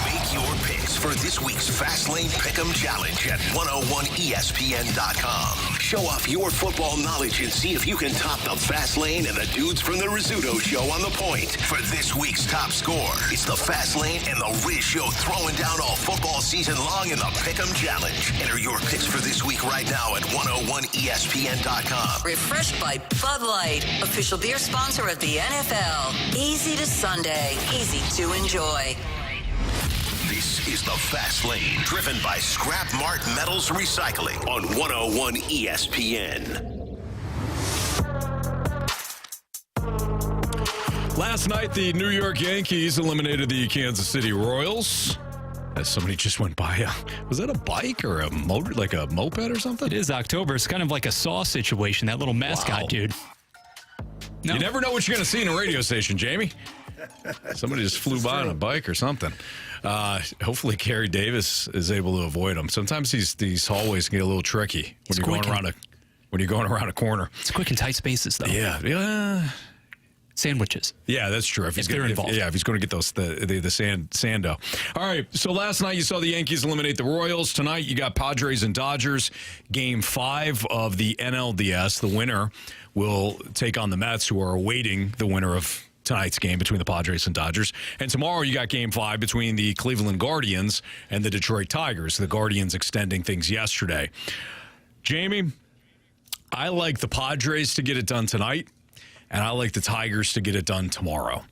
Make your picks for this week's Fast Lane Pick'em Challenge at 101ESPN.com. Show off your football knowledge and see if you can top the Fast Lane and the dudes from the Rizzuto Show on the point. For this week's top score, it's the Fast Lane and the Riz Show throwing down all football season long in the Pick'em Challenge. Enter your picks for this week right now at 101ESPN.com. Refreshed by Bud Light, official beer sponsor of the NFL. Easy to Sunday, easy to enjoy. This is the Fast Lane, driven by Scrap Mart Metals Recycling on 101 ESPN. Last night, the New York Yankees eliminated the Kansas City Royals. As somebody just went by, was that a bike or a motor, like a moped or something? It is October. It's kind of like a Saw situation, that little mascot dude. No. You never know what you're going to see in a radio station, Jamie. Somebody just flew by on a bike or something. Hopefully, Carey Davis is able to avoid them. Sometimes these hallways can get a little tricky when you're going around a corner. It's quick and tight spaces, though. Yeah. Sandwiches. Yeah, that's true. If he's going to get those the sando. All right. So last night you saw the Yankees eliminate the Royals. Tonight you got Padres and Dodgers. Game 5 of the NLDS. The winner will take on the Mets, who are awaiting the winner of tonight's game between the Padres and Dodgers. And tomorrow you got Game 5 between the Cleveland Guardians and the Detroit Tigers. The Guardians extending things yesterday. Jamie, I like the Padres to get it done tonight. And I like the Tigers to get it done tomorrow.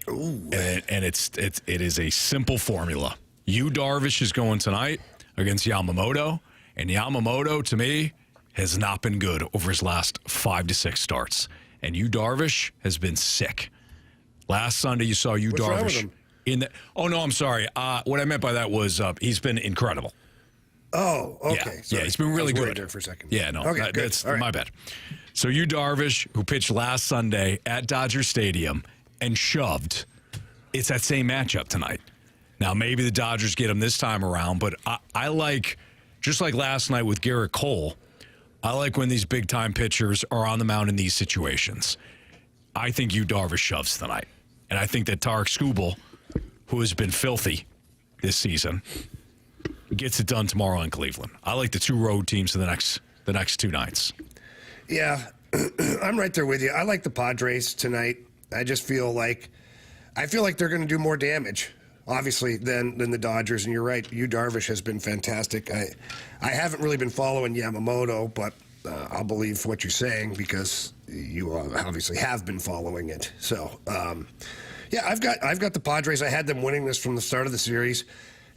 Ooh. And it is a simple formula. Yu Darvish is going tonight against Yamamoto. And Yamamoto, to me, has not been good over his last 5 to 6 starts. And Yu Darvish has been sick. Last Sunday, you saw Yu Darvish in the. Oh, no, I'm sorry. What I meant by that was he's been incredible. Oh, okay. Yeah, he's been really good. There for a second. Yeah, no, okay, that's right. My bad. So Yu Darvish, who pitched last Sunday at Dodger Stadium and shoved, it's that same matchup tonight. Now, maybe the Dodgers get him this time around, but I like, just like last night with Garrett Cole, I like when these big-time pitchers are on the mound in these situations. I think Yu Darvish shoves tonight. And I think that Tarek Skubal, who has been filthy this season, gets it done tomorrow in Cleveland. I like the 2 road teams for the next 2 nights. Yeah, I'm right there with you. I like the Padres tonight. I just feel like they're going to do more damage, obviously, than the Dodgers. And you're right, Yu Darvish has been fantastic. I haven't really been following Yamamoto, but I'll believe what you're saying because you obviously have been following it. So, yeah, I've got the Padres. I had them winning this from the start of the series.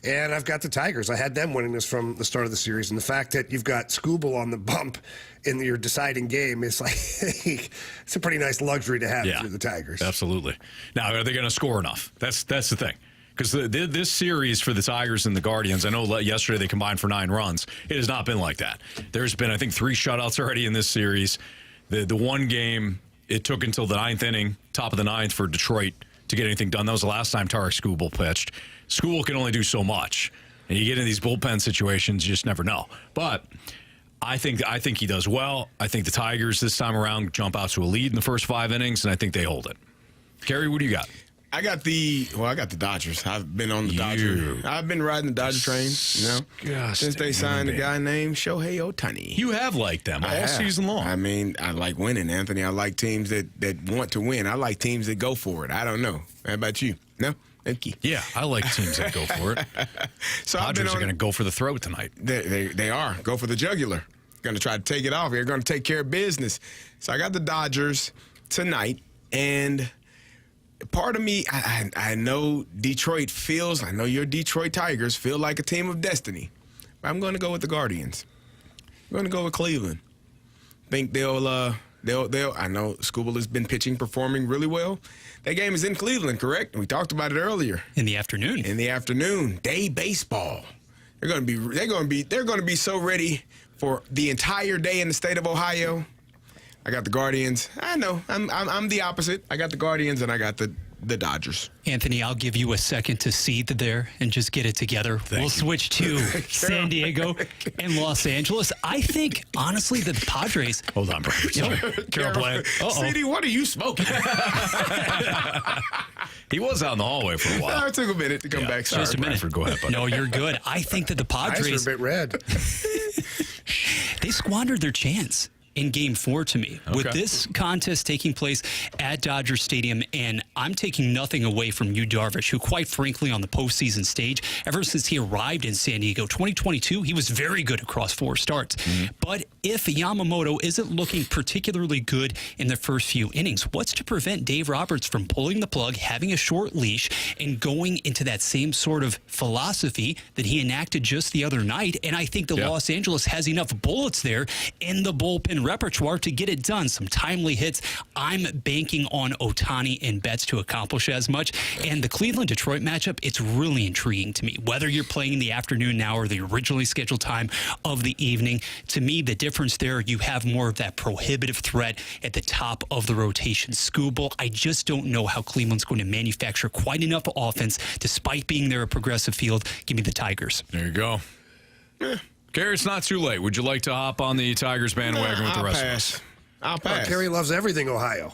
And I've got the Tigers. I had them winning this from the start of the series. And the fact that you've got Skubal on the bump in your deciding game is like, it's a pretty nice luxury to have if you're the Tigers. Absolutely. Now, are they going to score enough? That's the thing. Because this series for the Tigers and the Guardians, I know yesterday they combined for 9 runs. It has not been like that. There's been, I think, 3 shutouts already in this series. The one game, it took until the 9th inning, top of the 9th for Detroit to get anything done. That was the last time Tarek Skubal pitched. Skubal can only do so much. And you get in these bullpen situations, you just never know. But I think he does well. I think the Tigers this time around jump out to a lead in the first 5 innings, and I think they hold it. Carey, what do you got? I got the Dodgers. I've been on the Dodgers. I've been riding the Dodger train, since they signed a guy named Shohei Ohtani. You have liked them all season long. I mean, I like winning, Anthony. I like teams that want to win. I like teams that go for it. I don't know. How about you? No? Thank you. Yeah, I like teams that go for it. So Padres are going to go for the throat tonight. They are. Go for the jugular. Going to try to take it off. They're going to take care of business. So I got the Dodgers tonight, and part of me, I know Detroit feels, I know your Detroit Tigers feel like a team of destiny. But I'm going to go with the Guardians. I'm going to go with Cleveland. Think they'll I know Skubal has been performing really well. That game is in Cleveland, correct? We talked about it earlier. In the afternoon. In the afternoon. Day baseball. They're going to be so ready for the entire day in the state of Ohio. I got the Guardians. I know. I'm the opposite. I got the Guardians and I got the Dodgers. Anthony, I'll give you a second to seethe there and just get it together. We'll switch to San Diego and Los Angeles. I think, honestly, that the Padres. Hold on, bro. Carol playing. CD, what are you smoking? He was out in the hallway for a while. It took a minute to come back. Sorry, just a minute. Go ahead, buddy. No, you're good. I think that the Padres. Eyes are a bit red. They squandered their chance in Game 4 to me. Okay. With this contest taking place at Dodger Stadium, and I'm taking nothing away from Yu Darvish, who quite frankly on the postseason stage, ever since he arrived in San Diego 2022, he was very good across 4 starts. Mm-hmm. But if Yamamoto isn't looking particularly good in the first few innings, what's to prevent Dave Roberts from pulling the plug, having a short leash, and going into that same sort of philosophy that he enacted just the other night? And I think Los Angeles has enough bullets there in the bullpen repertoire to get it done. Some timely hits. I'm banking on Ohtani and Betts to accomplish as much. And the Cleveland-Detroit matchup, it's really intriguing to me. Whether you're playing in the afternoon now or the originally scheduled time of the evening, to me, the difference there, you have more of that prohibitive threat at the top of the rotation. Scooble, I just don't know how Cleveland's going to manufacture quite enough offense despite being there a progressive field. Give me the Tigers. There you go. Carey, it's not too late. Would you like to hop on the Tigers bandwagon with the rest of us? I'll pass. Carey loves everything Ohio.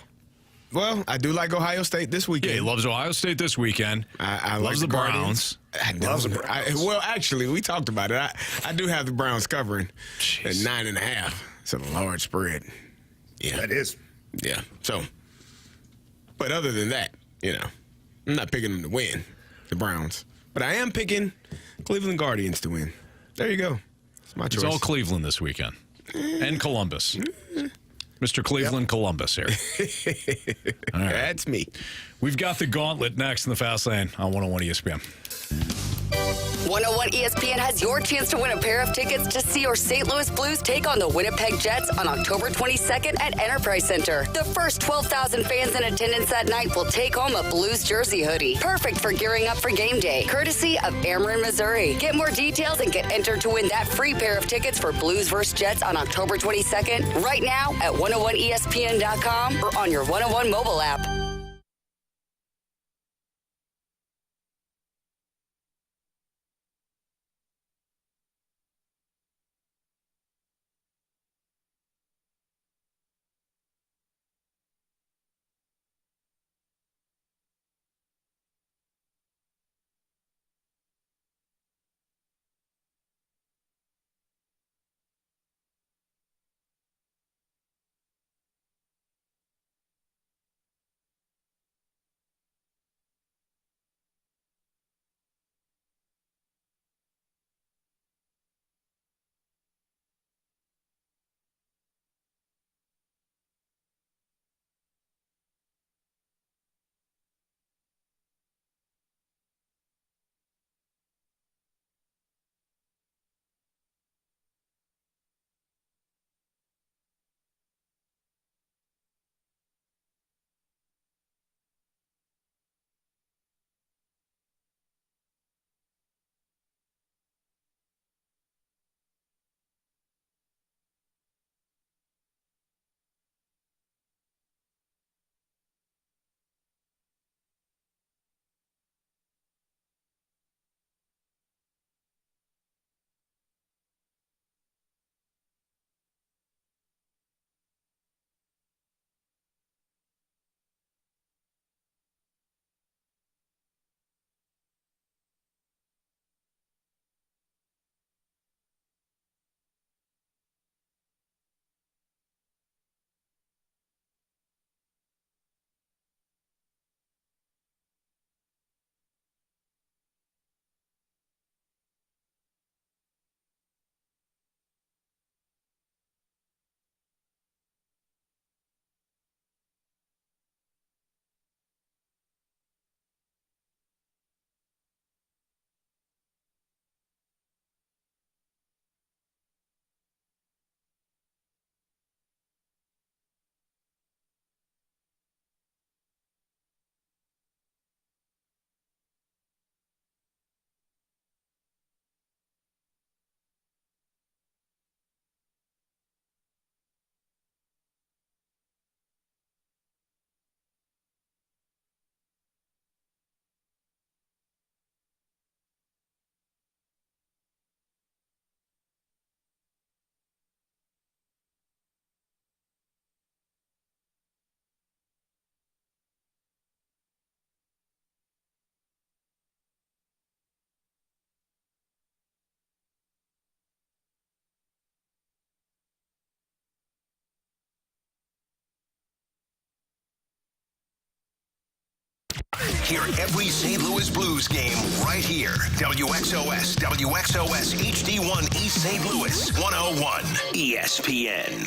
Well, I do like Ohio State this weekend. Yeah, he loves Ohio State this weekend. I loves like the Browns. Well, actually, we talked about it. I do have the Browns covering at 9.5. It's a large spread. Yeah, that is. Yeah. So, but other than that, I'm not picking them to win, the Browns. But I am picking Cleveland Guardians to win. There you go. It's my choice. It's all Cleveland this weekend. And Columbus. Mr. Cleveland Columbus here. All right. That's me. We've got the Gauntlet next in the Fast Lane on 101 ESPN. 101 ESPN has your chance to win a pair of tickets to see your St. Louis Blues take on the Winnipeg Jets on October 22nd at Enterprise Center. The first 12,000 fans in attendance that night will take home a Blues jersey hoodie, perfect for gearing up for game day, courtesy of Ameren, Missouri. Get more details and get entered to win that free pair of tickets for Blues vs. Jets on October 22nd right now at 101ESPN.com or on your 101 mobile app. Hear every St. Louis Blues game right here. WXOS, WXOS HD1 East St. Louis, 101 ESPN.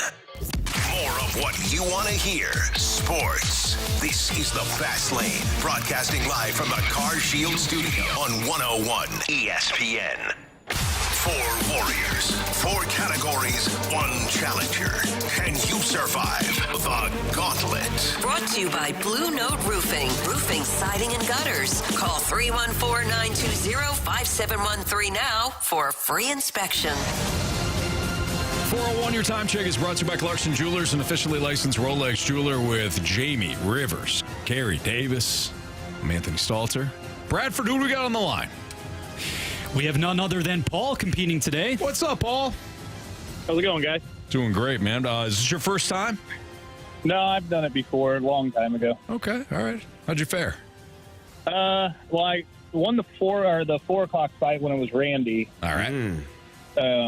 More of what you want to hear. Sports. This is the Fast Lane, broadcasting live from the Car Shield studio on 101 ESPN. 4 Warriors, answers, 4 categories, 1 challenger. Can you survive the Gauntlet? Brought to you by Blue Note Roofing. Roofing, siding, and gutters. Call 314-920-5713 now for a free inspection. 401, your time check is brought to you by Clarkson Jewelers, an officially licensed Rolex jeweler with Jamie Rivers, Carey Davis, I'm Anthony Stalter. Bradford, who do we got on the line? We have none other than Paul competing today. What's up, Paul? How's it going, guys? Doing great, man. Is this your first time? No, I've done it before a long time ago. Okay, all right. How'd you fare? Well, I won the 4 o'clock fight when it was Randy. All right.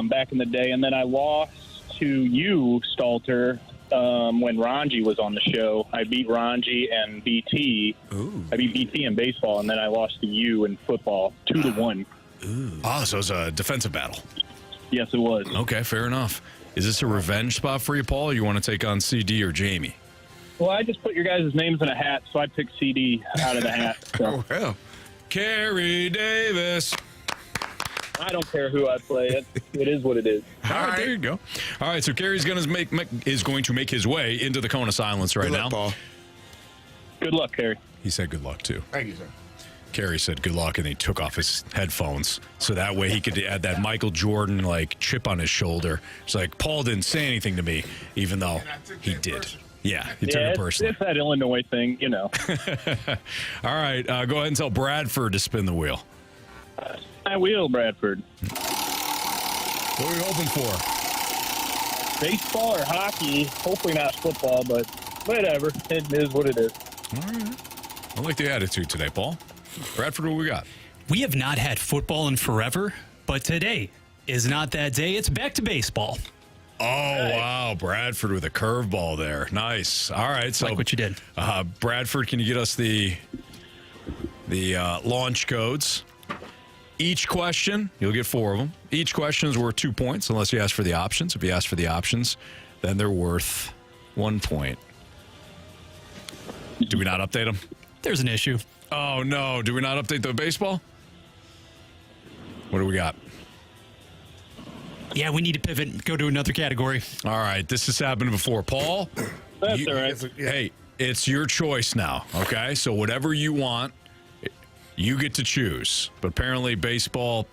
Back in the day, and then I lost to you, Stalter, when Ranji was on the show. I beat Ranji and BT. Ooh. I beat BT in baseball, and then I lost to you in football, 2-1. Ooh. Oh, so it was a defensive battle. Yes, it was. Okay, fair enough. Is this a revenge spot for you, Paul, or you want to take on CD or Jamie? Well, I just put your guys' names in a hat, so I picked CD out of the hat. So. Oh, well. Carey Davis. I don't care who I play. It is what it is. All right, there you go. All right, so Carey's going to make his way into the cone of silence right now. Paul. Good luck, Carey. He said good luck, too. Thank you, sir. Carey said good luck, and he took off his headphones so that way he could add that Michael Jordan chip on his shoulder. It's like Paul didn't say anything to me, even though he did. Yeah, he took it personally. It's that Illinois thing, you know. All right, go ahead and tell Bradford to spin the wheel. I will, Bradford. What are we hoping for? Baseball or hockey? Hopefully not football, but whatever. It is what it is. All right. I like the attitude today, Paul. Bradford, what we got? We have not had football in forever, but today is not that day. It's back to baseball. Oh, wow. Bradford with a curveball there. Nice. All right. So, like what you did. Bradford, can you get us the launch codes? Each question, you'll get 4 of them. Each question is worth 2 points unless you ask for the options. If you ask for the options, then they're worth 1 point. Do we not update them? There's an issue. Oh, no. Do we not update the baseball? What do we got? Yeah, we need to pivot and go to another category. All right. This has happened before. Paul? That's all right. Hey, it's your choice now, okay? So whatever you want, you get to choose. But apparently baseball,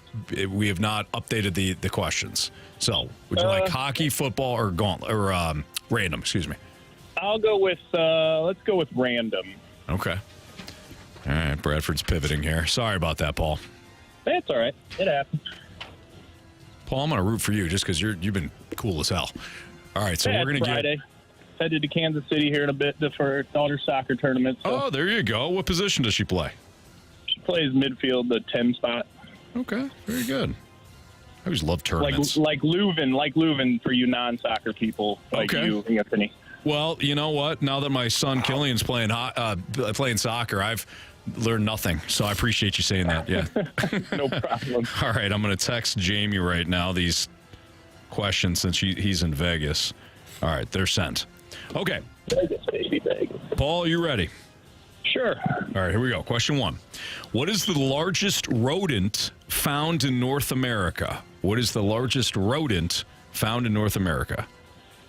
we have not updated the questions. So would you like hockey, football, or gauntlet, or random, excuse me? I'll go with, let's go with random. Okay. All right, Bradford's pivoting here. Sorry about that, Paul. That's all right. It happens. Paul, I'm going to root for you just because you've been cool as hell. All right, so we're going to Friday. Headed to Kansas City here in a bit for daughter's soccer tournament. So. Oh, there you go. What position does she play? She plays midfield, the 10 spot. Okay, very good. I always love tournaments. Like Leuven for you non-soccer people, like you, Anthony. Well, you know what? Now that my son Killian's playing soccer, I've learned nothing. So I appreciate you saying that. Yeah. No problem. All right, I'm going to text Jamie right now these questions since he's in Vegas. All right, they're sent. Okay. Vegas, baby, Vegas. Paul, you ready? Sure. All right, here we go. Question 1. What is the largest rodent found in North America? What is the largest rodent found in North America?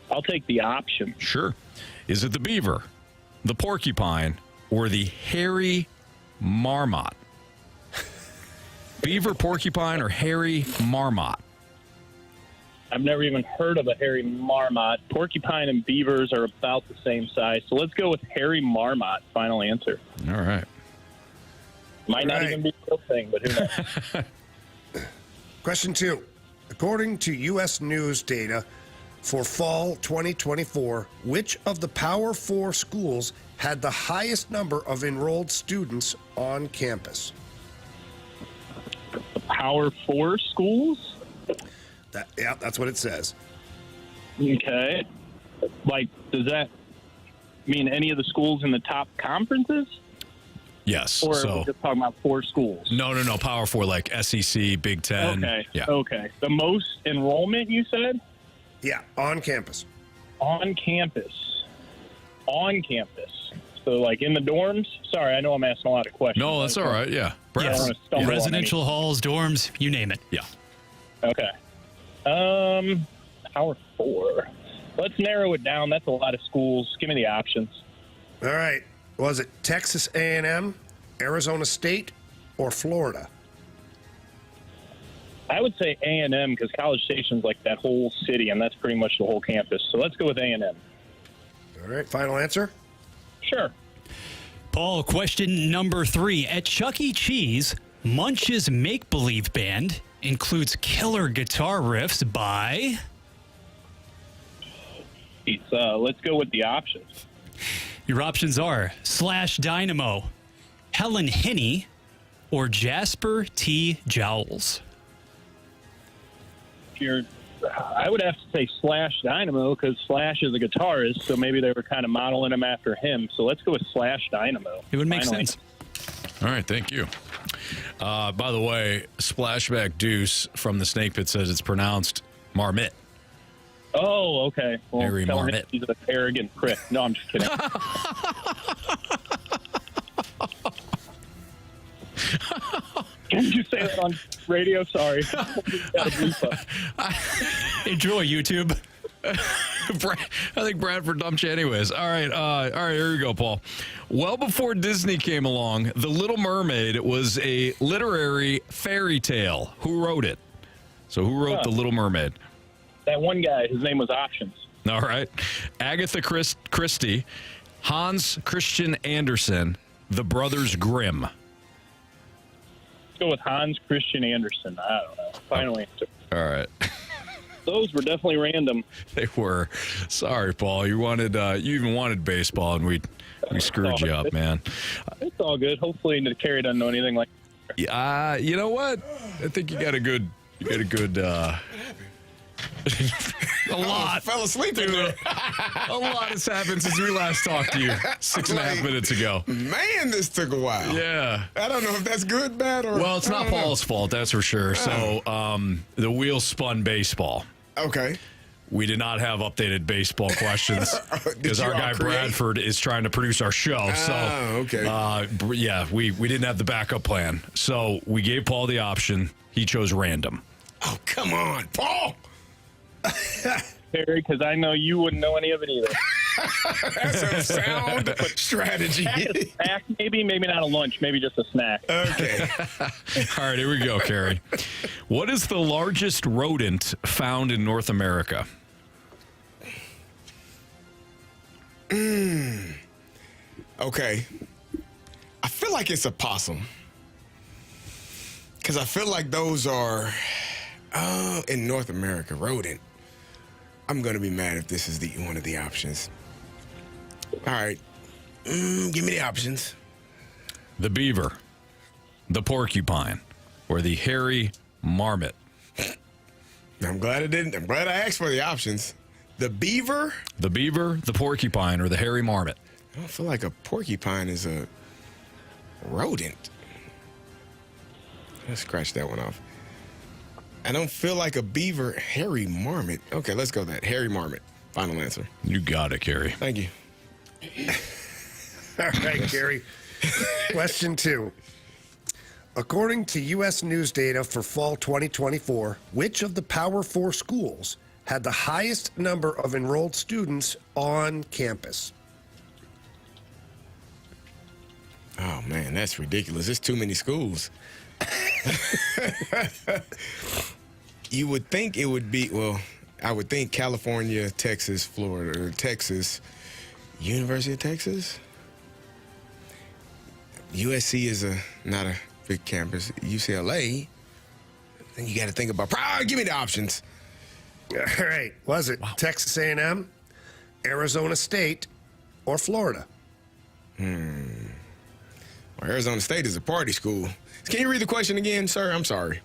I'll take the option. Sure. Is it the beaver, the porcupine, or the hairy marmot? Beaver, porcupine, or hairy marmot? I've never even heard of a hairy marmot. Porcupine and beavers are about the same size. So let's go with hairy marmot. Final answer. All right. Might not even be a real thing, but who knows? Question 2. According to U.S. News data for fall 2024, which of the Power 4 schools had the highest number of enrolled students on campus? The Power 4 schools? Yeah, that's what it says. Okay. Like, does that mean any of the schools in the top conferences? Yes. Or so, are we just talking about 4 schools? No. Power 4, like SEC, Big Ten. Okay. Yeah. Okay. The most enrollment, you said? Yeah, on campus. On campus. On campus. So, like, in the dorms? Sorry, I know I'm asking a lot of questions. No, that's all right. Yeah. Yes. Residential halls, dorms, you name it. Yeah. Okay. Power 4. Let's narrow it down. That's a lot of schools. Give me the options. All right. Was it Texas A&M, Arizona State, or Florida? I would say A&M because College Station's like that whole city, and that's pretty much the whole campus. So let's go with A&M. All right. Final answer? Sure. Paul, question number 3. At Chuck E. Cheese, Munch's make-believe band includes killer guitar riffs by... Let's go with the options. Your options are Slash Dynamo, Helen Hinney, or Jasper T. Jowls. I would have to say Slash Dynamo because Slash is a guitarist, so maybe they were kind of modeling him after him. So let's go with Slash Dynamo. It would make sense. All right, thank you. By the way, Splashback Deuce from the Snake Pit says it's pronounced Marmot. Oh, okay. Well, Harry tell him Marmot. he's an arrogant prick. No, I'm just kidding. Can you say that on radio? Sorry. Enjoy, YouTube. I think Bradford dumped you anyways. All right, here we go, Paul. Well before Disney came along, The Little Mermaid was a literary fairy tale. Who wrote it? So who wrote The Little Mermaid? That one guy, his name was Options. All right. Agatha Christie, Hans Christian Andersen, The Brothers Grimm. Let's go with Hans Christian Andersen. I don't know. Final answer. All right. Those were definitely random. They were. Sorry, Paul. You even wanted baseball, and we screwed you up, man. It's all good. Hopefully, Carey doesn't know anything like that. You know what? I think you got a good. A lot. Fell asleep in there. A lot has happened since we last talked to you 6.5 minutes ago. Man, this took a while. Yeah. I don't know if that's good, bad, or... Well, it's not Paul's fault, that's for sure. So, the wheel spun baseball. Okay. We did not have updated baseball questions because our guy Bradford is trying to produce our show. Okay. Yeah, we didn't have the backup plan. So we gave Paul the option. He chose random. Oh, come on, Paul. Carey, because I know you wouldn't know any of it either. That's a sound strategy. A snack, maybe not a lunch, maybe just a snack. Okay. All right, here we go, Carey. What is the largest rodent found in North America? Okay. I feel like it's a possum. Because I feel like those are in North America, rodent. I'm going to be mad if this is one of the options. All right. Give me the options. The beaver, the porcupine, or the hairy marmot? I'm glad I didn't. I'm glad I asked for the options. The beaver? The beaver, the porcupine, or the hairy marmot? I don't feel like a porcupine is a rodent. Let's scratch that one off. I don't feel like a beaver. Hairy marmot. Okay, let's go with that. Hairy marmot. Final answer. You got it, Carey. Thank you. All right, Carey. Question 2. According to U.S. News data for fall 2024, which of the Power 4 schools had the highest number of enrolled students on campus? Oh, man, that's ridiculous. There's too many schools. You would think it would be, well, I would think California, Texas, Florida, or Texas, University of Texas. USC is not a big campus. UCLA, then you got to think about, give me the options. All right. Was it Texas A&M, Arizona State, or Florida? Well, Arizona State is a party school. Can you read the question again, sir? I'm sorry.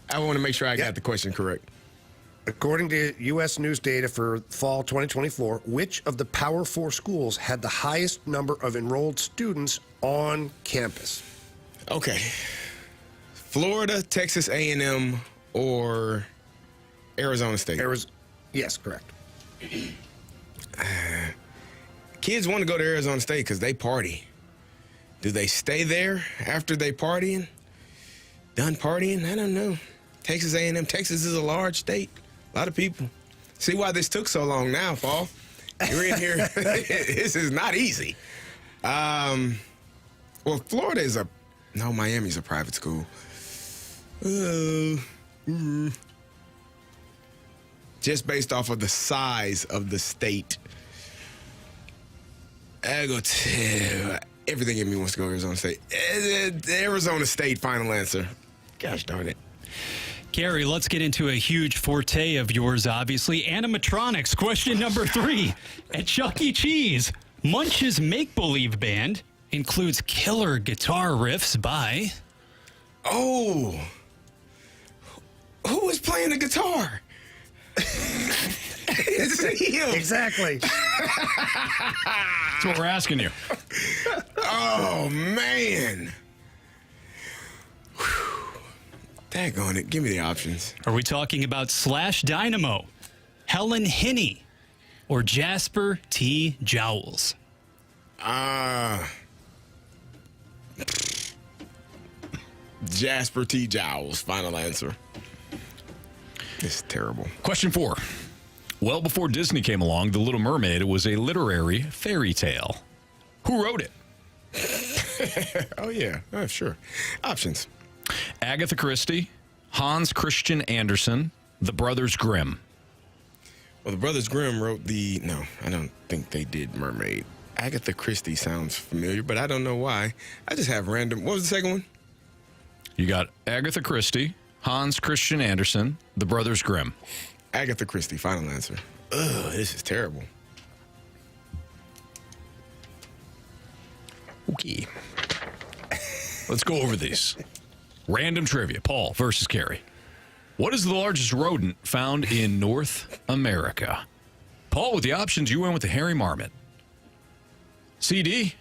I want to make sure I got the question correct. According to U.S. News data for fall 2024, which of the Power 4 schools had the highest number of enrolled students on campus? Okay. Florida, Texas A&M, or Arizona State? Yes, correct. Kids want to go to Arizona State because they party. Do they stay there after they partying? Done partying? I don't know. Texas A&M. Texas is a large state. A lot of people. See why this took so long now, Paul. You're in here. This is not easy. Well, Florida is Miami's a private school. Just based off of the size of the state. I go to everything in me wants to go Arizona State. Arizona State, final answer. Gosh darn it. Carey, let's get into a huge forte of yours, obviously. Animatronics, question number 3. At Chuck E. Cheese, Munch's make-believe band includes killer guitar riffs by... Oh. Who is playing the guitar? It's him. Exactly. That's what we're asking you. Oh, man. Daggone it. Give me the options. Are we talking about Slash Dynamo, Helen Hinney, or Jasper T. Jowls? Jasper T. Jowls, final answer. This is terrible. Question 4. Well before Disney came along, The Little Mermaid was a literary fairy tale. Who wrote it? Oh, yeah. Oh, sure. Options. Agatha Christie, Hans Christian Andersen, The Brothers Grimm. Well, the Brothers Grimm wrote no, I don't think they did Mermaid. Agatha Christie sounds familiar, but I don't know why. I just have random. What was the second one? You got Agatha Christie, Hans Christian Andersen, The Brothers Grimm. Agatha Christie, final answer. Ugh, this is terrible. Okay. Let's go over these. Random trivia. Paul versus Carey. What is the largest rodent found in North America? Paul, with the options, you went with the hairy marmot. CD,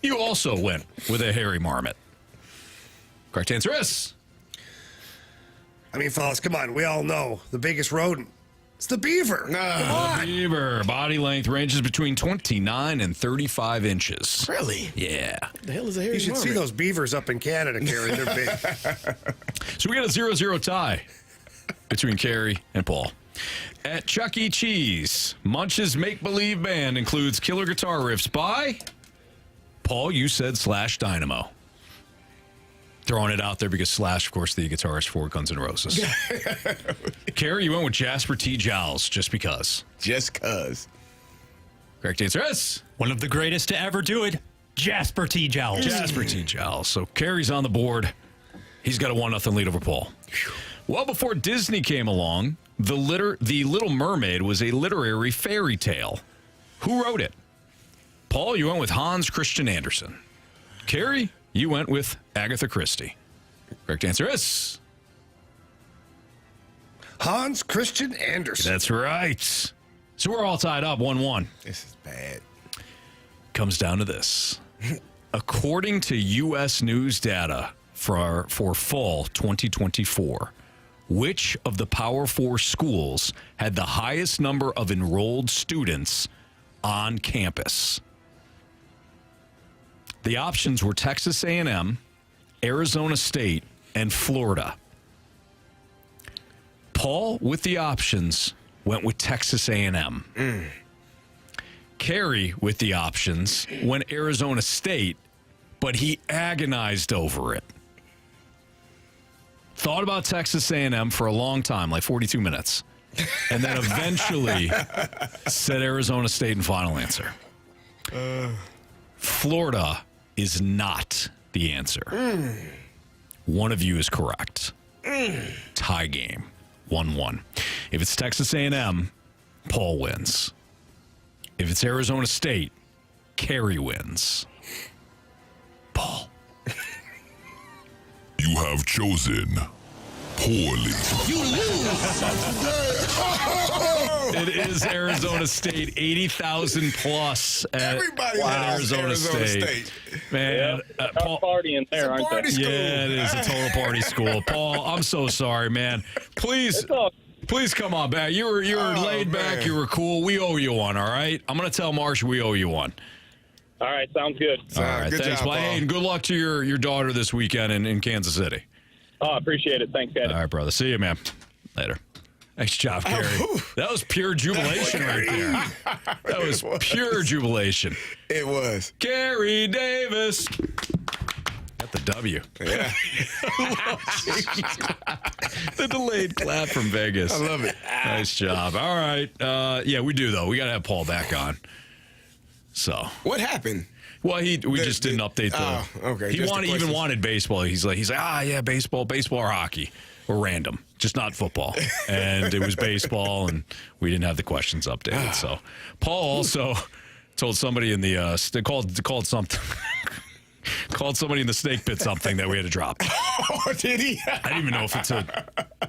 you also went with a hairy marmot. Correct answer is... I mean, fellas, come on. We all know the biggest rodent. It's the beaver. The beaver. Body length ranges between 29 and 35 inches. Really? Yeah. What the hell is a hairy You should see those beavers up in Canada, Carey. They're big. So we got a 0-0 tie between Carey and Paul. At Chuck E. Cheese, Munch's make-believe band includes killer guitar riffs by... Paul, you said Slash Dynamo. Throwing it out there because Slash, of course, the guitarist for Guns N' Roses. Carey, you went with Jasper T. Jowls, just because. Just cuz. Correct answer is... One of the greatest to ever do it, Jasper T. Jowls. Jasper T. Jowls. So Carey's on the board. He's got a 1-0 lead over Paul. Well, before Disney came along, The Little Mermaid was a literary fairy tale. Who wrote it? Paul, you went with Hans Christian Andersen. Carey, you went with Agatha Christie. Correct answer is... Hans Christian Andersen. That's right. So we're all tied up, 1-1. This is bad. Comes down to this. According to U.S. News data for fall 2024, which of the Power 4 schools had the highest number of enrolled students on campus? The options were Texas A&M, Arizona State, and Florida. Paul, with the options, went with Texas A&M. Carey, with the options, went Arizona State, but he agonized over it. Thought about Texas A&M for a long time, like 42 minutes, and then eventually said Arizona State in final answer. Florida is not the answer. One of you is correct. Tie game, 1-1. If it's Texas A&M, Paul wins. If it's Arizona State, Carey wins. Paul. You have chosen poorly. You lose. It is Arizona State, 80,000 plus at Arizona State. Man, Paul, party in there, aren't they? Yeah, it is a total party school. Paul, I'm so sorry, man. Please come on back. You were laid back. You were cool. We owe you one, all right? I'm going to tell Marsh we owe you one. All right, sounds good. All right, good thanks, job, Paul. Hey, and good luck to your daughter this weekend in Kansas City. Oh, appreciate it. Thanks, guys. All right, brother. See you, man. Later. Nice job, Carey. That was pure jubilation right there. That was pure jubilation. It was. Carey Davis. Got the W. Yeah. The delayed clap from Vegas. I love it. Nice job. All right. Yeah, we do, though. We got to have Paul back on. So. What happened? Well, we just didn't update the. Okay. He even wanted baseball. He's like, yeah, baseball or hockey or random, just not football. And it was baseball, and we didn't have the questions updated. So Paul also told somebody in the they called something. Called somebody in the snake pit something that we had to drop. Oh, did he? I don't even know if it's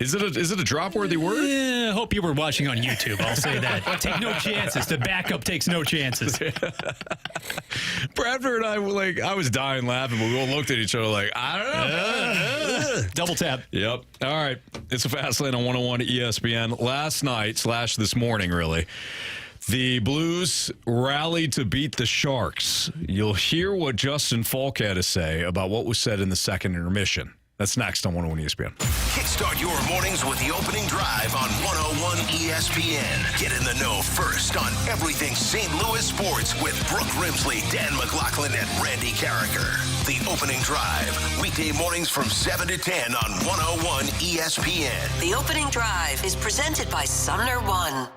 is it a drop-worthy word? Yeah, I hope you were watching on YouTube. I'll say that. Take no chances. The backup takes no chances. Bradford and I were like, I was dying laughing, but we all looked at each other like, I don't know. Double tap. Yep. All right. It's a Fast Lane on 101 ESPN. Last night / this morning, really. The Blues rallied to beat the Sharks. You'll hear what Justin Falk had to say about what was said in the second intermission. That's next on 101 ESPN. Kickstart your mornings with the opening drive on 101 ESPN. Get in the know first on everything St. Louis sports with Brooke Grimsley, Dan McLaughlin, and Randy Carricker. The opening drive, weekday mornings from 7 to 10 on 101 ESPN. The opening drive is presented by Sumner One.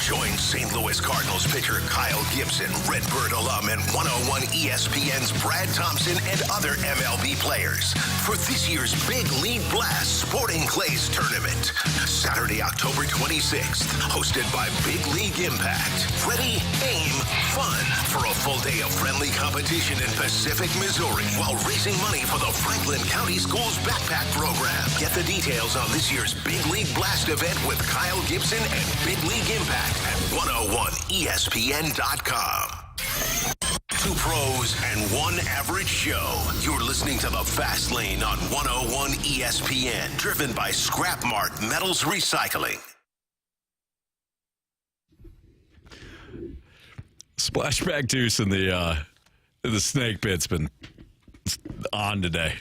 Join St. Louis Cardinals pitcher Kyle Gibson, Redbird alum, and 101 ESPN's Brad Thompson and other MLB players for this year's Big League Blast Sporting Clays Tournament. Saturday, October 26th, hosted by Big League Impact. Ready, aim, fun for a full day of friendly competition in Pacific, Missouri, while raising money for the Franklin County Schools Backpack Program. Get the details on this year's Big League Blast event with Kyle Gibson and Big League Impact at 101ESPN.com. Two pros and one average show. You're listening to The Fast Lane on 101 ESPN, driven by Scrap Mart Metals Recycling. Splashback Deuce in the snake pit's been on today.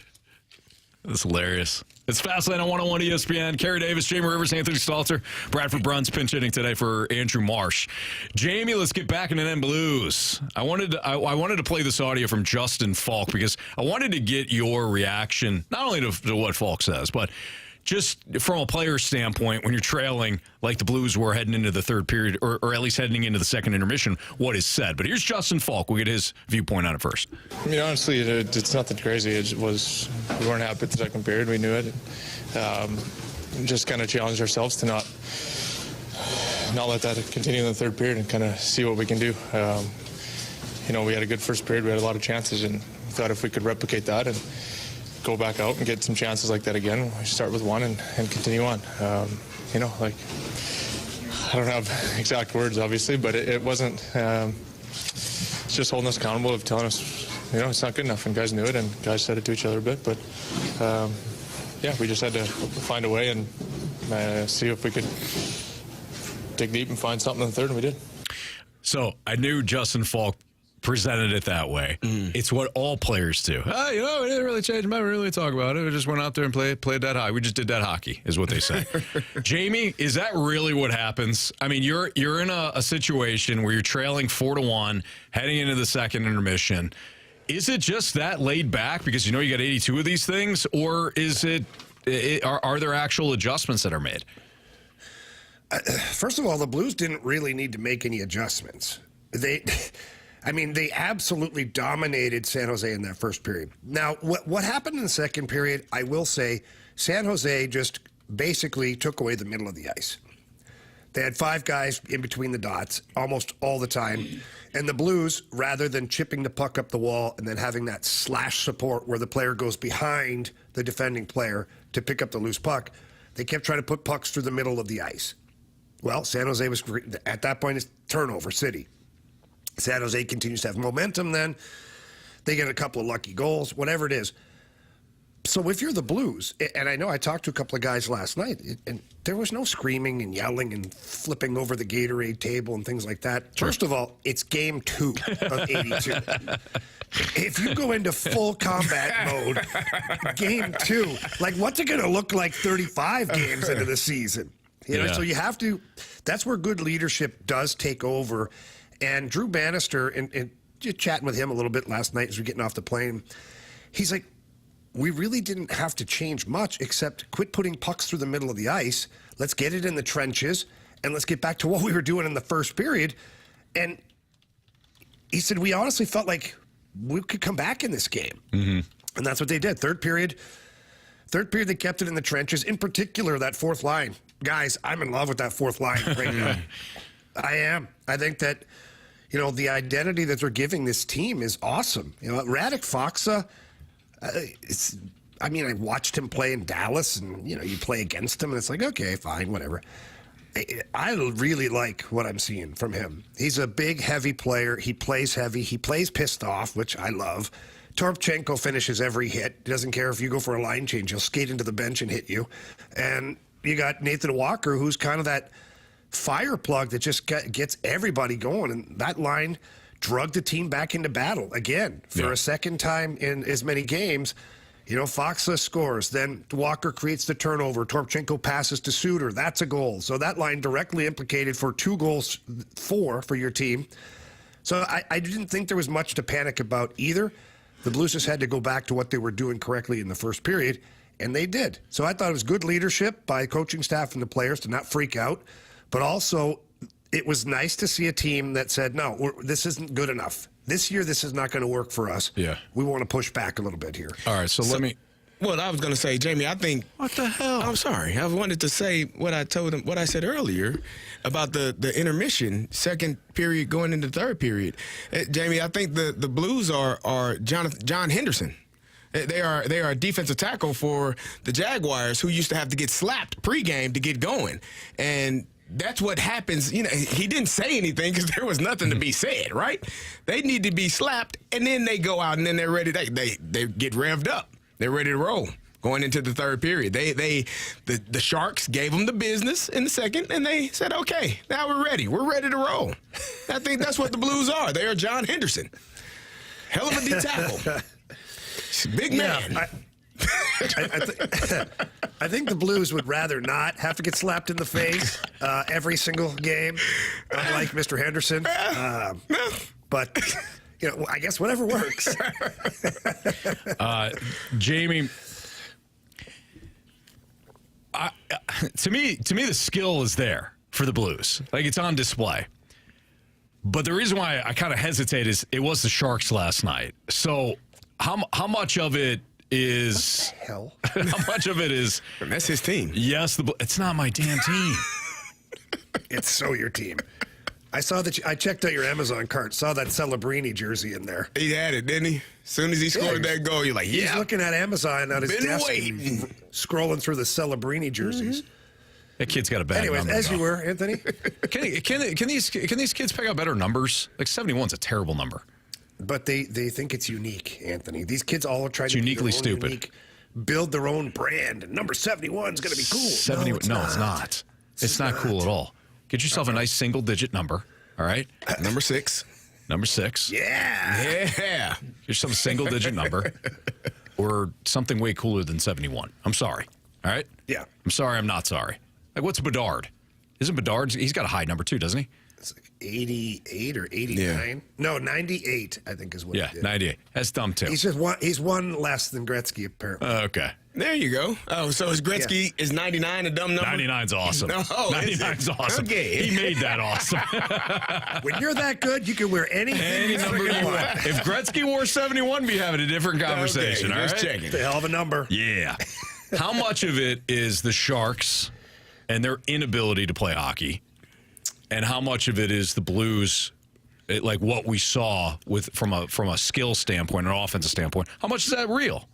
That's hilarious. It's Fastlane on 101 ESPN. Carey Davis, Jamie Rivers, Anthony Stalter, Bradford Bruns pinch hitting today for Andrew Marsh. Jamie, let's get back into them Blues. I wanted to play this audio from Justin Falk because I wanted to get your reaction, not only to what Falk says, but just from a player standpoint, when you're trailing like the Blues were heading into the third period, or at least heading into the second intermission, what is said. But here's Justin Falk. We'll get his viewpoint on it first. I mean, honestly, it's nothing crazy. It was, we weren't happy with the second period. We knew it. Just kind of challenged ourselves to not let that continue in the third period and kind of see what we can do. We had a good first period. We had a lot of chances, and thought if we could replicate that and go back out and get some chances like that again, we start with one and continue on. I don't have exact words, obviously, but it wasn't. It's just holding us accountable of telling us, it's not good enough, and guys knew it, and guys said it to each other a bit. But we just had to find a way and see if we could dig deep and find something in the third, and we did. So I knew Justin Falk presented it that way. It's what all players do. We didn't really change my mind. We didn't really talk about it. We just went out there and played that high. We just did that hockey, is what they say. Jamie, is that really what happens? I mean, you're in a situation where you're trailing 4-1, heading into the second intermission. Is it just that laid back because you got 82 of these things, or is are there actual adjustments that are made? First of all, the Blues didn't really need to make any adjustments. They absolutely dominated San Jose in that first period. Now, what happened in the second period, I will say, San Jose just basically took away the middle of the ice. They had 5 guys in between the dots almost all the time. And the Blues, rather than chipping the puck up the wall and then having that slash support where the player goes behind the defending player to pick up the loose puck, they kept trying to put pucks through the middle of the ice. Well, San Jose was, at that point, it's turnover city. San Jose continues to have momentum then. They get a couple of lucky goals, whatever it is. So if you're the Blues, and I know I talked to a couple of guys last night, and there was no screaming and yelling and flipping over the Gatorade table and things like that. First of all, it's game 2 of 82. If you go into full combat mode, game 2, what's it going to look like 35 games into the season? So you have to, that's where good leadership does take over. And Drew Bannister, and just chatting with him a little bit last night as we're getting off the plane, he's like, we really didn't have to change much except quit putting pucks through the middle of the ice. Let's get it in the trenches, and let's get back to what we were doing in the first period. And he said, we honestly felt like we could come back in this game. Mm-hmm. And that's what they did. Third period, they kept it in the trenches. In particular, that fourth line. Guys, I'm in love with that fourth line right now. I am. I think that, the identity that they're giving this team is awesome. Radek Faksa, I watched him play in Dallas, and, you play against him, and it's like, okay, fine, whatever. I really like what I'm seeing from him. He's a big, heavy player. He plays heavy. He plays pissed off, which I love. Torpchenko finishes every hit. He doesn't care if you go for a line change. He'll skate into the bench and hit you. And you got Nathan Walker, who's kind of that fire plug that just gets everybody going. And that line drug the team back into battle again for a second time in as many games. Faksa scores. Then Walker creates the turnover. Torpchenko passes to Suter. That's a goal. So that line directly implicated for 2 goals, 4 for your team. So I didn't think there was much to panic about either. The Blues just had to go back to what they were doing correctly in the first period, and they did. So I thought it was good leadership by coaching staff and the players to not freak out, but also it was nice to see a team that said, no, this isn't good enough. This year, this is not going to work for us. Yeah. We want to push back a little bit here. All right, so let me... Well, I was going to say, Jamie, I think... What the hell? I'm sorry. I wanted to say what I told him, what I said earlier about the intermission, second period going into third period. Jamie, I think the Blues are John Henderson. They are a defensive tackle for the Jaguars who used to have to get slapped pregame to get going. And that's what happens. You know, he didn't say anything because there was nothing to be said, right? They need to be slapped, and then they go out, and then they're ready. They get revved up. They're ready to roll going into the third period. The Sharks gave them the business in the second, and they said, okay, now we're ready. We're ready to roll. I think that's what the Blues are. They are John Henderson. Hell of a D tackle. Big man. I think the Blues would rather not have to get slapped in the face every single game, unlike Mr. Henderson. But... You know, I guess whatever works. Jamie, to me, the skill is there for the Blues. Like, it's on display. But the reason why I kind of hesitate is it was the Sharks last night. So how much of it is... What the hell? How much of it is... That's his team. Yes, it's not my damn team. It's so your team. I saw that I checked out your Amazon cart, saw that Celebrini jersey in there. He had it, didn't he? As soon as he scored that goal, you're like, yeah. He's looking at Amazon on his desk, scrolling through the Celebrini jerseys. That kid's got a bad number. Anyways, as you were, Anthony. Can these kids pick up better numbers? Like 71's a terrible number. But they think it's unique, Anthony. These kids all are trying to uniquely be their own stupid. Unique, build their own brand. And number 71 is going to be cool. 70, it's not. It's not cool at all. Get yourself a nice single-digit number, all right? Number 6. Number 6. Yeah. Get yourself a single-digit number or something way cooler than 71. I'm sorry, all right? Yeah. I'm sorry, I'm not sorry. Like, what's Bedard? Isn't Bedard, he's got a high number too, doesn't he? It's like 88 or 89. Yeah. No, 98, I think is what he did. 98. That's dumb too. He's one less than Gretzky, apparently. Okay. There you go. Oh, so is Gretzky, is 99 a dumb number? 99's awesome. No, 99's awesome. Okay. He made that awesome. When you're that good, you can wear any number you want. If Gretzky wore 71, we'd be having a different conversation, all right? Just checking. It's a hell of a number. Yeah. How much of it is the Sharks and their inability to play hockey, and how much of it is the Blues, like what we saw from a skill standpoint, an offensive standpoint? How much is that real?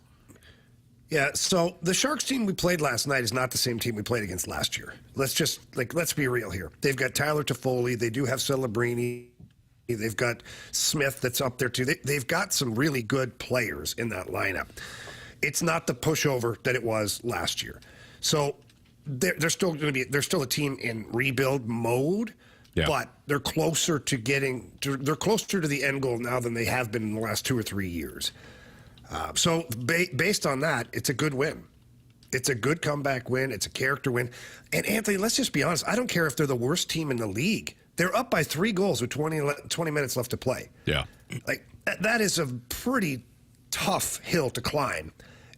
Yeah, so the Sharks team we played last night is not the same team we played against last year. Let's be real here. They've got Tyler Toffoli. They do have Celebrini. They've got Smith that's up there too. They've got some really good players in that lineup. It's not the pushover that it was last year. So they're still a team in rebuild mode. Yeah. But they're closer to the end goal now than they have been in the last 2 or 3 years. So based on that, it's a good win. It's a good comeback win. It's a character win. And Anthony, let's just be honest. I don't care if they're the worst team in the league. They're up by 3 goals with 20 minutes left to play. Yeah. Like that is a pretty tough hill to climb.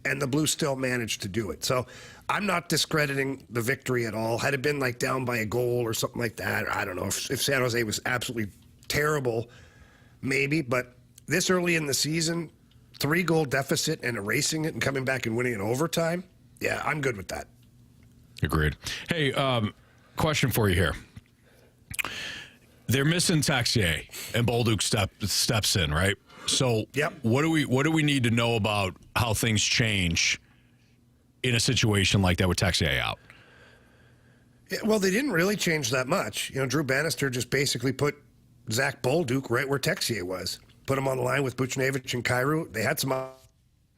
And the Blues still managed to do it. So I'm not discrediting the victory at all. Had it been like down by a goal or something like that, I don't know. If San Jose was absolutely terrible, maybe. But this early in the season, 3-goal deficit and erasing it and coming back and winning in overtime, yeah, I'm good with that. Agreed. Hey, question for you here. They're missing Texier, and Bolduc steps in, right? So what do we need to know about how things change in a situation like that with Texier out? Yeah, well, they didn't really change that much. You know, Drew Bannister just basically put Zach Bolduc right where Texier was. Put him on the line with Buchnevich and Carey. They had some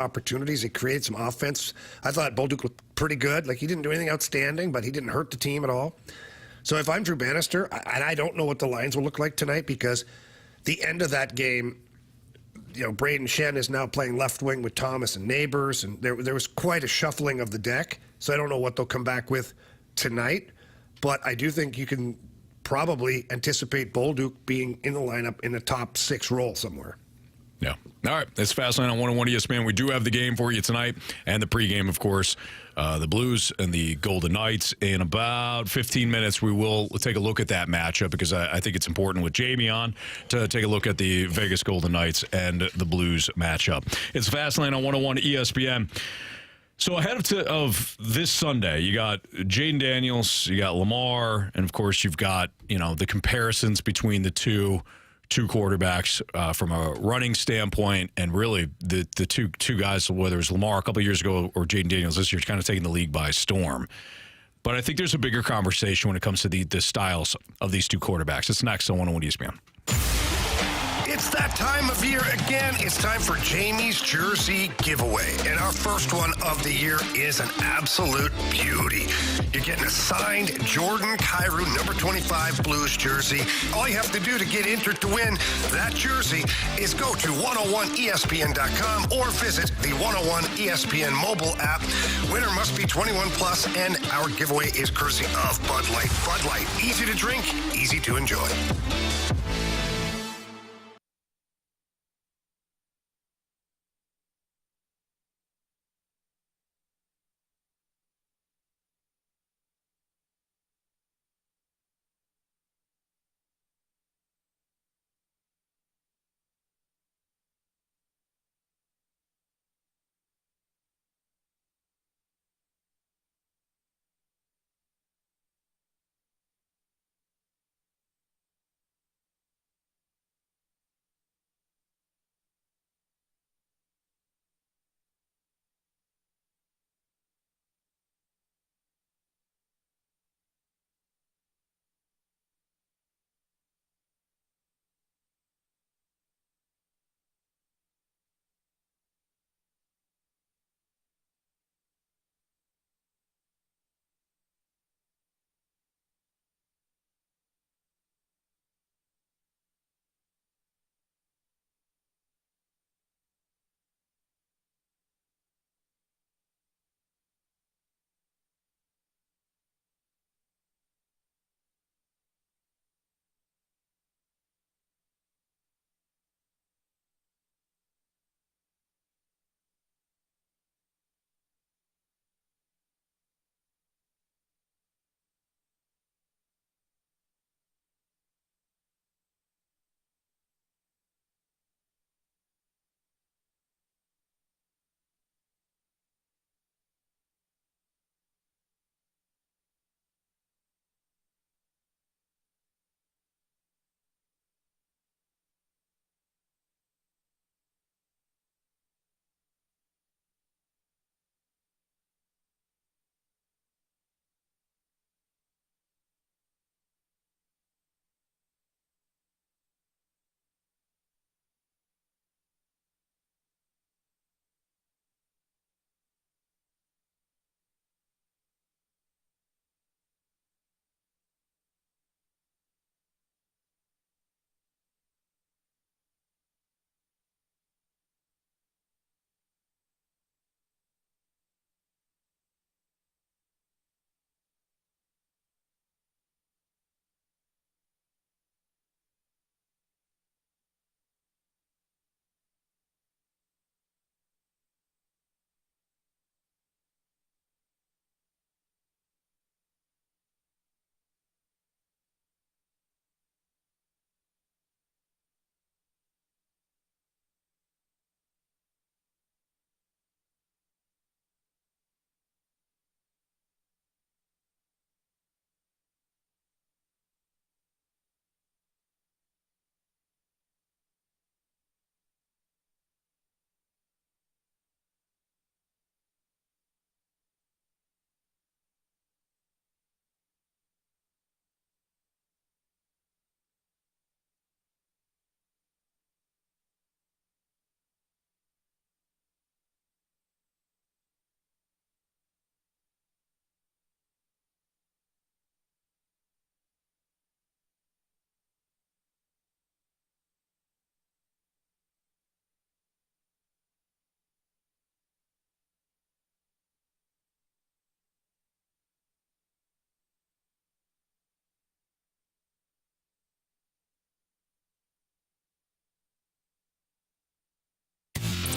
opportunities. They created some offense. I thought Bolduc looked pretty good. Like, he didn't do anything outstanding, but he didn't hurt the team at all. So if I'm Drew Bannister, and I don't know what the lines will look like tonight, because the end of that game, you know, Braden Shen is now playing left wing with Thomas and Neighbors, and there was quite a shuffling of the deck. So I don't know what they'll come back with tonight, but I do think you can probably anticipate Bolduc being in the lineup in the top 6 role somewhere. Yeah. All right. It's Fastlane on 101 ESPN. We do have the game for you tonight and the pregame, of course. The Blues and the Golden Knights. In about 15 minutes, we will take a look at that matchup because I think it's important with Jamie on to take a look at the Vegas Golden Knights and the Blues matchup. It's Fastlane on 101 ESPN. So ahead of this Sunday, you got Jayden Daniels, you got Lamar, and of course you've got the comparisons between the two quarterbacks from a running standpoint, and really the two guys, whether it was Lamar a couple of years ago or Jayden Daniels this year, kind of taking the league by storm. But I think there's a bigger conversation when it comes to the styles of these two quarterbacks. It's next on 101 ESPN. It's that time of year again. It's time for Jamie's Jersey Giveaway. And our first one of the year is an absolute beauty. You're getting a signed Jordan Cairo number 25 Blues jersey. All you have to do to get entered to win that jersey is go to 101ESPN.com or visit the 101 ESPN mobile app. Winner must be 21 plus, and our giveaway is courtesy of Bud Light. Bud Light, easy to drink, easy to enjoy.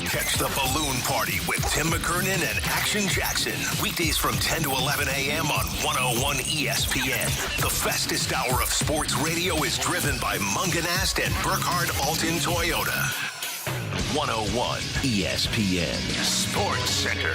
Catch the Balloon Party with Tim McKernan and Action Jackson. Weekdays from 10 to 11 a.m. on 101 ESPN. The fastest hour of sports radio is driven by Munganast and Burkhardt Alton Toyota. 101 ESPN Sports Center.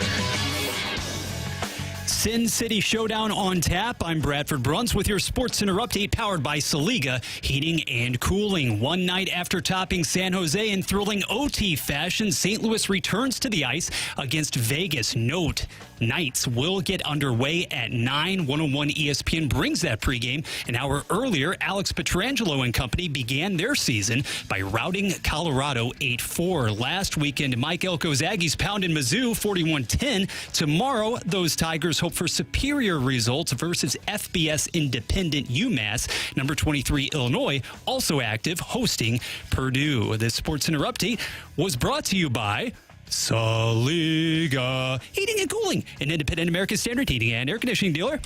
Sin City Showdown on tap. I'm Bradford Bruns with your Sports Center update powered by Saliga Heating and Cooling. One night after topping San Jose in thrilling OT fashion, St. Louis returns to the ice against Vegas. Note, Knights will get underway at 9. 101 ESPN brings that pregame. An hour earlier, Alex Pietrangelo and company began their season by routing Colorado 8-4. Last weekend, Mike Elko's Aggies pounded Mizzou 41-10. Tomorrow, those Tigers hope for superior results versus FBS independent UMass. Number 23 Illinois also active, hosting Purdue. This Sports Center update was brought to you by Saliga Heating and Cooling, an independent American Standard heating and air conditioning dealer.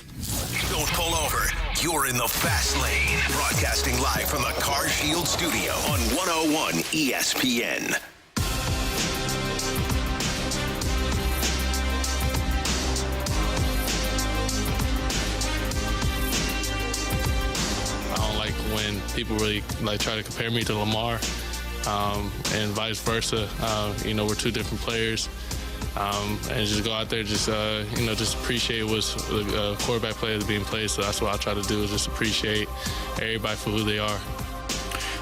Don't pull over. You're in the fast lane. Broadcasting live from the Car Shield studio on 101 ESPN. When people really try to compare me to Lamar, and vice versa. We're two different players, and just go out there, just appreciate what's the quarterback play that's being played. So that's what I try to do, is just appreciate everybody for who they are.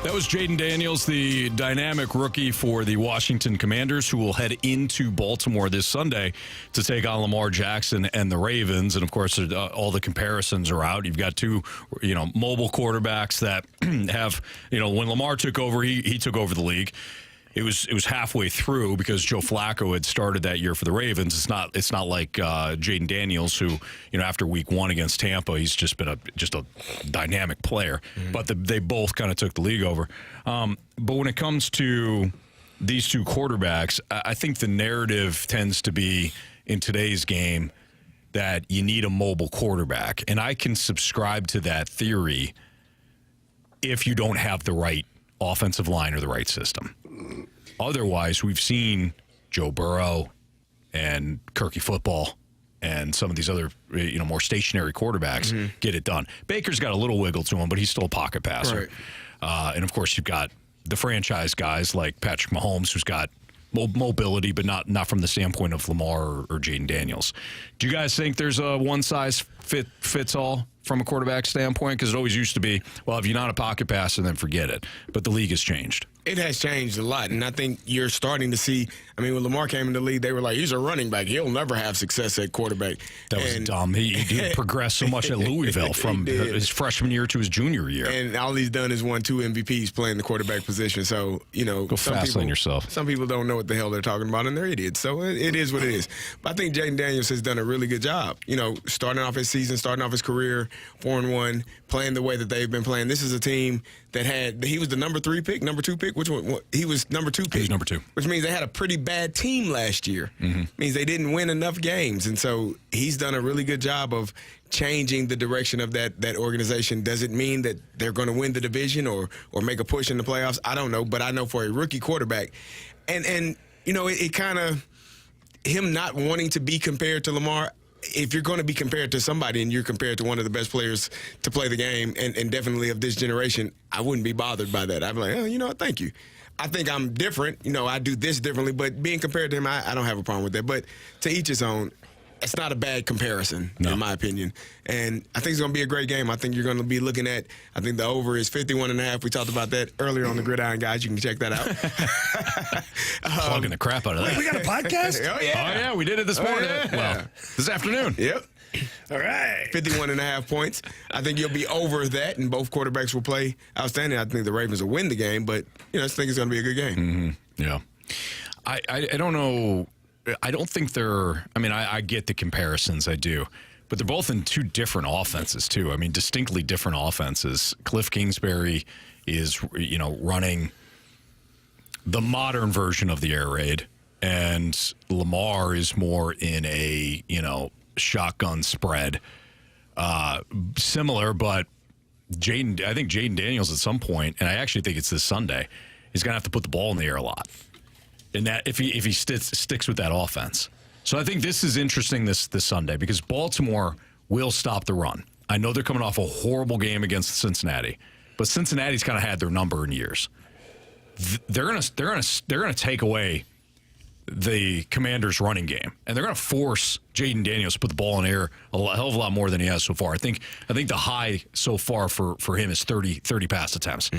That was Jayden Daniels, the dynamic rookie for the Washington Commanders, who will head into Baltimore this Sunday to take on Lamar Jackson and the Ravens. And, of course, all the comparisons are out. You've got two, mobile quarterbacks that have, when Lamar took over, he took over the league. It was halfway through because Joe Flacco had started that year for the Ravens. It's not like Jayden Daniels, who after week 1 against Tampa, he's just been a dynamic player. Mm-hmm. But they both kind of took the league over. But when it comes to these two quarterbacks, I think the narrative tends to be in today's game that you need a mobile quarterback, and I can subscribe to that theory if you don't have the right offensive line or the right system. Otherwise, we've seen Joe Burrow and Kirky football and some of these other, more stationary quarterbacks get it done. Baker's got a little wiggle to him, but he's still a pocket passer. Right. And, of course, you've got the franchise guys like Patrick Mahomes, who's got mobility, but not from the standpoint of Lamar or Jayden Daniels. Do you guys think there's a one-size-fits-all from a quarterback standpoint? Because it always used to be, well, if you're not a pocket passer, then forget it. But the league has changed. It has changed a lot, and I think you're starting to see. I mean, when Lamar came in the league, they were like, he's a running back. He'll never have success at quarterback. That was dumb. He progressed so much at Louisville from his freshman year to his junior year. And all he's done is won 2 MVPs playing the quarterback position. So, go fast on yourself. Some people don't know what the hell they're talking about, and they're idiots. So it is what it is. But I think Jayden Daniels has done a really good job. Starting off his season, starting off his career, 4-1, playing the way that they've been playing. This is a team that he was the number 3 pick, number 2 pick. Which one? He was number 2 pick. He was number 2. Which means they had a pretty bad team last year. Mm-hmm. Means they didn't win enough games. And so he's done a really good job of changing the direction of that organization. Does it mean that they're going to win the division or make a push in the playoffs? I don't know. But I know for a rookie quarterback, and it kind of, him not wanting to be compared to Lamar, if you're going to be compared to somebody and you're compared to one of the best players to play the game and definitely of this generation, I wouldn't be bothered by that. I'd be like, oh, thank you. I think I'm different. I do this differently, but being compared to him, I don't have a problem with that. But to each his own. It's not a bad comparison, in my opinion. And I think it's going to be a great game. I think you're going to be looking at, I think the over is 51.5. We talked about that earlier on the Gridiron Guys. You can check that out. Plugging the crap out of that. We got a podcast? Oh, yeah. We did it this morning. Yeah. Well, this afternoon. Yep. All right. 51.5 points. I think you'll be over that, and both quarterbacks will play outstanding. I think the Ravens will win the game, but I think it's going to be a good game. Mm-hmm. Yeah. I don't know. I don't think they're – I get the comparisons. I do. But they're both in two different offenses, too. Distinctly different offenses. Cliff Kingsbury is, running the modern version of the air raid, and Lamar is more in a, shotgun spread. Similar, but I think Jayden Daniels at some point, and I actually think it's this Sunday, he's going to have to put the ball in the air a lot. And that if he sticks with that offense. So I think this is interesting this Sunday because Baltimore will stop the run. I know they're coming off a horrible game against Cincinnati, but Cincinnati's kind of had their number in years. They're gonna take away the Commanders' running game, and they're gonna force Jayden Daniels to put the ball in the air a hell of a lot more than he has so far. I think the high so far for him is 30 pass attempts.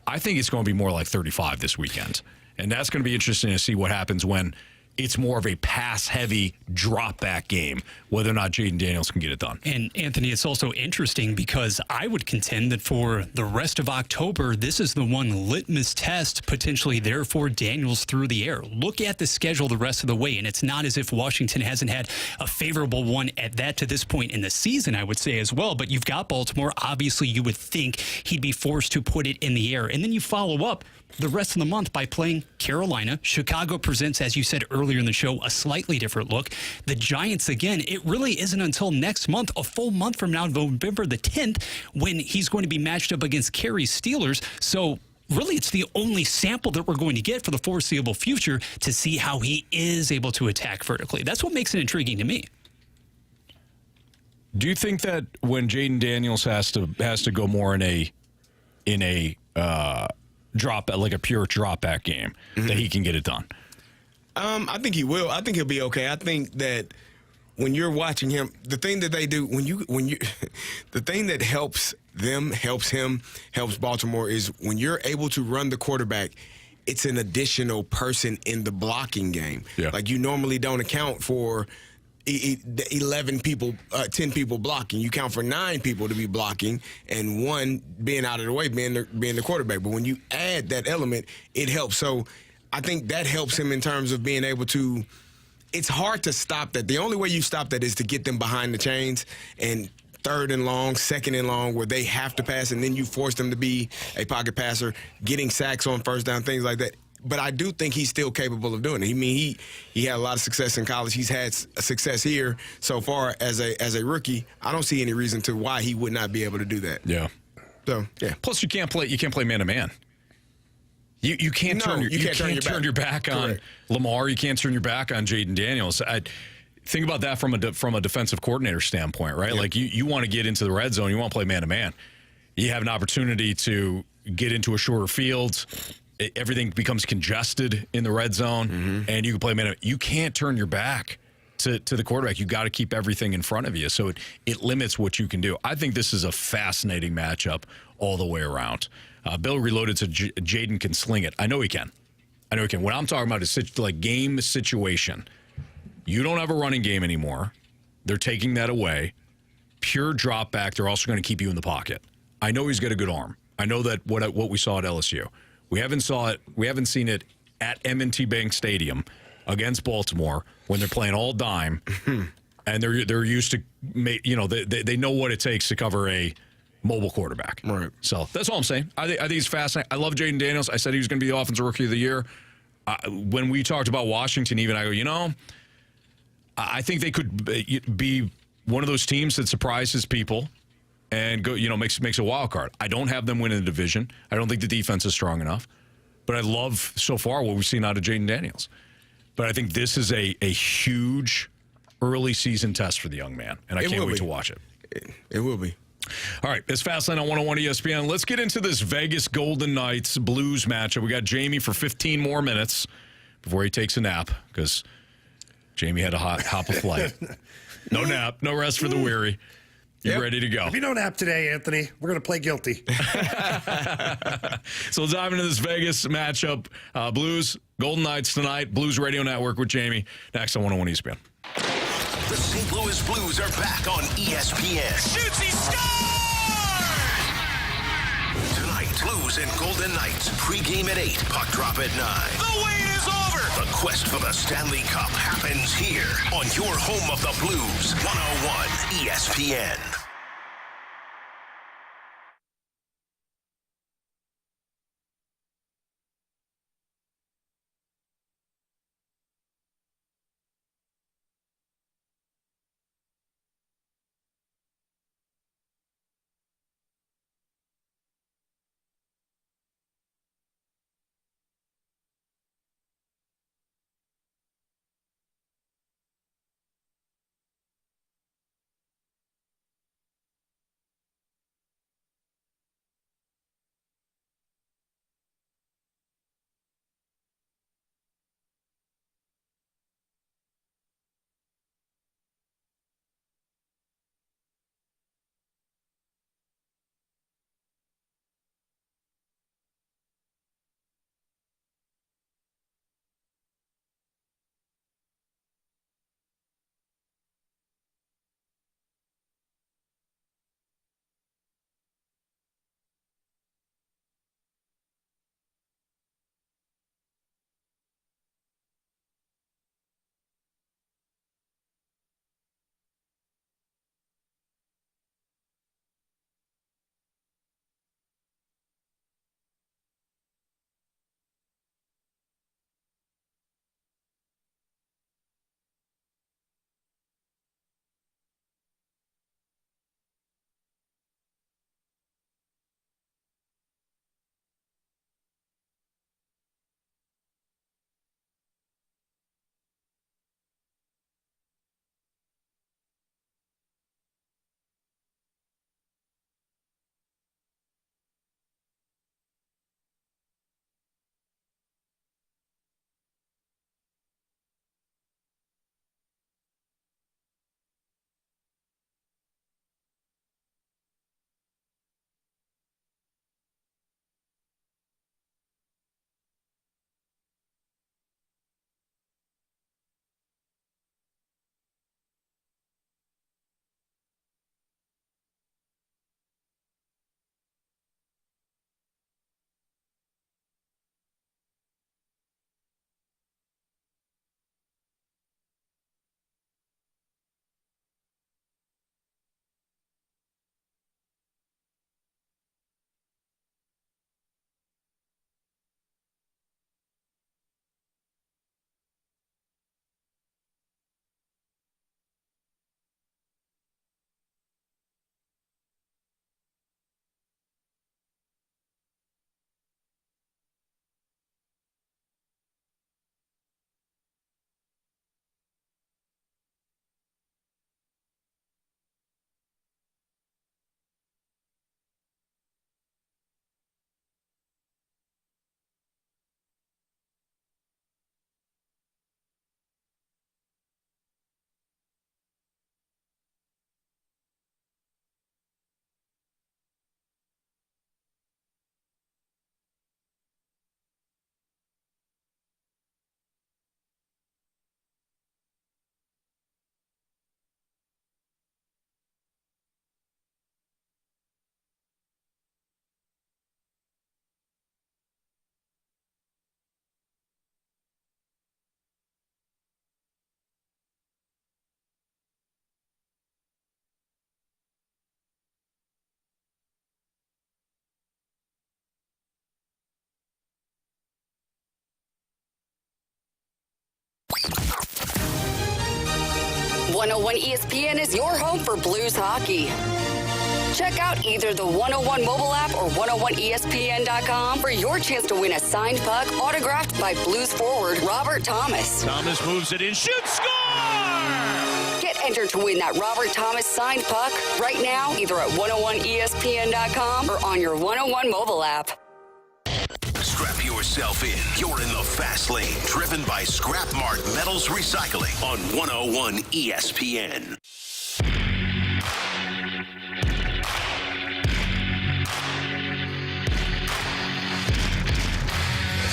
I think it's going to be more like 35 this weekend, and that's going to be interesting to see what happens when it's more of a pass-heavy drop-back game, whether or not Jayden Daniels can get it done. And, Anthony, it's also interesting because I would contend that for the rest of October, this is the one litmus test potentially there for Daniels through the air. Look at the schedule the rest of the way, and it's not as if Washington hasn't had a favorable one at that to this point in the season, I would say as well. But you've got Baltimore. Obviously, you would think he'd be forced to put it in the air. And then you follow up the rest of the month by playing Carolina. Chicago presents, as you said earlier in the show, a slightly different look. The Giants, again, it really isn't until next month, a full month from now, November the 10th, when he's going to be matched up against Carey's Steelers. So really, it's the only sample that we're going to get for the foreseeable future to see how he is able to attack vertically. That's what makes it intriguing to me. Do you think that when Jayden Daniels has to go more in a drop, like a pure drop back game, that he can get it done? I think he will. I think he'll be okay. I think that when you're watching him, the thing that they do the thing that helps Baltimore is when you're able to run the quarterback, it's an additional person in the blocking game. Yeah. Like you normally don't account for 11 people, 10 people blocking. You count for 9 people to be blocking and 1 being out of the way, being the quarterback. But when you add that element, it helps. So I think that helps him in terms of being able to – it's hard to stop that. The only way you stop that is to get them behind the chains and third and long, second and long, where they have to pass, and then you force them to be a pocket passer, getting sacks on first down, things like that. But I do think he's still capable of doing it. I mean, he had a lot of success in college. He's had success here so far as a rookie. I don't see any reason to why he would not be able to do that. Yeah. So yeah. Plus, you can't play man to man. You can't turn your back on Lamar. You can't turn your back on Jayden Daniels. Think about that from a defensive coordinator standpoint, right? Yep. Like you want to get into the red zone. You want to play man to man. You have an opportunity to get into a shorter field. Everything becomes congested in the red zone, and you can play man. You can't turn your back to the quarterback. You got to keep everything in front of you, so it limits what you can do. I think this is a fascinating matchup all the way around. Bill Reloaded said Jayden can sling it. I know he can. What I'm talking about is like game situation. You don't have a running game anymore. They're taking that away. Pure drop back. They're also going to keep you in the pocket. I know he's got a good arm. I know that what we saw at LSU. We haven't seen it at M&T Bank Stadium against Baltimore when they're playing all dime, and they're used to, they know what it takes to cover a mobile quarterback. Right. So that's all I'm saying. I think he's fascinating. I love Jayden Daniels. I said he was going to be the offensive rookie of the year. When we talked about Washington, even I go, I think they could be one of those teams that surprises people and go, makes a wild card. I don't have them winning the division. I don't think the defense is strong enough. But I love so far what we've seen out of Jayden Daniels. But I think this is a huge early season test for the young man, and I can't wait to watch it. It will be. All right, it's Fastlane on 101 ESPN. Let's get into this Vegas Golden Knights Blues matchup. We got Jamie for 15 more minutes before he takes a nap because Jamie had to hop a flight. No nap, no rest for the weary. You ready to go? If you don't nap today, Anthony, we're going to play guilty. So let's dive into this Vegas matchup. Blues, Golden Knights tonight. Blues Radio Network with Jamie. Next on 101 ESPN. The St. Louis Blues are back on ESPN. Shoots, he scored! Tonight, Blues and Golden Knights. Pre-game at 8, puck drop at 9. The wait is over! The quest for the Stanley Cup happens here on your home of the Blues, 101 ESPN. 101 ESPN is your home for Blues hockey. Check out either the 101 mobile app or 101ESPN.com for your chance to win a signed puck autographed by Blues forward Robert Thomas. Thomas moves it in, shoots, score! Get entered to win that Robert Thomas signed puck right now, either at 101ESPN.com or on your 101 mobile app. Strap yourself in. You're in the fast lane, driven by Scrap Mart Metals Recycling on 101 ESPN.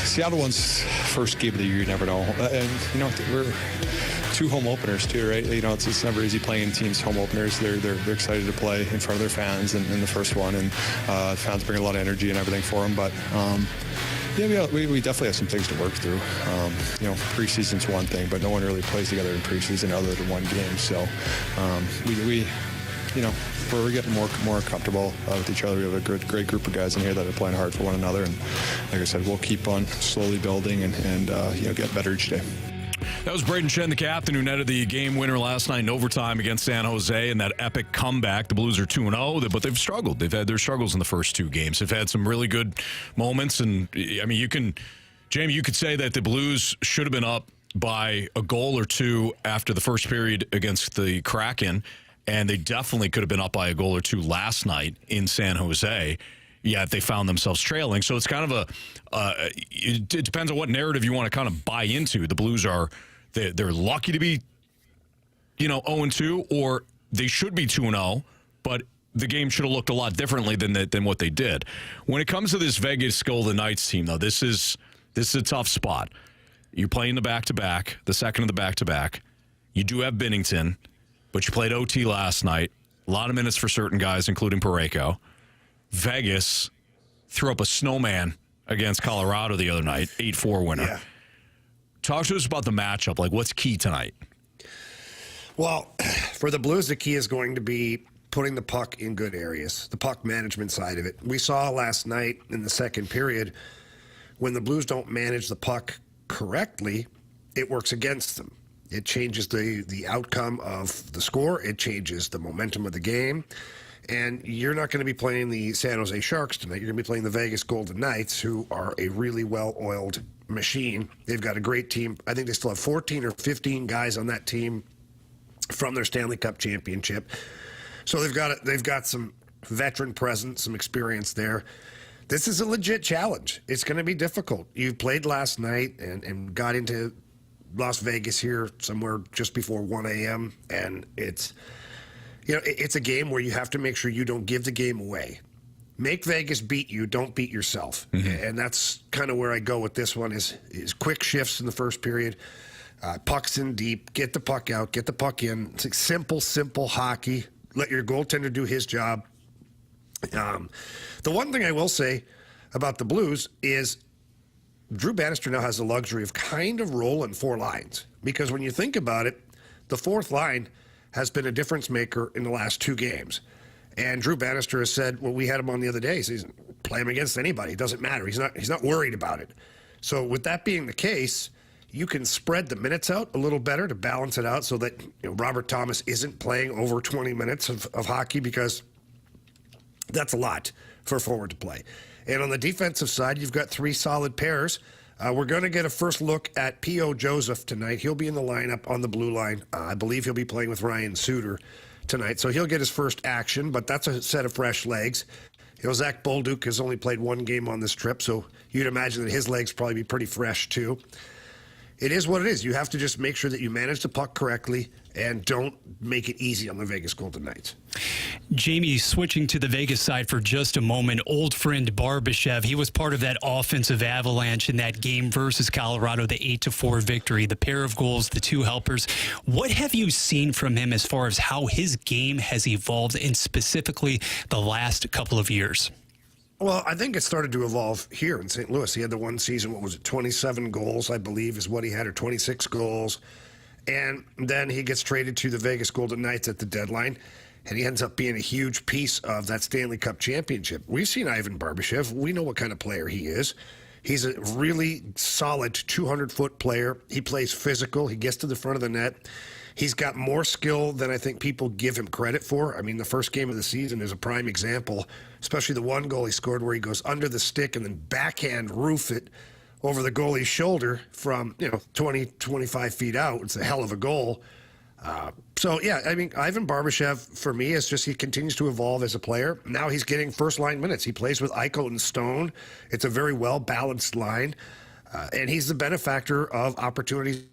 Seattle won's first game of the year, you never know. And, we're two home openers, too, right? It's never easy playing teams' home openers. They're excited to play in front of their fans in the first one, and fans bring a lot of energy and everything for them. But, we definitely have some things to work through. Preseason's one thing, but no one really plays together in preseason other than one game. So we're getting more comfortable with each other. We have a great group of guys in here that are playing hard for one another. And like I said, we'll keep on slowly building and get better each day. That was Braden Shen, the captain, who netted the game winner last night in overtime against San Jose in that epic comeback. The Blues are 2-0, but they've struggled. They've had their struggles in the first two games. They've had some really good moments. And, Jamie, you could say that the Blues should have been up by a goal or two after the first period against the Kraken, and they definitely could have been up by a goal or two last night in San Jose. Yet they found themselves trailing. So it's kind of it depends on what narrative you want to kind of buy into. The Blues they're lucky to be, 0-2, or they should be 2-0, but the game should have looked a lot differently than what they did. When it comes to this Vegas Golden Knights team, though, this is a tough spot. You're playing the back-to-back, the second of the back-to-back. You do have Binnington, but you played OT last night. A lot of minutes for certain guys, including Parayko. Vegas threw up a snowman against Colorado the other night, 8-4 winner. Yeah. Talk to us about the matchup. Like, what's key tonight? Well, for the Blues, the key is going to be putting the puck in good areas, the puck management side of it. We saw last night in the second period, when the Blues don't manage the puck correctly, it works against them. It changes the outcome of the score. It changes the momentum of the game. And you're not going to be playing the San Jose Sharks tonight. You're going to be playing the Vegas Golden Knights, who are a really well-oiled machine. They've got a great team. I think they still have 14 or 15 guys on that team from their Stanley Cup championship. So they've got some veteran presence, some experience there. This is a legit challenge. It's going to be difficult. You played last night and got into Las Vegas here somewhere just before 1 a.m., and it's a game where you have to make sure you don't give the game away. Make Vegas beat you, don't beat yourself. Mm-hmm. And that's kind of where I go with this one is quick shifts in the first period. Pucks in deep, get the puck out, get the puck in. It's like simple hockey. Let your goaltender do his job. The one thing I will say about the Blues is Drew Bannister now has the luxury of kind of rolling four lines. Because when you think about it, the fourth line has been a difference maker in the last two games. And Drew Bannister has said, well, we had him on the other day. He says, play him against anybody. It doesn't matter. He's not worried about it. So with that being the case, you can spread the minutes out a little better to balance it out so that Robert Thomas isn't playing over 20 minutes of hockey, because that's a lot for a forward to play. And on the defensive side, you've got three solid pairs. We're going to get a first look at P.O. Joseph tonight. He'll be in the lineup on the blue line. I believe he'll be playing with Ryan Suter tonight. So he'll get his first action, but that's a set of fresh legs. Zach Bolduc has only played one game on this trip, so you'd imagine that his legs probably be pretty fresh too. It is what it is. You have to just make sure that you manage the puck correctly and don't make it easy on the Vegas Golden Knights. Jamie, switching to the Vegas side for just a moment, old friend Barbashev, he was part of that offensive avalanche in that game versus Colorado, the 8-4 victory, the pair of goals, the two helpers. What have you seen from him as far as how his game has evolved in specifically the last couple of years? Well, I think it started to evolve here in St. Louis. He had the one season, 27 goals, I believe, is what he had, or 26 goals. And then he gets traded to the Vegas Golden Knights at the deadline, and he ends up being a huge piece of that Stanley Cup championship. We've seen Ivan Barbashev. We know what kind of player he is. He's a really solid 200-foot player. He plays physical. He gets to the front of the net. He's got more skill than I think people give him credit for. I mean, the first game of the season is a prime example, especially the one goal he scored where he goes under the stick and then backhand roof it over the goalie's shoulder from 20, 25 feet out. It's a hell of a goal. So, yeah, I mean, Ivan Barbashev, for me, is just he continues to evolve as a player. Now he's getting first-line minutes. He plays with Eichel and Stone. It's a very well-balanced line. And he's the benefactor of opportunities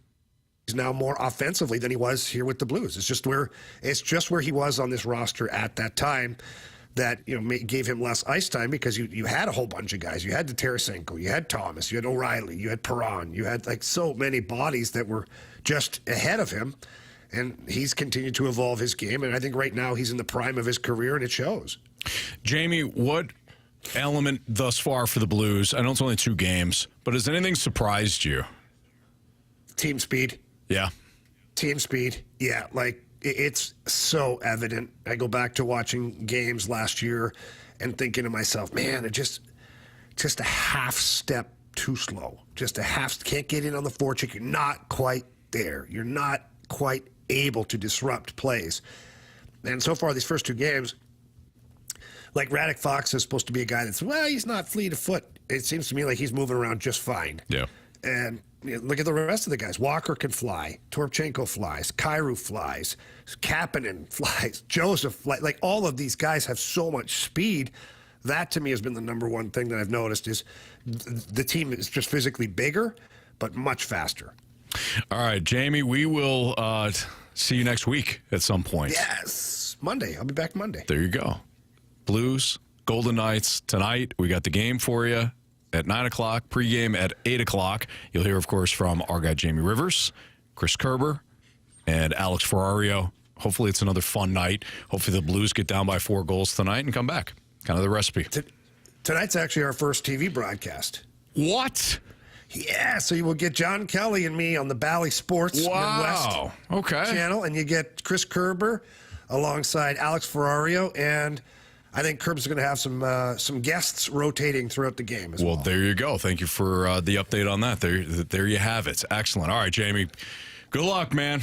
now more offensively than he was here with the Blues. It's just where he was on this roster at that time that gave him less ice time because you had a whole bunch of guys. You had the Tarasenko, you had Thomas, you had O'Reilly, you had Perron, you had like so many bodies that were just ahead of him, and he's continued to evolve his game. And I think right now he's in the prime of his career, and it shows. Jamie, what element thus far for the Blues? I know it's only 2 games, but has anything surprised you? Team speed. Yeah. Team speed. Yeah, like it's so evident. I go back to watching games last year and thinking to myself, man, it just a half step too slow. Can't get in on the forecheck. You're not quite there. You're not quite able to disrupt plays. And so far, these first 2 games, like Radek Fox is supposed to be a guy he's not fleet of foot. It seems to me like he's moving around just fine. Yeah. And look at the rest of the guys. Walker can fly. Torchenko flies. Kyrou flies. Kapanen flies. Joseph flies. Like, all of these guys have so much speed. That, to me, has been the number one thing that I've noticed is the team is just physically bigger, but much faster. All right, Jamie, we will see you next week at some point. Yes. Monday. I'll be back Monday. There you go. Blues, Golden Knights tonight. We got the game for you at 9 o'clock, pregame at 8 o'clock. You'll hear, of course, from our guy Jamie Rivers, Chris Kerber, and Alex Ferrario. Hopefully it's another fun night. Hopefully the Blues get down by 4 goals tonight and come back. Kind of the recipe. Tonight's actually our first TV broadcast. What? Yeah, so you will get John Kelly and me on the Bally Sports Midwest channel, and you get Chris Kerber alongside Alex Ferrario, and I think Kerb's going to have some guests rotating throughout the game as well. Well, there you go. Thank you for the update on that. There you have it. Excellent. All right, Jamie. Good luck, man.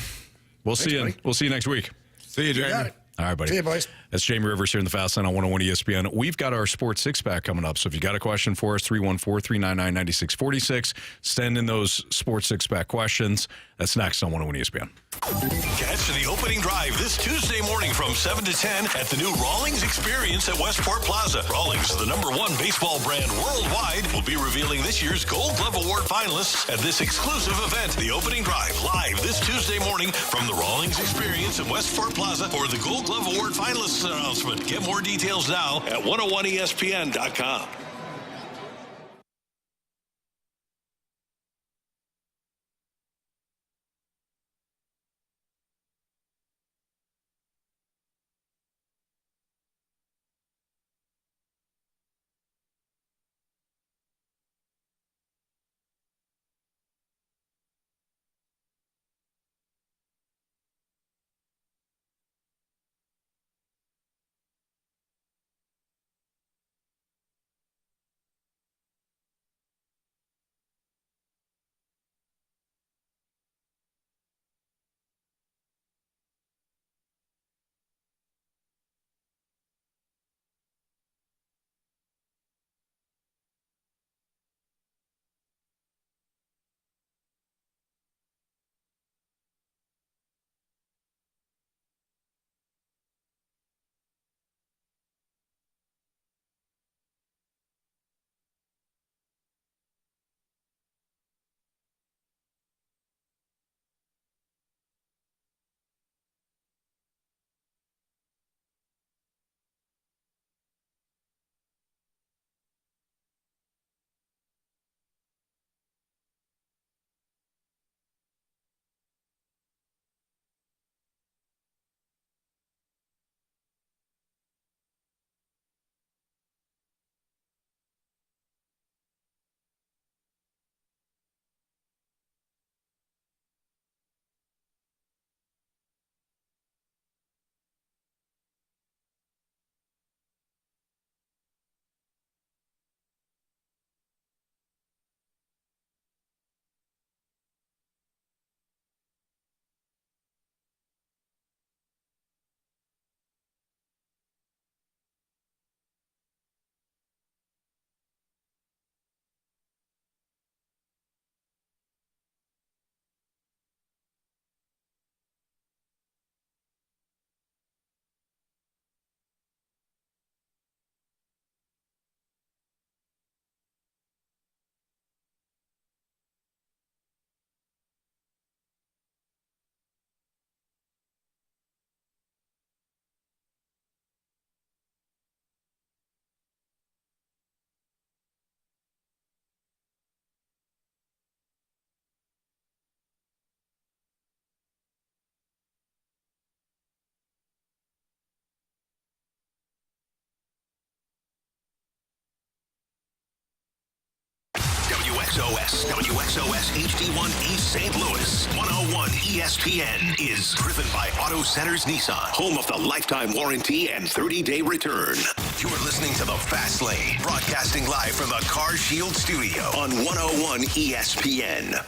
We'll see you. Buddy. We'll see you next week. See you, Jamie. You got it. All right, buddy. See you, boys. That's Jamie Rivers here in the Fast Lane on 101 ESPN. We've got our Sports Six-Pack coming up, so if you got a question for us, 314-399-9646. Send in those Sports Six-Pack questions. That's next on 101 ESPN. Catch the opening drive this Tuesday morning from 7 to 10 at the new Rawlings Experience at Westport Plaza. Rawlings, the #1 baseball brand worldwide, will be revealing this year's Gold Glove Award finalists at this exclusive event. The opening drive live this Tuesday morning from the Rawlings Experience at Westport Plaza for the Gold Glove Award finalists announcement. Get more details now at 101ESPN.com. WXOS HD1 East St. Louis. 101 ESPN is driven by Auto Centers Nissan, home of the lifetime warranty and 30-day return. You're listening to the Fast Lane, broadcasting live from the Car Shield studio on 101 ESPN.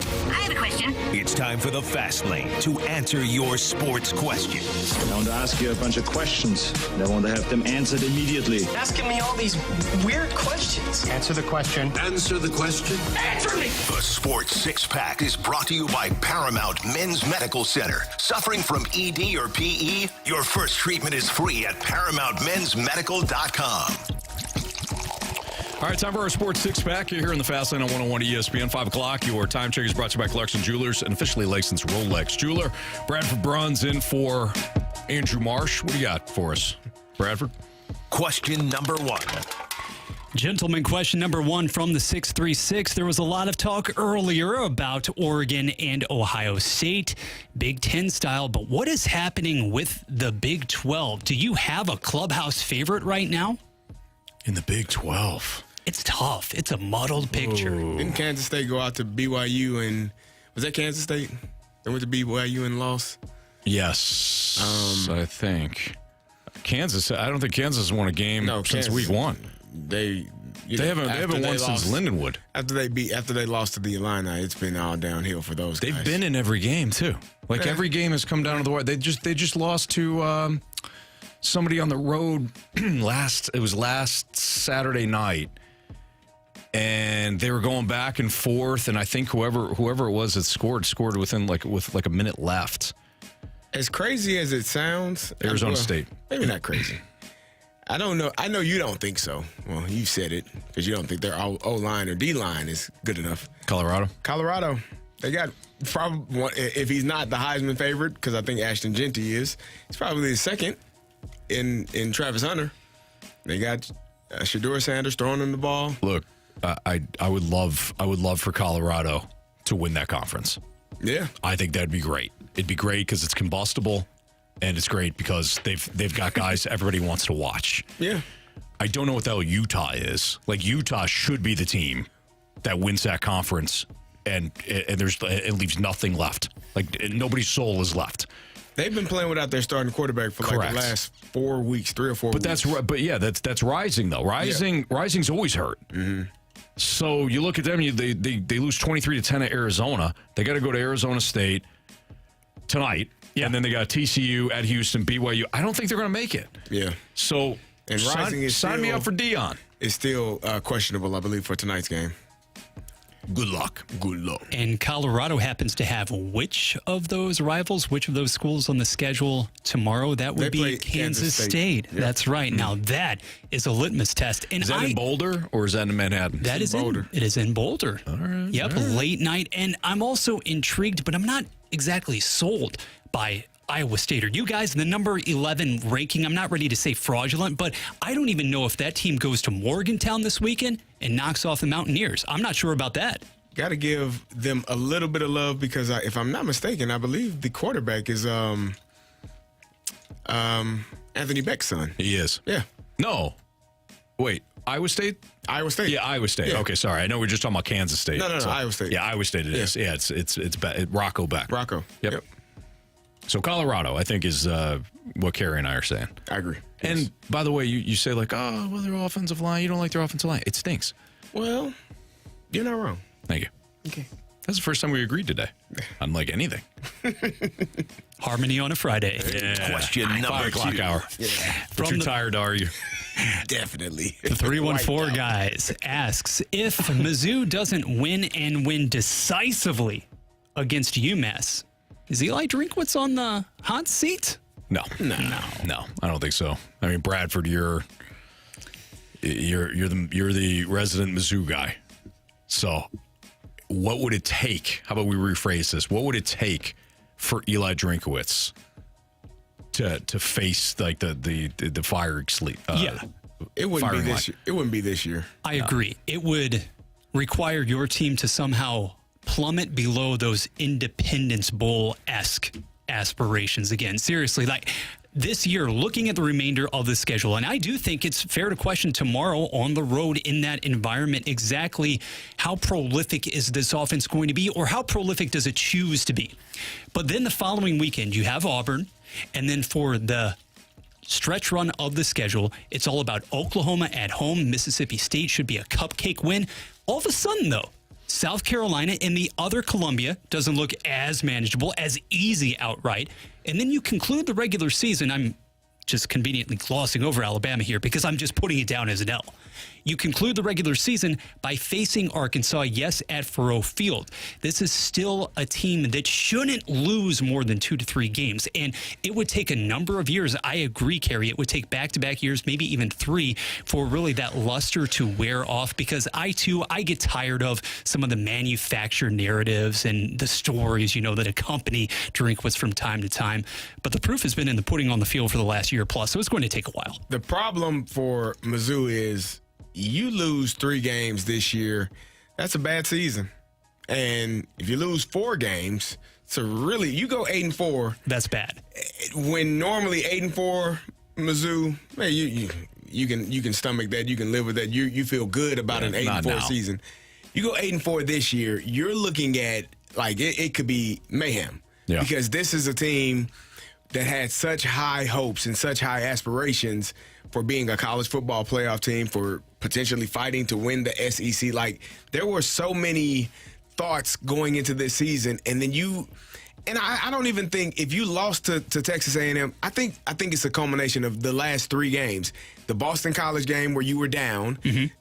I have a question. It's time for the Fast Lane to answer your sports questions. I want to ask you a bunch of questions. I want to have them answered immediately. Asking me all these weird questions. Answer the question. Answer the question. Answer me! The Sports Six-Pack is brought to you by Paramount Men's Medical Center. Suffering from ED or PE? Your first treatment is free at ParamountMen'sMedical.com. All right, time for our Sports Six-Pack. You're here in the Fast Lane on 101 ESPN. 5 o'clock, your time check is brought to you by Clarkson Jewelers, an officially licensed Rolex jeweler. Bradford Bruns in for Andrew Marsh. What do you got for us, Bradford? Question number 1. Gentlemen, question number 1 from the 636. There was a lot of talk earlier about Oregon and Ohio State, Big Ten style, but what is happening with the Big 12? Do you have a clubhouse favorite right now? In the Big 12. It's tough. It's a muddled picture. Didn't Kansas State go out to BYU and was that Kansas State? They went to BYU and lost? Yes, I think. Kansas, I don't think Kansas has won a game since week 1. They haven't won since Lindenwood. After they lost to the Illini, it's been all downhill for those guys. They've been in every game too. Like every game has come down to the wire. They just lost to somebody on the road last Saturday night. And they were going back and forth, and I think whoever it was that scored within with a minute left. As crazy as it sounds, Arizona State. Maybe not crazy. I don't know. I know you don't think so. Well, you said it because you don't think their O-line or D-line is good enough. Colorado. They got probably one, if he's not the Heisman favorite, because I think Ashton Genty is. He's probably the second in Travis Hunter. They got Shedeur Sanders throwing him the ball. Look. I would love for Colorado to win that conference. Yeah, I think that'd be great. It'd be great because it's combustible, and it's great because they've got guys everybody wants to watch. Yeah, I don't know what the hell Utah is. Like Utah should be the team that wins that conference, and it leaves nothing left. Like nobody's soul is left. They've been playing without their starting quarterback for like the last 4 weeks, 3 or 4 weeks. That's Rising though. Rising's always hurt. Mm-hmm. So you look at them, they lose 23-10 at Arizona. They got to go to Arizona State tonight, and then they got TCU at Houston, BYU. I don't think they're going to make it. Yeah. So and Rising sign me up for Dion. It's still questionable, I believe, for tonight's game. Good luck. And Colorado happens to have which of those rivals, which of those schools on the schedule tomorrow? That would be Kansas State. Yep. That's right. Now that is a litmus test. And is that in Boulder or is that in Manhattan? That is in Boulder. It is in Boulder. All right. Yep, all right. Late night. And I'm also intrigued, but I'm not exactly sold by Iowa State. Are you guys the number 11 ranking? I'm not ready to say fraudulent, but I don't even know if that team goes to Morgantown this weekend and knocks off the Mountaineers. I'm not sure about that. Got to give them a little bit of love because if I'm not mistaken, I believe the quarterback is Anthony Beck's son. He is. Yeah. No. Wait. Iowa State? Iowa State. Yeah, Iowa State. Yeah. Okay, sorry. I know we're just talking about Kansas State. No, Iowa State. Yeah, Iowa State it is. Yeah, it's Rocco Beck. Rocco. Yep. So Colorado, I think, is what Carey and I are saying. I agree. And by the way, you say like, oh, well, their offensive line. You don't like their offensive line. It stinks. Well, you're not wrong. Thank you. Okay. That's the first time we agreed today. Unlike anything. Harmony on a Friday. Yeah. Question number 5 o'clock 2. hour. Yeah. But you're tired, are you? Definitely. The 314 guys asks, if Mizzou doesn't win and win decisively against UMass, is Eli Drinkwitz on the hot seat? No. I don't think so. I mean, Bradford, you're the resident Mizzou guy. So, what would it take? How about we rephrase this? What would it take for Eli Drinkwitz to face like the fire sleep? It wouldn't be this year. It wouldn't be this year. I agree. It would require your team to somehow plummet below those Independence Bowl-esque aspirations again. Seriously, like this year, looking at the remainder of the schedule, and I do think it's fair to question tomorrow on the road in that environment exactly how prolific is this offense going to be, or how prolific does it choose to be. But then the following weekend, you have Auburn, and then for the stretch run of the schedule, it's all about Oklahoma at home. Mississippi State should be a cupcake win. All of a sudden, though, South Carolina and the other Columbia doesn't look as manageable, as easy outright. And then you conclude the regular season. I'm just conveniently glossing over Alabama here because I'm just putting it down as an L. You conclude the regular season by facing Arkansas, yes, at Faurot Field. This is still a team that shouldn't lose more than 2 to 3 games. And it would take a number of years. I agree, Carey. It would take back-to-back years, maybe even 3, for really that luster to wear off. Because I get tired of some of the manufactured narratives and the stories, that accompany Drinkwitz from time to time. But the proof has been in the pudding on the field for the last year plus, so it's going to take a while. The problem for Mizzou is you lose 3 games this year, that's a bad season. And if you lose 4 games, you go 8-4. That's bad. When normally 8-4, Mizzou, man, you can stomach that, you can live with that. You feel good about an 8-4 season. You go 8-4 this year, you're looking at it could be mayhem. Yeah. Because this is a team that had such high hopes and such high aspirations for being a college football playoff team, for potentially fighting to win the SEC. There were so many thoughts going into this season, and then I don't even think if you lost to Texas A&M, I think it's a culmination of the last 3 games. The Boston College game where you were down,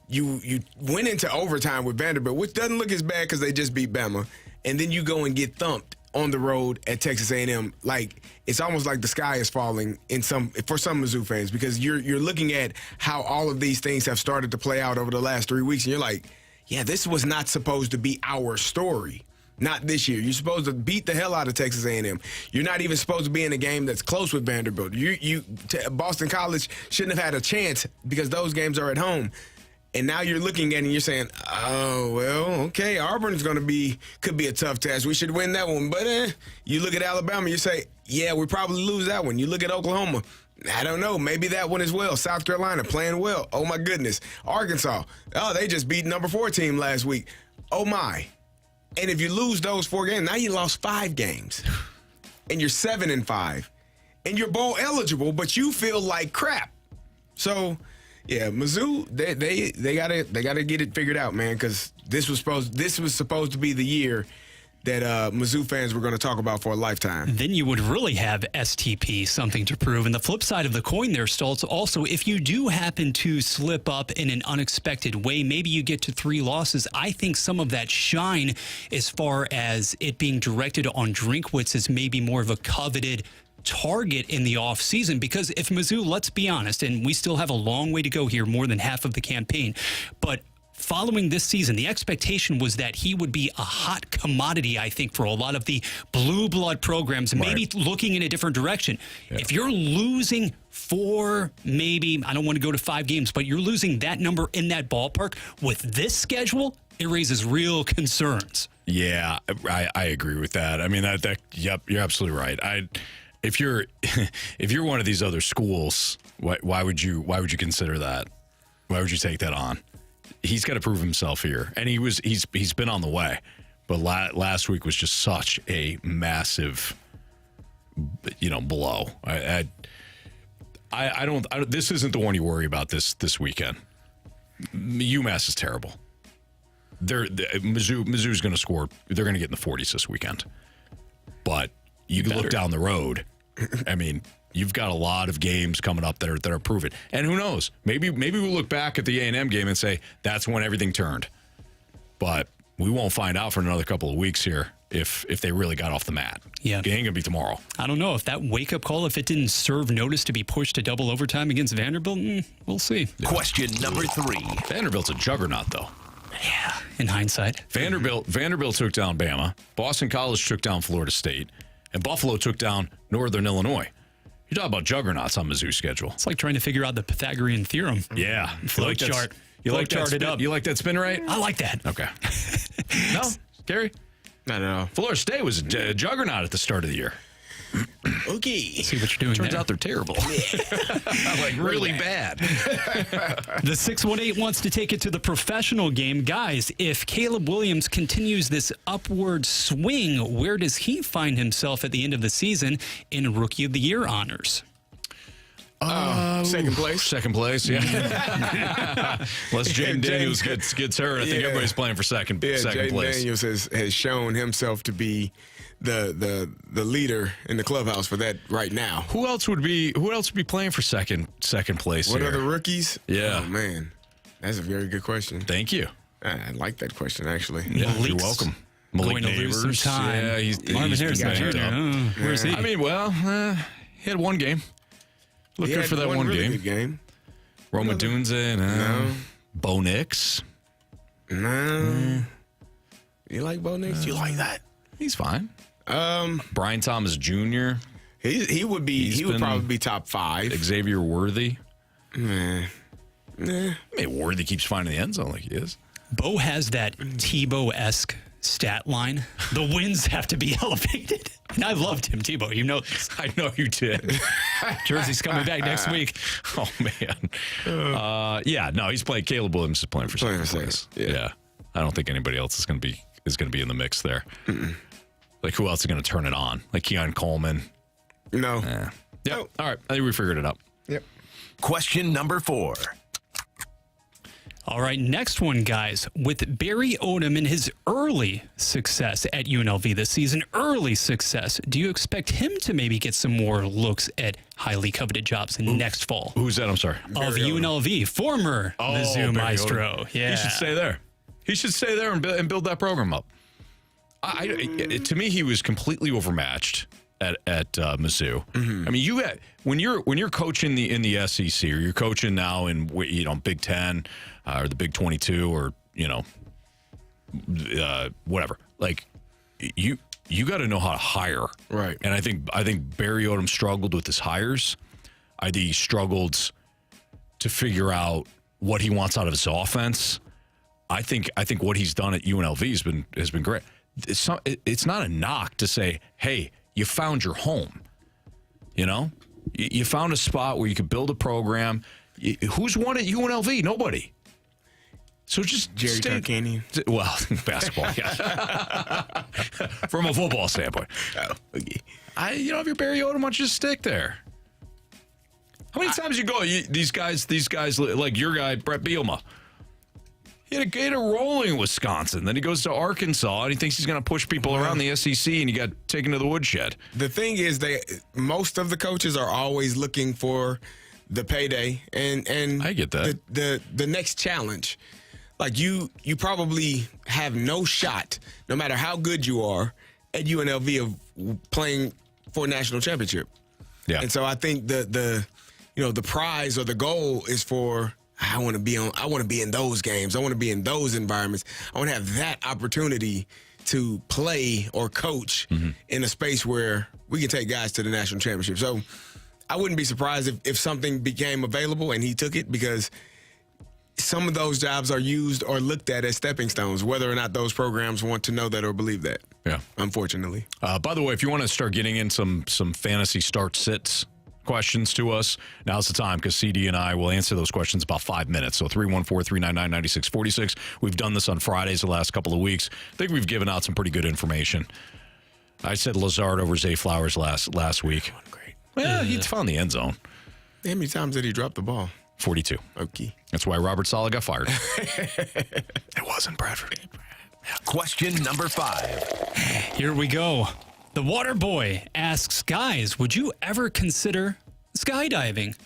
you went into overtime with Vanderbilt, which doesn't look as bad because they just beat Bama, and then you go and get thumped on the road at Texas A&M. It's almost like the sky is falling for some Mizzou fans, because you're looking at how all of these things have started to play out over the last 3 weeks, and you're like, yeah, this was not supposed to be our story. Not this year. You're supposed to beat the hell out of Texas A&M. You're not even supposed to be in a game that's close with Vanderbilt. Boston College shouldn't have had a chance because those games are at home. And now you're looking at it and you're saying, oh, well, okay, Auburn's could be a tough test. We should win that one. But you look at Alabama, you say, yeah, we probably lose that one. You look at Oklahoma, I don't know, maybe that one as well. South Carolina playing well. Oh, my goodness. Arkansas, they just beat number 4 team last week. Oh, my. And if you lose those 4 games, now you lost 5 games. And you're 7-5. And you're bowl eligible, but you feel like crap. So, yeah, Mizzou, they gotta get it figured out, man, because this was supposed to be the year that Mizzou fans were going to talk about for a lifetime. Then you would really have STP, something to prove. And the flip side of the coin there, Stoltz, also, if you do happen to slip up in an unexpected way, maybe you get to 3 losses, I think some of that shine as far as it being directed on Drinkwitz is maybe more of a coveted target in the offseason, because if Mizzou, let's be honest, and we still have a long way to go here, more than half of the campaign, but following this season, the expectation was that he would be a hot commodity, I think, for a lot of the blue blood programs, maybe looking in a different direction. Yeah. If you're losing 4, maybe, I don't want to go to 5 games, but you're losing that number in that ballpark with this schedule, it raises real concerns. Yeah, I agree with that. I mean, yep, you're absolutely right. If you're one of these other schools, why would you consider that? Why would you take that on? He's got to prove himself here, and he's been on the way. But last week was just such a massive, blow. I don't. This isn't the one you worry about this weekend. UMass is terrible. Mizzou's going to score. They're going to get in the 40s this weekend. But you look down the road. I mean, you've got a lot of games coming up that are proven. And who knows? Maybe we'll look back at the A&M game and say that's when everything turned. But we won't find out for another couple of weeks here if they really got off the mat. Yeah. It ain't going to be tomorrow. I don't know if that wake-up call, if it didn't serve notice to be pushed to double overtime against Vanderbilt, we'll see. Yeah. Question number 3. Vanderbilt's a juggernaut, though. Yeah, in hindsight. Vanderbilt took down Bama. Boston College took down Florida State. And Buffalo took down Northern Illinois. You talk about juggernauts on Mizzou's schedule. It's like trying to figure out the Pythagorean theorem. Yeah. Flow chart. You like that spin rate? I like that. Okay. No? Carey? Not at all. Florida State was a juggernaut at the start of the year. Okay. See what you're doing Turns there. out they're terrible. Like really bad. The 618 wants to take it to the professional game. Guys, if Caleb Williams continues this upward swing, where does he find himself at the end of the season in Rookie of the Year honors? Second place. Second place, yeah. Unless Jayden Daniels gets hurt, I think everybody's playing for second Jayden place. Daniels has shown himself to be the leader in the clubhouse for that right now. Who else would be playing for second place? What here? other rookies? Yeah. Oh man, that's a very good question. Thank you. I like that question actually. Yeah, you're welcome. Malik Going to lose some Neighbors. time. Yeah, he's Marvin Harrison banged Jr. up. Where's he? I mean, well, he had one game. Look He good had for that one really game. good game. Roma Dunze, No. Bo Nix. No. You like Bo Nix? You like that? He's fine. Brian Thomas Jr. He would probably be top 5. Xavier Worthy. Nah. I mean, Worthy keeps finding the end zone like he is. Bo has that Tebow-esque stat line. The wins have to be elevated. And I loved him, Tebow. You know this. I know you did. Jersey's coming back next week. Oh, man. Yeah, no, he's playing. Caleb Williams is playing for second place. Yeah. I don't think anybody else is going to be in the mix there. Like, who else is going to turn it on? Like Keon Coleman? No. Yeah. All right. I think we figured it out. Yep. Question number 4. All right, next one, guys. With Barry Odom and his early success at UNLV this season, early success, do you expect him to maybe get some more looks at highly coveted jobs next fall? Who's that? I'm sorry. Of UNLV, former Mizzou Barry Maestro. Odom. Yeah. He should stay there. He should stay there and build that program up. To me, he was completely overmatched at Mizzou. Mm-hmm. I mean, when you're coaching in the SEC, or you're coaching now in Big 10 or the Big 22, or whatever. Like you got to know how to hire, right? And I think Barry Odom struggled with his hires. I think he struggled to figure out what he wants out of his offense. I think what he's done at UNLV has been great. It's not a knock to say, hey, you found your home. You found a spot where you could build a program. Who's won at UNLV? Nobody. So just Jerry Tarkanian. Well, basketball, yeah. From a football standpoint. Oh, okay. If you're Barry Odom, why don't you just stick there? How many times you go? These guys, like your guy, Brett Bielema. He had a rolling Wisconsin. Then he goes to Arkansas, and he thinks he's going to push people around the SEC, and he got taken to the woodshed. The thing is, most of the coaches are always looking for the payday and I get that. The next challenge. Like you probably have no shot, no matter how good you are, at UNLV of playing for a national championship. Yeah. And so I think the prize or the goal is for, I want to be in those games. I want to be in those environments. I want to have that opportunity to play or coach in a space where we can take guys to the national championship. So I wouldn't be surprised if something became available and he took it, because some of those jobs are used or looked at as stepping stones, whether or not those programs want to know that or believe that. Yeah. Unfortunately. By the way, if you want to start getting in some fantasy start sits questions to us, now's the time, because CD and I will answer those questions in about 5 minutes. So 314-399-9646. We've done this on Fridays the last couple of weeks. I think we've given out some pretty good information. I said Lazard over Zay Flowers last week. Great. Well, he found the end zone. How many times did he drop the ball? 42. Okay. That's why Robert Saleh got fired. It wasn't Bradford. Question number 5. Here we go. The Water Boy asks, guys, would you ever consider skydiving?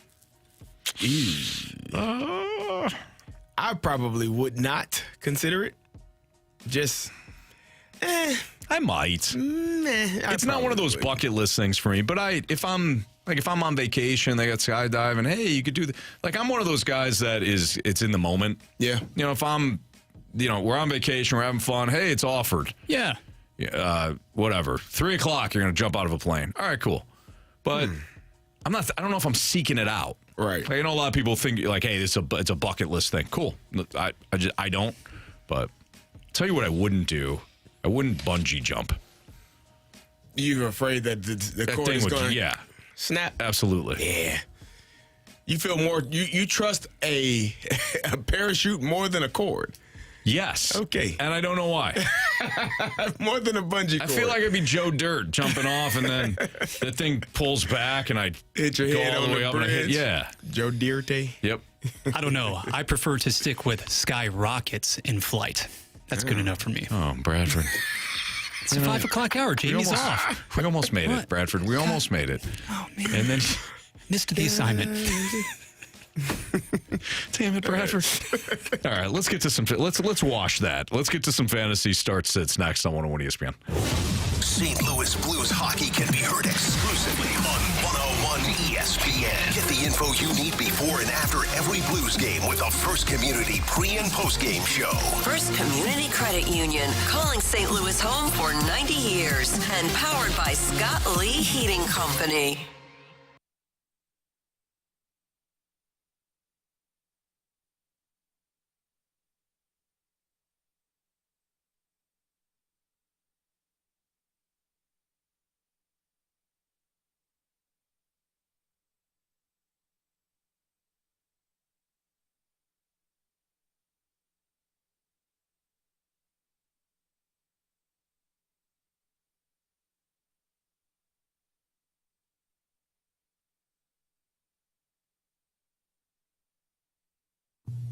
I probably would not consider it. Just, I might. It's not one of those bucket list things for me, but if I'm on vacation, they got skydiving, hey, you could do that. Like, I'm one of those guys that it's in the moment. Yeah. If I'm, we're on vacation, we're having fun, hey, it's offered. Yeah. Whatever. 3 o'clock, you're going to jump out of a plane. All right, cool. But I don't know if I'm seeking it out. Right. Like, a lot of people think like, hey, it's a bucket list thing. Cool. I don't. But I'll tell you what I wouldn't do. I wouldn't bungee jump. You're afraid that the cord thing is would, going to yeah, snap? absolutely. Yeah. You feel more, you trust a parachute more than a cord. Yes. Okay. And I don't know why. More than a bungee cord. I feel like I'd be Joe Dirt jumping off, and then the thing pulls back, and I hit your go head all on the way the up. And I hit, bridge. yeah. Joe Dirt. Yep. I don't know. I prefer to stick with sky rockets in flight. That's good enough for me. Oh, Bradford. It's a 5 o'clock hour. Jamie's off. We almost made it, Bradford. We almost made it. Oh, man. And then missed the assignment. Damn it, Bradford. All right, let's get to some. Let's wash that. Let's get to some fantasy start sits next on 101 ESPN. St. Louis Blues hockey can be heard exclusively on 101 ESPN. Get the info you need before and after every Blues game with the First Community pre- and post-game show. First Community Credit Union, calling St. Louis home for 90 years and powered by Scott Lee Heating Company.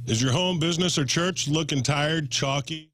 Is your home, business, or church looking tired, chalky?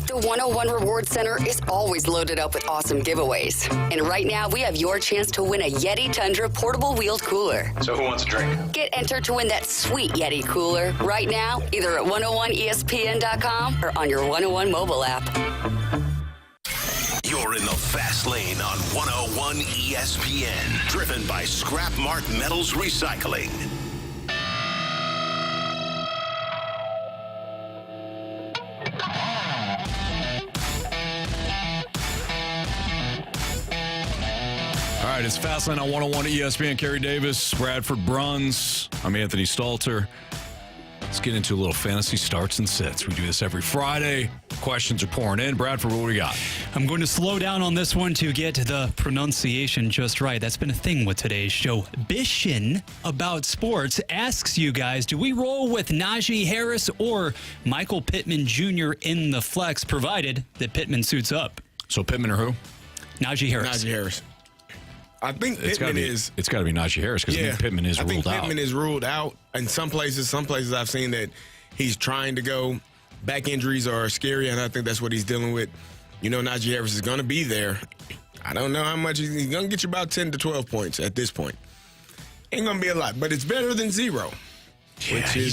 The 101 Reward Center is always loaded up with awesome giveaways. And right now, we have your chance to win a Yeti Tundra portable wheeled cooler. So who wants a drink? Get entered to win that sweet Yeti cooler right now, either at 101ESPN.com or on your 101 mobile app. You're in the fast lane on 101 ESPN, driven by Scrap Mart Metals Recycling. All right, it's Fastlane on 101 ESPN. Carey Davis, Bradford Bruns. I'm Anthony Stalter. Let's get into a little fantasy starts and sits. We do this every Friday. Questions are pouring in. Bradford, what do we got? I'm going to slow down on this one to get the pronunciation just right. That's been a thing with today's show. Bishin About Sports asks you guys, do we roll with Najee Harris or Michael Pittman Jr. in the flex, provided that Pittman suits up? So Pittman or who? Najee Harris. Najee Harris. I think Pittman is. It's got to be Najee Harris because I think Pittman is ruled out. I think Pittman is ruled out in some places. Some places I've seen that he's trying to go. Back injuries are scary, and I think that's what he's dealing with. You know, Najee Harris is going to be there. I don't know how much he's going to get you about 10 to 12 points at this point. Ain't going to be a lot, but it's better than zero. Yeah, he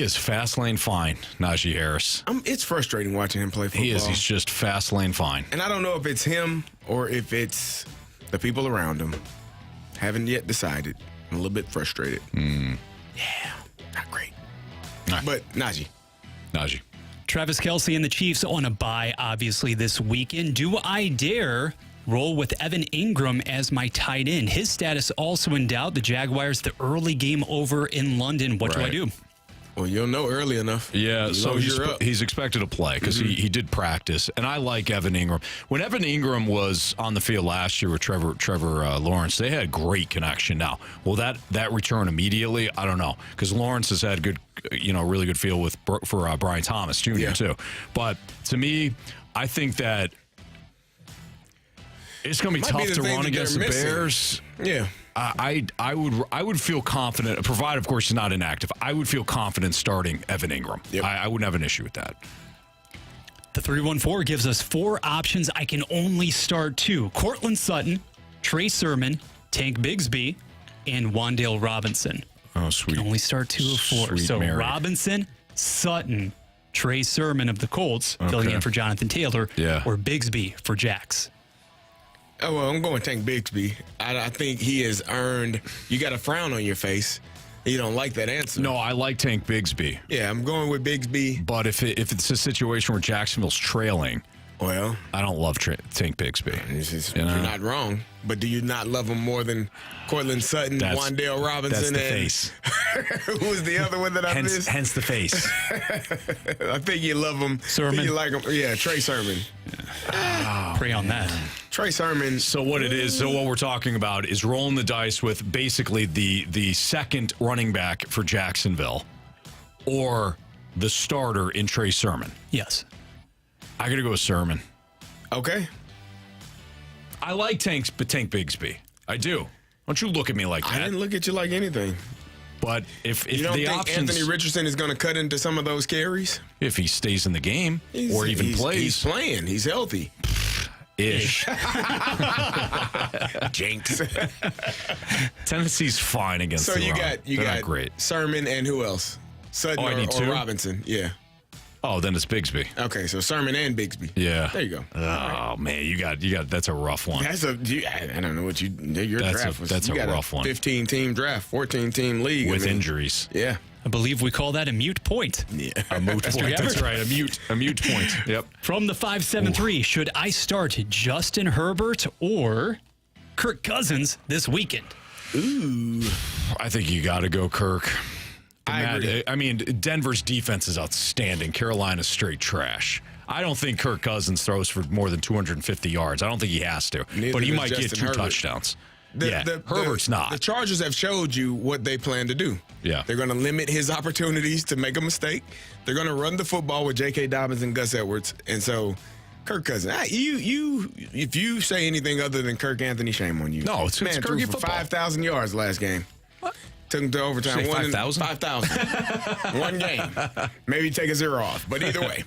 is fast lane fine, Najee Harris. It's frustrating watching him play football. He's just fast lane fine. And I don't know if it's him or if it's the people around him. Haven't yet decided. I'm a little bit frustrated. Yeah, not great. Right. But Najee. Travis Kelce and the Chiefs on a bye, obviously, this weekend. Do I dare roll with Evan Ingram as my tight end? His status also in doubt. The Jaguars, the early game over in London. What do I do? Well, you'll know early enough. Yeah, so he's expected to play because he did practice. And I like Evan Ingram. When Evan Ingram was on the field last year with Trevor Lawrence, they had great connection. Now, will that return immediately? I don't know, because Lawrence has had really good feel for Brian Thomas Jr. too. But to me, I think that it's going to be tough to run against the Bears. Yeah. I would feel confident, provided, of course, he's not inactive. I would feel confident starting Evan Ingram. Yep. I wouldn't have an issue with that. The 314 gives us 4 options. I can only start 2. Cortland Sutton, Trey Sermon, Tank Bigsby, and Wan'Dale Robinson. Oh, sweet. I can only start 2 of 4. Sweet so Mary. Robinson, Sutton, Trey Sermon of the Colts, filling in for Jonathan Taylor, or Bigsby for Jax. Oh, well, I'm going Tank Bigsby. I think he has earned. You got a frown on your face. You don't like that answer. No, I like Tank Bigsby. Yeah, I'm going with Bigsby. But if it's a situation where Jacksonville's trailing, well, I don't love Tank Bigsby. You're not wrong. But do you not love him more than Cortland Sutton, Wan'Dale Robinson, that's the face. Who was the other one that I missed? Hence the face. I think you love him. Sermon. You like him. Yeah, Trey Sermon. Pray on that. Trey Sermon. So what we're talking about is rolling the dice with basically the second running back for Jacksonville or the starter in Trey Sermon. Yes. I got to go with Sermon. Okay. I like Tank Bigsby. I do. Don't you look at me like that. I didn't look at you like anything. But if you don't the think options, Anthony Richardson is going to cut into some of those carries? If he stays in the game or even plays. He's playing. He's healthy. Ish. Jinx. Tennessee's fine against the run. You got great. Sermon and who else? Sutton or Robinson. Yeah. Oh, then it's Bigsby. Okay, so Sermon and Bigsby. Yeah. There you go. Oh, man, you got. That's a rough one. I don't know what your draft was. That's a rough one. 15-team draft, 14-team league. With injuries. Yeah. I believe we call that a mute point. Yeah. A moot point. That's right. A mute point. Yep. From the 573, should I start Justin Herbert or Kirk Cousins this weekend? Ooh. I think you got to go Kirk. I agree. I mean, Denver's defense is outstanding. Carolina's straight trash. I don't think Kirk Cousins throws for more than 250 yards. I don't think he has to. But he might get 2 touchdowns. Herbert's not. The Chargers have showed you what they plan to do. Yeah. They're going to limit his opportunities to make a mistake. They're going to run the football with J.K. Dobbins and Gus Edwards. And so, Kirk Cousins, if you say anything other than Kirk Anthony, shame on you. No, it's man threw for 5,000 yards last game. What? Took him to overtime. 5,000? 5,000. One game. Maybe take a 0 off, but either way.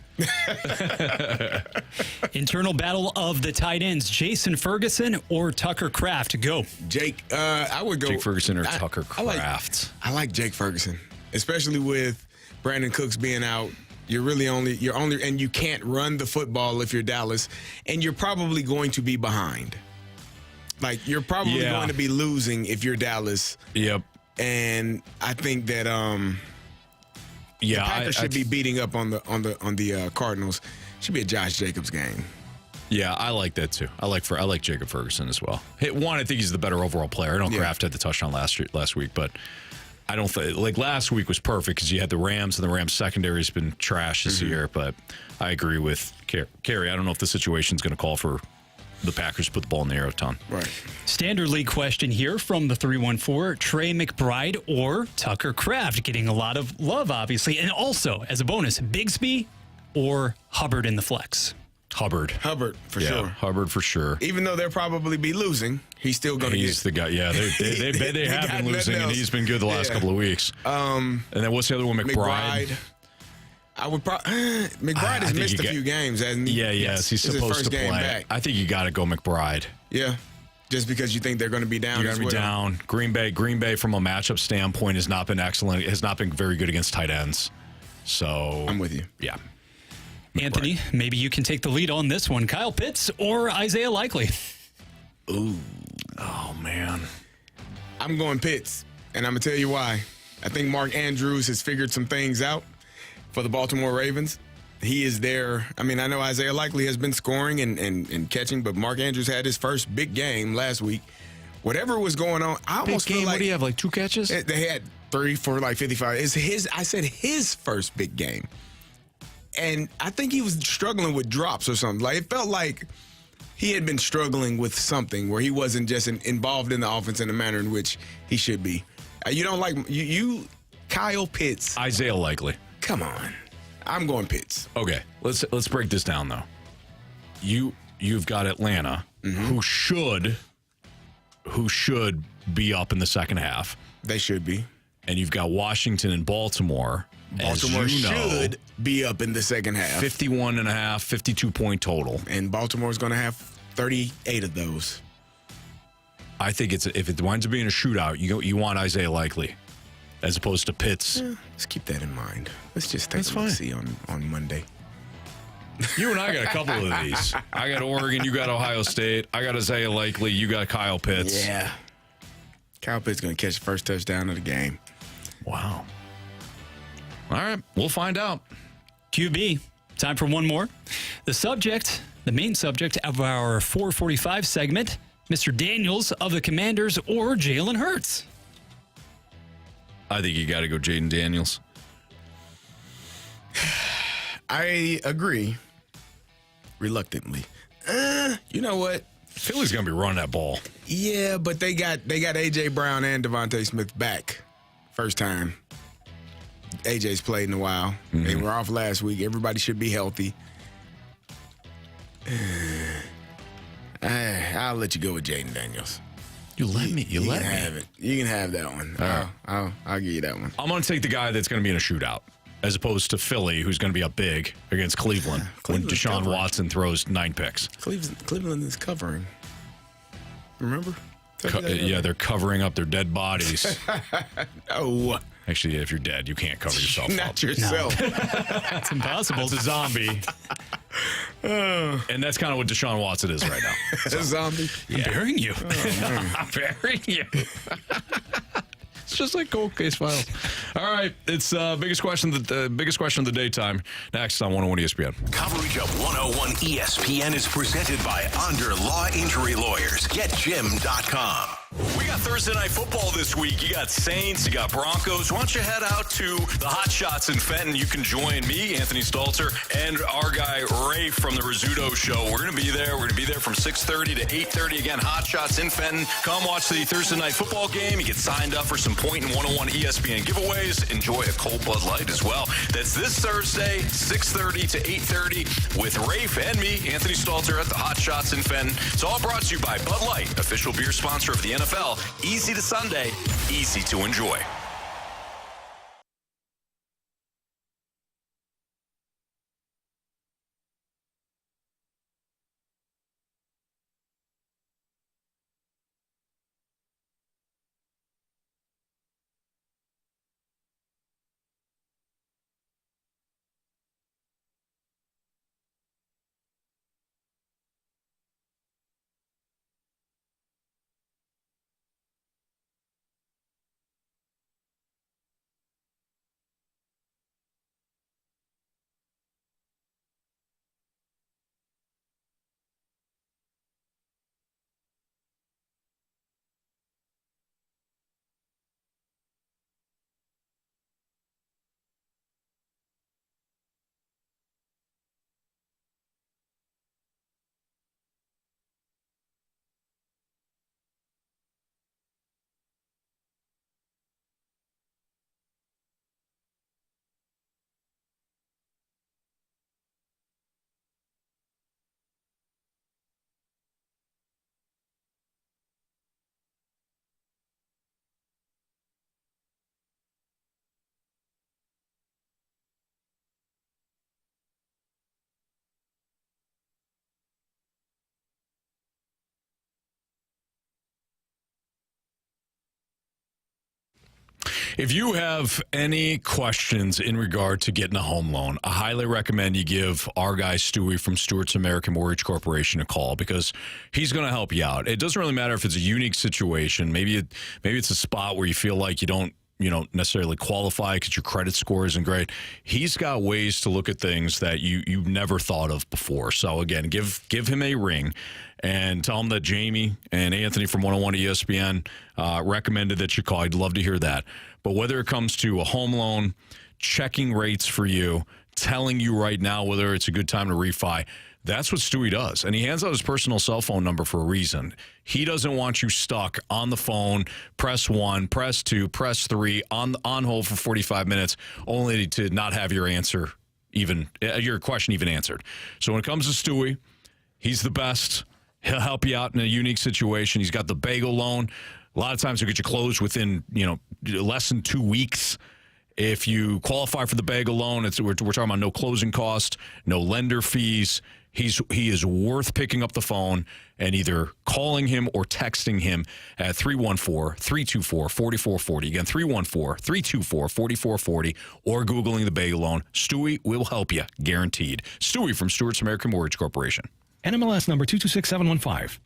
Internal battle of the tight ends: Jason Ferguson or Tucker Kraft. Go. Jake. I would go Jake Ferguson or Tucker Kraft. I like Jake Ferguson, especially with Brandon Cooks being out. You're only, and you can't run the football if you're Dallas, and you're probably going to be behind. Like you're probably going to be losing if you're Dallas. Yep. And I think that the Packers should be beating up on the Cardinals. Should be a Josh Jacobs game. Yeah, I like that too. I like Jacob Ferguson as well. I think he's the better overall player. I know Kraft had the touchdown last week, but I don't think like last week was perfect because you had the Rams, and the Rams secondary has been trash this year. But I agree with Carey. I don't know if the situation's going to call for the Packers to put the ball in the air a ton. Right. Standard League question here from the 314. Trey McBride or Tucker Kraft getting a lot of love, obviously. And also, as a bonus, Bigsby or Hubbard in the flex? Hubbard for sure. Hubbard for sure. Even though they'll probably be losing, he's still going to get. He's the guy. Yeah, they have been losing, and he's been good the last couple of weeks. And then what's the other one? McBride. I would probably McBride has missed a few games, hasn't he? Yeah, yes, he's supposed to play. Back. I think you got to go McBride. Yeah, just because you think they're going to be down. You're going to be down. Green Bay, from a matchup standpoint, has not been excellent. It has not been very good against tight ends. So I'm with you. Yeah. Anthony, maybe you can take the lead on this one. Kyle Pitts or Isaiah Likely? Ooh. Oh, man. I'm going Pitts, and I'm going to tell you why. I think Mark Andrews has figured some things out for the Baltimore Ravens. He is there. I mean, I know Isaiah Likely has been scoring and catching, but Mark Andrews had his first big game last week. Whatever was going on, I almost feel like... What do you have, like 2 catches? They had 3 for like 55. I said his first big game. And I think he was struggling with drops or something. Like, it felt like he had been struggling with something where he wasn't just involved in the offense in the manner in which he should be. You don't like you Kyle Pitts. Isaiah Likely. Come on. I'm going Pitts. Okay. Let's break this down though. You've got Atlanta who should be up in the second half. They should be. And you've got Washington and Baltimore. Baltimore should be up in the second half. 51.5, 52-point total. And Baltimore's going to have 38 of those. I think if it winds up being a shootout, you want Isaiah Likely as opposed to Pitts. Let's keep that in mind. Let's just take a see on Monday. You and I got a couple of these. I got Oregon, you got Ohio State. I got Isaiah Likely, you got Kyle Pitts. Yeah. Kyle Pitts going to catch the first touchdown of the game. Wow. All right, we'll find out. QB, time for one more. The main subject of our 445 segment, Mr. Daniels of the Commanders or Jalen Hurts? I think you got to go Jayden Daniels. I agree. Reluctantly. You know what? Philly's going to be running that ball. Yeah, but they got A.J. Brown and Devontae Smith back. First time. AJ's played in a while. They were off last week. Everybody should be healthy. I'll let you go with Jayden Daniels. You let me. You can have it. You can have that one. All right. I'll give you that one. I'm going to take the guy that's going to be in a shootout as opposed to Philly, who's going to be up big against Cleveland when Deshaun Watson throws 9 picks. Cleveland is covering. Remember? Yeah, they're covering up their dead bodies. No. Actually, if you're dead, you can't cover yourself up. Not yourself. No. That's impossible. It's a zombie. And that's kind of what Deshaun Watson is right now. A zombie? I'm burying you. I'm burying you. It's just like cold case files. All right, it's biggest question of the daytime. Next on 101 ESPN. Coverage of 101 ESPN is presented by Under Law Injury Lawyers. GetJim.com. We got Thursday Night Football this week. You got Saints, you got Broncos. Why don't you head out to the Hot Shots in Fenton? You can join me, Anthony Stalter, and our guy Ray from the Rizzuto Show. We're going to be there. We're going to be there from 6:30 to 8:30. Again, Hot Shots in Fenton. Come watch the Thursday Night Football game. You get signed up for some Point and 101 ESPN giveaways. Enjoy a cold Bud Light as well. That's this Thursday, 6:30 to 8:30 with Rafe and me, Anthony Stalter, at the Hot Shots in Fenton. It's all brought to you by Bud Light, official beer sponsor of the NFL. Easy to Sunday, easy to enjoy. If you have any questions in regard to getting a home loan, I highly recommend you give our guy Stewie from Stewart's American Mortgage Corporation a call, because he's going to help you out. It doesn't really matter if it's a unique situation. Maybe it's a spot where you feel like you don't necessarily qualify because your credit score isn't great. He's got ways to look at things that you never thought of before. So again, give him a ring and tell him that Jamie and Anthony from 101 ESPN recommended that you call. I'd love to hear that. But whether it comes to a home loan, checking rates for you, telling you right now whether it's a good time to refi, that's what Stewie does. And he hands out his personal cell phone number for a reason. He doesn't want you stuck on the phone, press 1, press 2, press 3, on hold for 45 minutes, only to not have your question even answered. So when it comes to Stewie, he's the best. He'll help you out in a unique situation. He's got the bagel loan. A lot of times he'll get you closed within, less than 2 weeks. If you qualify for the bagel loan, we're talking about no closing cost, no lender fees. He is worth picking up the phone and either calling him or texting him at 314-324-4440. Again, 314-324-4440, or Googling the bagel loan. Stewie will help you, guaranteed. Stewie from Stewart's American Mortgage Corporation. NMLS number 226715.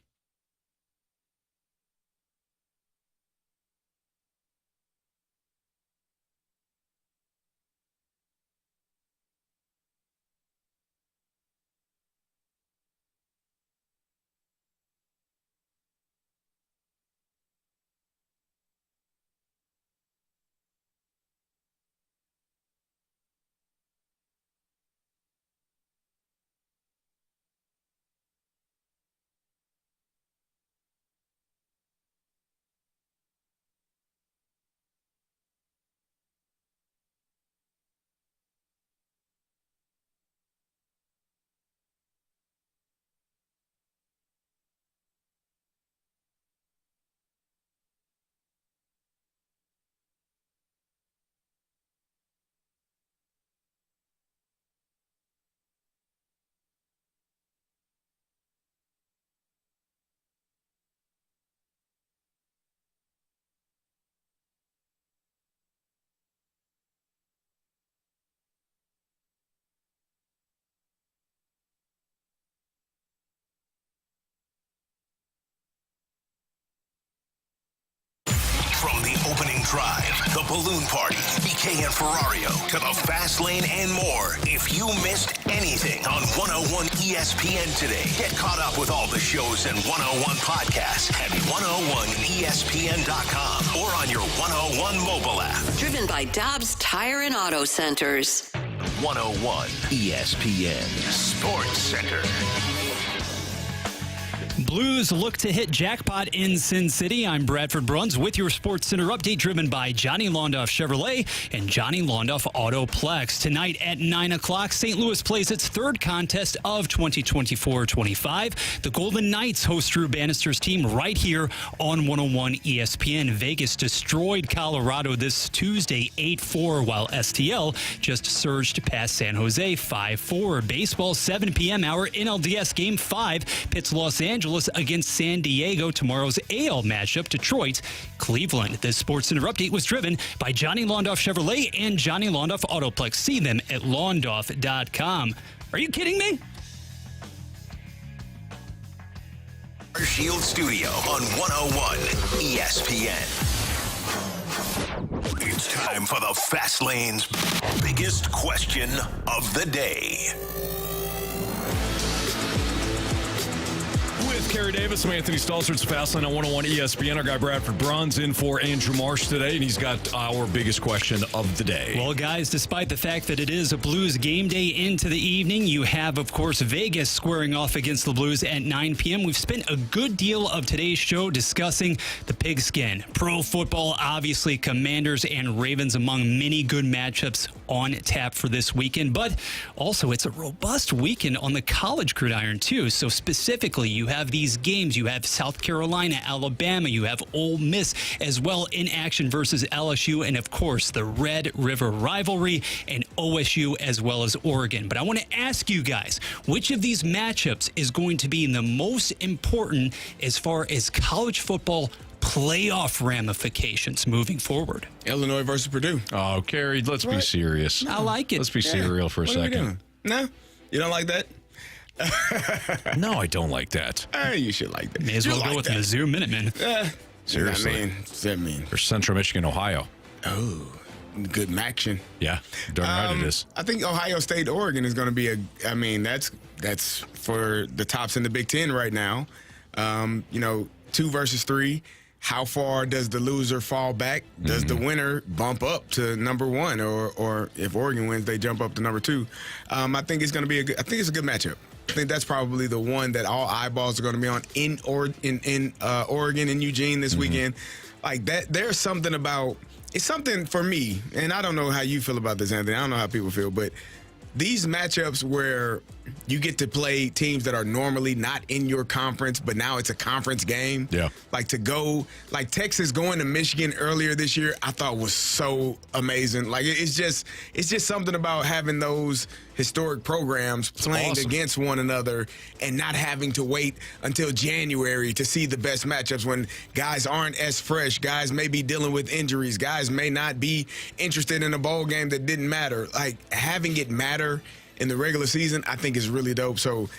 From the opening drive, the balloon party, BK and Ferrario, to the fast lane and more. If you missed anything on 101 ESPN today, get caught up with all the shows and 101 podcasts at 101ESPN.com or on your 101 mobile app. Driven by Dobbs Tire and Auto Centers. 101 ESPN Sports Center. Blues look to hit jackpot in Sin City. I'm Bradford Bruns with your Sports Center update, driven by Johnny Londoff Chevrolet and Johnny Londoff Autoplex. Tonight at 9 o'clock, St. Louis plays its third contest of 2024-25. The Golden Knights host Drew Bannister's team right here on 101 ESPN. Vegas destroyed Colorado this Tuesday 8-4, while STL just surged past San Jose 5-4. Baseball 7 p.m. hour, NLDS Game 5 pits Los Angeles against San Diego. Tomorrow's AL matchup, Detroit, Cleveland. This Sports Center update was driven by Johnny Londoff Chevrolet and Johnny Londoff Autoplex. See them at londoff.com. Are you kidding me? Shield Studio on 101 ESPN. It's time for the Fast Lane's biggest question of the day. With Carey Davis, I'm Anthony Stalter. It's Fastlane on 101 ESPN. Our guy Bradford Bruns in for Andrew Marsh today, and he's got our biggest question of the day. Well, guys, despite the fact that it is a Blues game day into the evening, you have, of course, Vegas squaring off against the Blues at 9 p.m. We've spent a good deal of today's show discussing the pigskin. Pro football, obviously, Commanders and Ravens among many good matchups on tap for this weekend, but also it's a robust weekend on the college gridiron, too. So specifically, you have these games. You have South Carolina, Alabama. You have Ole Miss as well in action versus LSU. And, of course, the Red River rivalry and OSU as well as Oregon. But I want to ask you guys, which of these matchups is going to be the most important as far as college football playoff ramifications moving forward. Illinois versus Purdue. Oh, Carey, let's be serious. I like it. Let's be serial for a second. No? You don't like that? No, I don't like that. You should like that. May as well go with Mizzou Minutemen. Seriously. What's that mean? Or Central Michigan, Ohio. Oh, good action. Yeah, darn right it is. I think Ohio State, Oregon is going to be that's for the tops in the Big Ten right now. 2 versus 3. How far does the loser fall back? Does the winner bump up to number 1, or if Oregon wins, they jump up to number 2? I think it's going to be I think it's a good matchup. I think that's probably the one that all eyeballs are going to be on in Oregon and Eugene this weekend. Like that, there's something about it's something for me, and I don't know how you feel about this, Anthony. I don't know how people feel, but these matchups where you get to play teams that are normally not in your conference, but now it's a conference game. Yeah. Like to go, like Texas going to Michigan earlier this year, I thought was so amazing. Like it's just something about having those historic programs playing against one another and not having to wait until January to see the best matchups when guys aren't as fresh. Guys may be dealing with injuries. Guys may not be interested in a bowl game that didn't matter. Like having it matter in the regular season, I think is really dope. So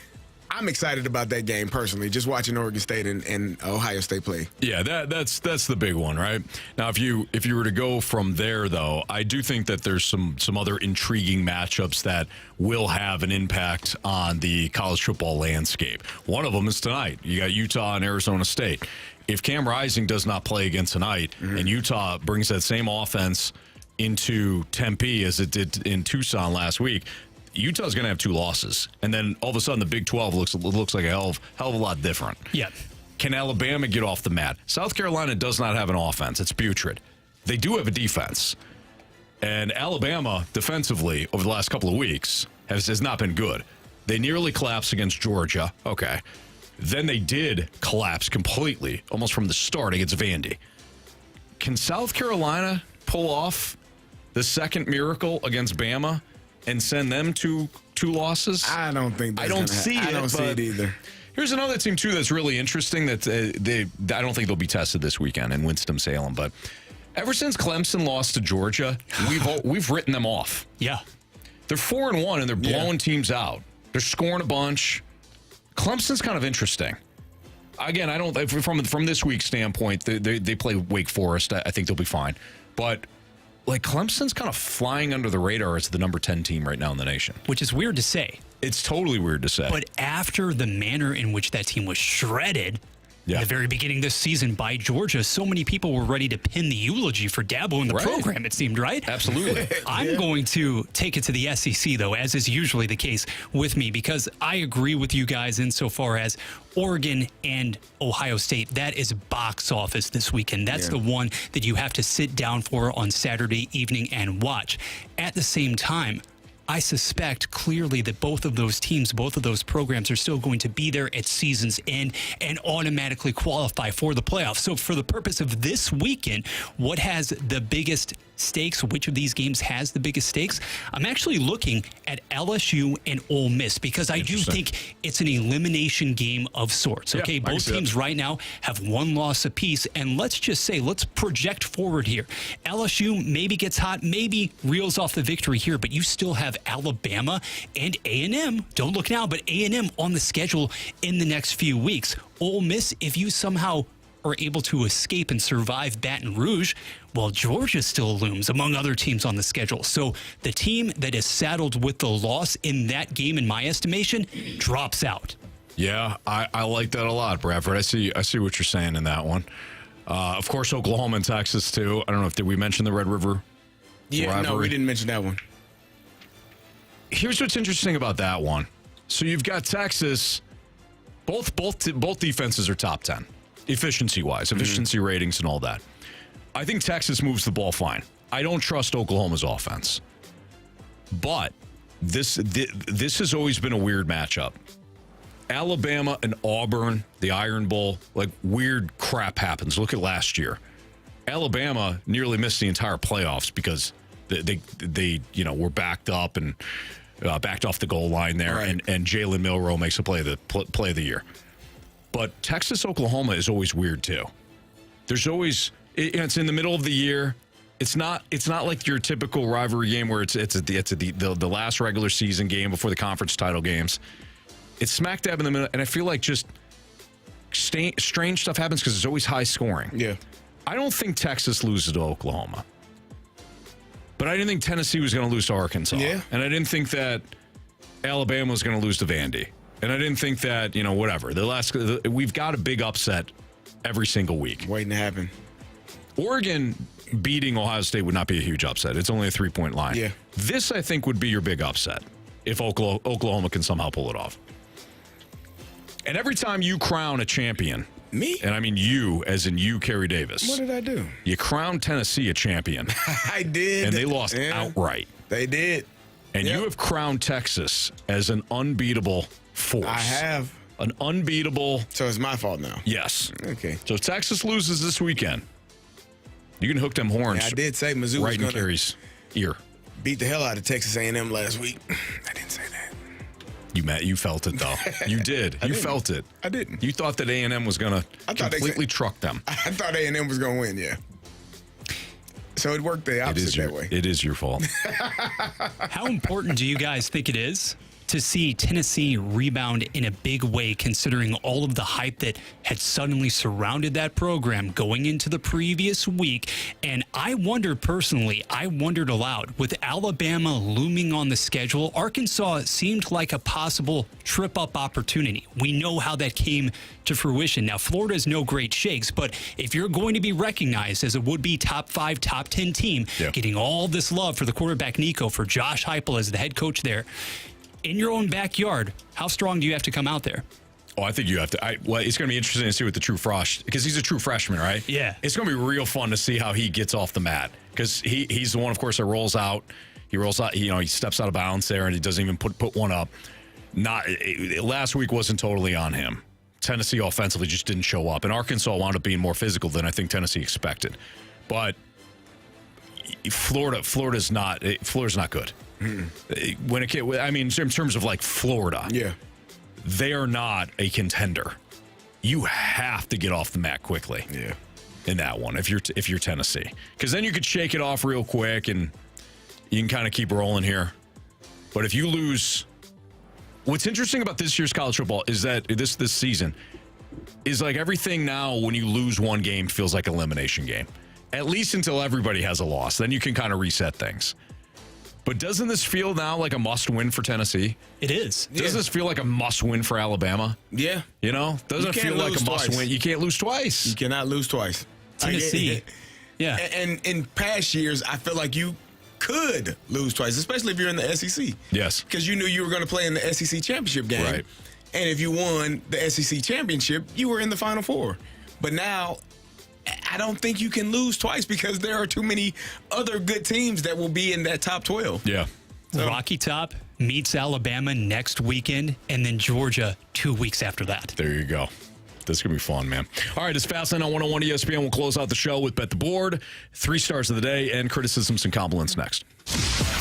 I'm excited about that game personally, just watching Oregon State and Ohio State play. Yeah, that's the big one, right? Now, if you were to go from there, though, I do think that there's some other intriguing matchups that will have an impact on the college football landscape. One of them is tonight. You got Utah and Arizona State. If Cam Rising does not play again tonight, and Utah brings that same offense into Tempe as it did in Tucson last week, Utah's going to have 2 losses, and then all of a sudden the Big 12 looks like a hell of a lot different. Yeah. Can Alabama get off the mat? South Carolina does not have an offense. It's putrid. They do have a defense, and Alabama defensively over the last couple of weeks has not been good. They nearly collapsed against Georgia. Okay. Then they did collapse completely, almost from the start against Vandy. Can South Carolina pull off the second miracle against Bama and send them to 2 losses? I don't think. I don't see it either. Here's another team too that's really interesting. That I don't think they'll be tested this weekend in Winston-Salem. But ever since Clemson lost to Georgia, we've written them off. Yeah, they're 4-1 and they're blowing teams out. They're scoring a bunch. Clemson's kind of interesting. Again, I don't from this week's standpoint. They play Wake Forest. I think they'll be fine, but. Like Clemson's kind of flying under the radar as the number 10 team right now in the nation. Which is weird to say. It's totally weird to say. But after the manner in which that team was shredded at the very beginning this season by Georgia, so many people were ready to pin the eulogy for Dabo in the program, it seemed, right? Absolutely. I'm going to take it to the SEC, though, as is usually the case with me, because I agree with you guys insofar as Oregon and Ohio State, that is box office this weekend. That's the one that you have to sit down for on Saturday evening and watch. At the same time, I suspect clearly that both of those teams, both of those programs are still going to be there at season's end and automatically qualify for the playoffs. So for the purpose of this weekend, what has the biggest stakes? Which of these games has the biggest stakes? I'm actually looking at LSU and Ole Miss because I do think it's an elimination game of sorts. Okay, both teams right now have 1 loss apiece, and let's just say, let's project forward here. LSU maybe gets hot, maybe reels off the victory here, but you still have Alabama and A&M. Don't look now, but A&M on the schedule in the next few weeks. Ole Miss, if you somehow are able to escape and survive Baton Rouge, well, Georgia still looms among other teams on the schedule. So the team that is saddled with the loss in that game, in my estimation, drops out. Yeah, I like that a lot, Bradford. I see what you're saying in that one. Of course, Oklahoma and Texas, too. I don't know if did we mention the Red River rivalry? No, we didn't mention that one. Here's what's interesting about that one. So you've got Texas. Both defenses are top 10. Efficiency-wise, efficiency ratings and all that. I think Texas moves the ball fine. I don't trust Oklahoma's offense. But this has always been a weird matchup. Alabama and Auburn, the Iron Bowl, like weird crap happens. Look at last year. Alabama nearly missed the entire playoffs because they were backed up and backed off the goal line there, and Jalen Milroe makes a play of the year. But Texas-Oklahoma is always weird, too. There's always it's in the middle of the year. It's not like your typical rivalry game where it's the last regular season game before the conference title games. It's smack dab in the middle, and I feel like just strange stuff happens because it's always high scoring. Yeah. I don't think Texas loses to Oklahoma. But I didn't think Tennessee was going to lose to Arkansas. Yeah. And I didn't think that Alabama was going to lose to Vandy. And I didn't think that, whatever. We've got a big upset every single week. Waiting to happen. Oregon beating Ohio State would not be a huge upset. It's only a 3-point line. Yeah. This, I think, would be your big upset if Oklahoma can somehow pull it off. And every time you crown a champion, me? And I mean you, as in you, Carey Davis. What did I do? You crowned Tennessee a champion. I did. And they lost outright. They did. And you have crowned Texas as an unbeatable force. I have. An unbeatable. So it's my fault now. Yes. Okay. So if Texas loses this weekend, you can hook them horns. Yeah, I did say Mizzou right was going in Carey's ear. Beat the hell out of Texas A&M last week. I didn't say that. You felt it, though. You did. You felt it. I didn't. You thought that A&M was going to completely truck them. I thought A&M was going to win, yeah. So it worked the opposite that way. It is your fault. How important do you guys think it is to see Tennessee rebound in a big way, considering all of the hype that had suddenly surrounded that program going into the previous week? And I wondered aloud, with Alabama looming on the schedule, Arkansas seemed like a possible trip-up opportunity. We know how that came to fruition. Now, Florida is no great shakes, but if you're going to be recognized as a would-be top 5, top 10 team, getting all this love for the quarterback Nico, for Josh Heupel as the head coach there, in your own backyard, how strong do you have to come out there? Oh, I think you have to. Well, it's going to be interesting to see what the true frosh, because he's a true freshman, right? Yeah. It's going to be real fun to see how he gets off the mat, because he's the one, of course, that rolls out. He rolls out. He steps out of bounds there, and he doesn't even put one up. Last week wasn't totally on him. Tennessee offensively just didn't show up, and Arkansas wound up being more physical than I think Tennessee expected. But Florida's not good. When in terms of like Florida, they are not a contender. You have to get off the mat quickly. Yeah, in that one, if you're Tennessee, because then you could shake it off real quick and you can kind of keep rolling here. But if you lose, what's interesting about this year's college football is that this season is like everything now. When you lose one game, feels like an elimination game. At least until everybody has a loss, then you can kind of reset things. But doesn't this feel now like a must-win for Tennessee? It is. Doesn't this feel like a must-win for Alabama? Yeah. Doesn't it feel like a must-win? You can't lose twice. You cannot lose twice. Tennessee. Yeah. And in past years, I feel like you could lose twice, especially if you're in the SEC. Yes. Because you knew you were going to play in the SEC championship game. Right. And if you won the SEC championship, you were in the Final Four. But now, I don't think you can lose twice because there are too many other good teams that will be in that top 12. Yeah. So. Rocky Top meets Alabama next weekend, and then Georgia 2 weeks after that. There you go. This is going to be fun, man. All right, it's Fastlane on 101 ESPN. We'll close out the show with Bet the Board, 3 stars of the day, and criticisms and compliments next.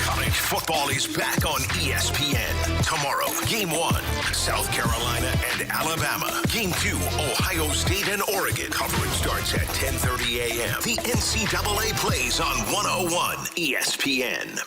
College football is back on ESPN. Tomorrow, Game 1, South Carolina and Alabama. Game 2, Ohio State and Oregon. Coverage starts at 10:30 a.m. The NCAA plays on 101 ESPN.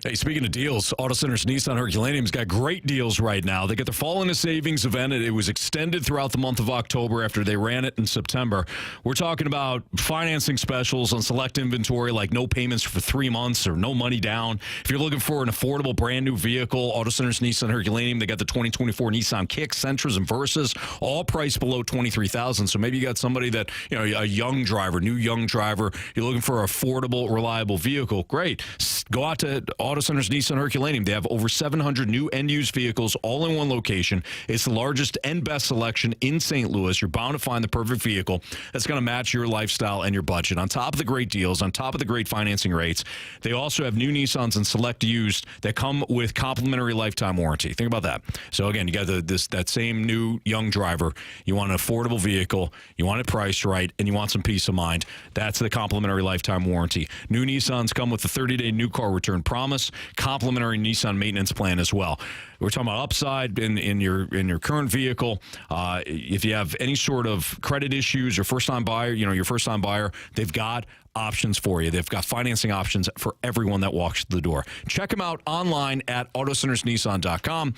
Hey, speaking of deals, Auto Center's Nissan Herculaneum's got great deals right now. They got their Fall into Savings event. It was extended throughout the month of October after they ran it in September. We're talking about financing specials on select inventory, like no payments for 3 months or no money down. If you're looking for an affordable brand new vehicle, Auto Center's Nissan Herculaneum, they got the 2024 Nissan Kicks, Sentras, and Versas, all priced below $23,000. So maybe you got somebody that, a young driver, new young driver, you're looking for an affordable, reliable vehicle. Great. Go out to Auto Center's Nissan Herculaneum. They have over 700 new and used vehicles all in one location. It's the largest and best selection in St. Louis. You're bound to find the perfect vehicle that's going to match your lifestyle and your budget. On top of the great deals, on top of the great financing rates, they also have new Nissans and select used that come with complimentary lifetime warranty. Think about that. So again, you got that same new young driver. You want an affordable vehicle. You want it priced right, and you want some peace of mind. That's the complimentary lifetime warranty. New Nissans come with a 30-day new car return promise, complimentary Nissan maintenance plan as well. We're talking about upside in your current vehicle. If you have any sort of credit issues or first-time buyer, your first-time buyer, they've got options for you. They've got financing options for everyone that walks through the door. Check them out online at autocentersnissan.com.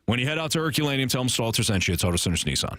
When you head out to Herculaneum, tell them Stalter sent you. It's Auto Centers Nissan.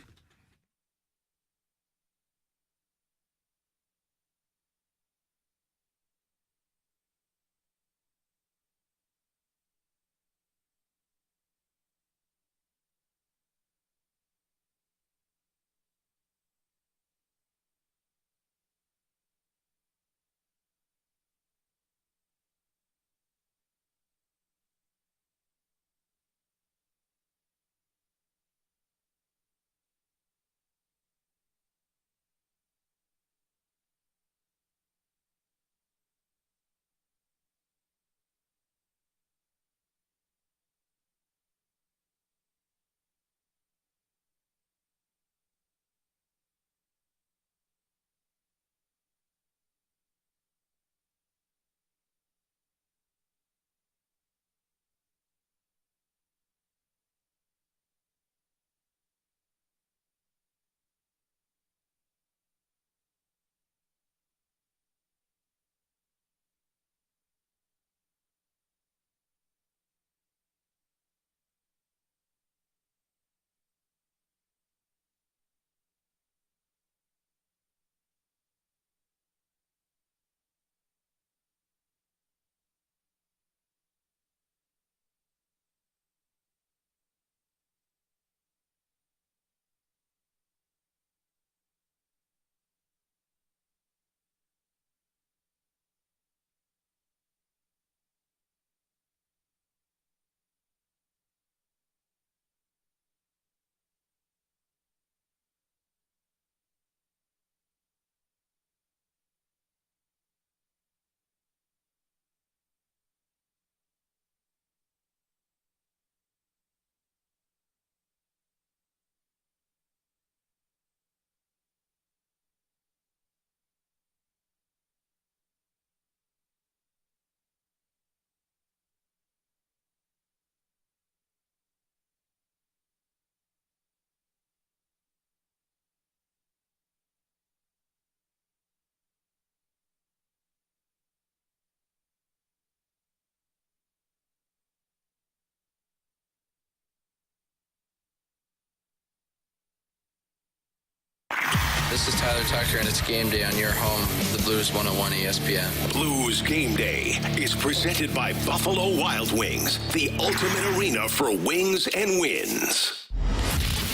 This is Tyler Tucker, and it's game day on your home, the Blues 101 ESPN. Blues Game Day is presented by Buffalo Wild Wings, the ultimate arena for wings and wins.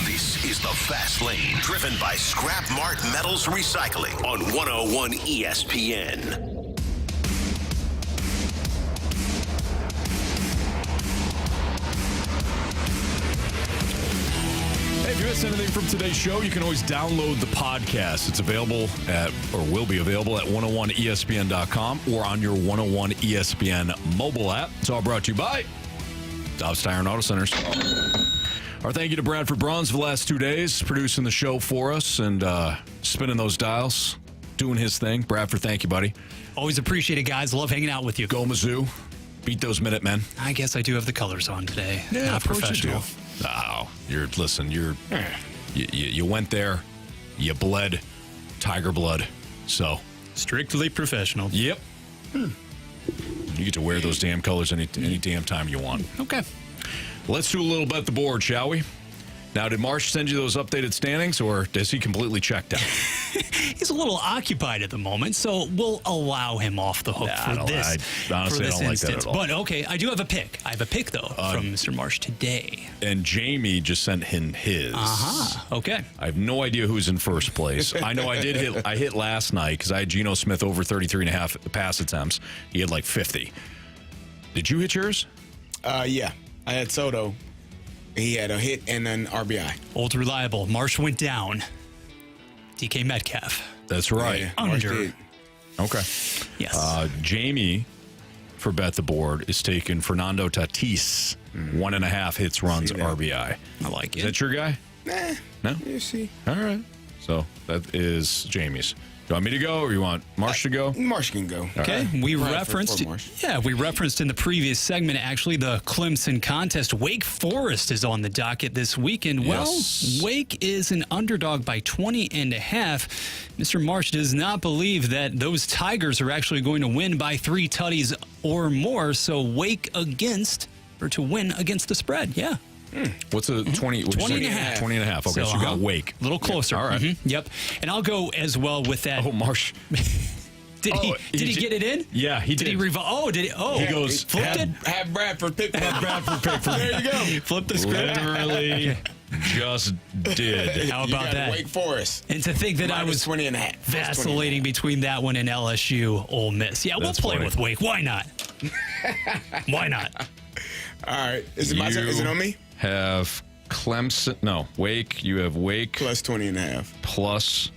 This is the Fast Lane, driven by Scrap Mart Metals Recycling on 101 ESPN. Hey, if you missed anything from today's show, you can always download the podcast. It's available will be available at 101ESPN.com or on your 101 ESPN mobile app. It's all brought to you by Dobbs Tire and Auto Centers. Our thank you to Bradford Bronze for the last 2 days, producing the show for us and spinning those dials, doing his thing. Bradford, thank you, buddy. Always appreciate it, guys. Love hanging out with you. Go Mizzou. Beat those Minutemen. I guess I do have the colors on today. Yeah, not professional. You went there, you bled, tiger blood. So strictly professional. Yep. You get to wear those damn colors any damn time you want. Okay. Let's do a little bet the board, shall we? Now, did Marsh send you those updated standings, or does he completely checked out? He's a little occupied at the moment, so we'll allow him off the hook for this. Honestly, I don't like that at all. But okay, I do have a pick. I have a pick though from Mr. Marsh today. And Jamie just sent him his. Okay. I have no idea who's in first place. I know I hit last night because I had Geno Smith over 33.5 pass attempts. He had like 50. Did you hit yours? Yeah. I had Soto. He had a hit and an RBI. Old reliable. Marsh went down. DK Metcalf. That's right. Yeah, Under. Okay. Yes. Jamie, for Bet the Board, is taking Fernando Tatis. 1.5 hits, runs, RBI. I like it. Is that your guy? Nah. No? You see. All right. So that is Jamie's. You want me to go or you want Marsh to go? Marsh can go. Okay, we referenced in the previous segment actually the Clemson contest. Wake Forest is on the docket this weekend. Yes. Well, Wake is an underdog by 20.5. Mr. Marsh does not believe that those Tigers are actually going to win by 3 tutties or more. So Wake to win against the spread. Yeah. What's a 20? 20.5. 20.5. Okay, so you got Wake. A little closer. All right. Yep. And I'll go as well with that. Oh, Marsh. Did he get it in? Yeah, he did. Did he revive? Did he? Oh, he goes. Flipped it. Have Bradford pick for There you go. Flip the script. Literally just did. How about that? Wake Forest. And to think that I was 20.5. vacillating between that one and LSU Ole Miss. Yeah, we'll play with Wake. Why not? Why not? All right. Is it my turn? Is it on me? Have Clemson. No, Wake. You have Wake. Plus 20.5. Plus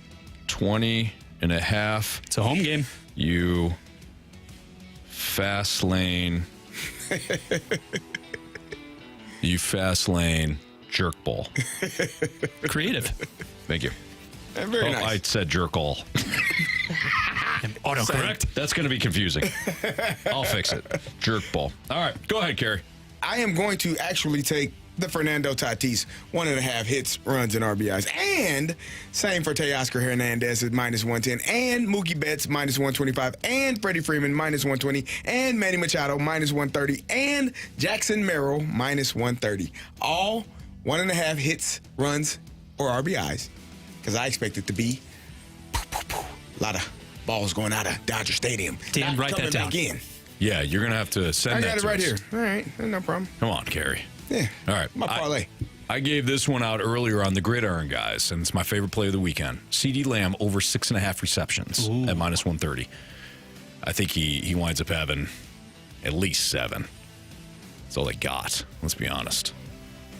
20.5. It's a home game. You fast lane. You fast lane jerk ball. Creative. Thank you. Very nice. I said jerk all. Autocorrect. That's going to be confusing. I'll fix it. Jerk ball. All right. Go ahead, Carey. I am going to actually take the Fernando Tatis 1.5 hits, runs, and RBIs. And same for Teoscar Hernandez at minus 110. And Mookie Betts minus 125. And Freddie Freeman minus 120. And Manny Machado minus 130. And Jackson Merrill minus 130. All 1.5 hits, runs, or RBIs. Because I expect it to be a lot of balls going out of Dodger Stadium. Dan, write that down. Again. Yeah, you're going to have to send that to us. I got it right here. All right. No problem. Come on, Carey. Yeah. All right. My parlay. I gave this one out earlier on the Gridiron, guys, and it's my favorite play of the weekend. CeeDee Lamb over 6.5 receptions at minus 130. I think he winds up having at least 7. That's all they got, let's be honest.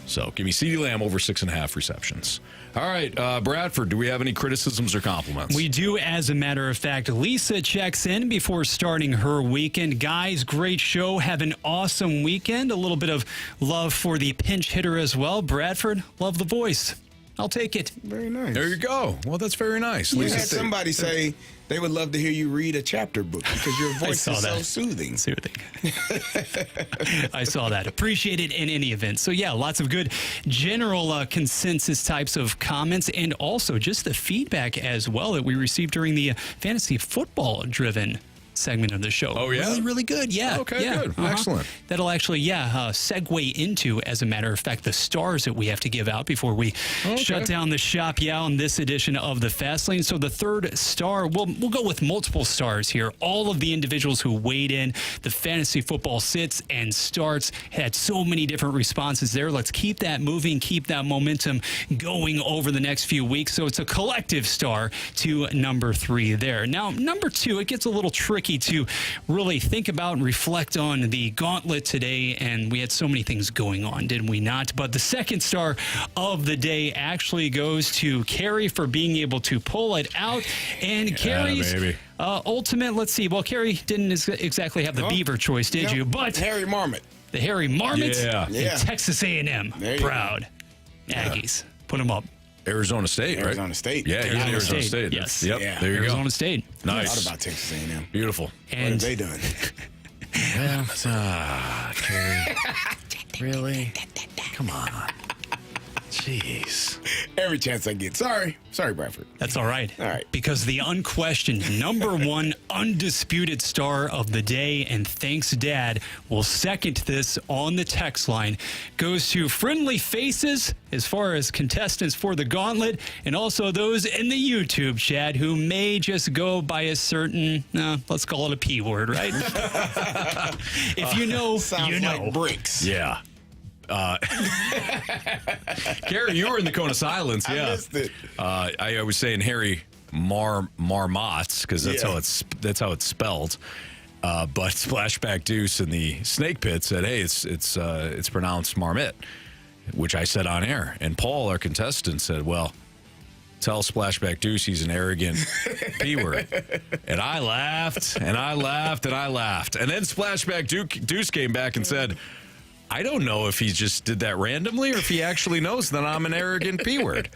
So give me CeeDee Lamb over 6.5 receptions. All right, Bradford, do we have any criticisms or compliments? We do, as a matter of fact. Lisa checks in before starting her weekend. Guys, great show. Have an awesome weekend. A little bit of love for the pinch hitter as well. Bradford, love the voice. I'll take it. Very nice. There you go. Well, that's very nice. You Lisa, had somebody say they would love to hear you read a chapter book because your voice is so soothing. I saw that. Appreciate it in any event. So, yeah, lots of good general consensus types of comments and also just the feedback as well that we received during the fantasy football-driven segment of the show. Oh, yeah? Really, really good. Yeah. Okay, yeah. good. Excellent. That'll actually, segue into, as a matter of fact, the stars that we have to give out before we shut down the shop, on this edition of the Fast Lane. So the third star, we'll go with multiple stars here. All of the individuals who weighed in, the fantasy football sits and starts, had so many different responses there. Let's keep that moving, keep that momentum going over the next few weeks. So it's a collective star to number 3 there. Now, number 2, it gets a little tricky to really think about and reflect on the Gauntlet today, and we had so many things going on, didn't we not? But the second star of the day actually goes to Carey for being able to pull it out, and Carey's ultimate, let's see, well, Carey didn't exactly have the Beaver choice, did you? But Harry Marmot. The Harry Marmot Yeah. Texas A&M. Proud. Aggies. Put them up. Arizona State, right? Arizona State. Yeah, Arizona State. Yes. Yep. Yeah. There you Arizona go. State. Nice. I thought about Texas A&M. Beautiful. What have they done? Carey. Really? Come on. Jeez. Every chance I get. Sorry, Bradford. That's all right. All right. Because the unquestioned number 1 undisputed star of the day, and thanks, Dad, will second this on the text line, goes to friendly faces as far as contestants for the Gauntlet, and also those in the YouTube chat who may just go by a certain, let's call it a P word, right? If you know, you know. Like bricks. Yeah. Carey, you were in the cone of silence. Yeah, I missed it. I was saying Harry Marmots because that's how it's spelled. But Splashback Deuce in the Snake Pit said, hey, it's pronounced Marmot, which I said on air. And Paul, our contestant, said, well, tell Splashback Deuce he's an arrogant P-word. And I laughed, and I laughed, and I laughed. And then Splashback Deuce came back and said, I don't know if he just did that randomly or if he actually knows that I'm an arrogant P-word.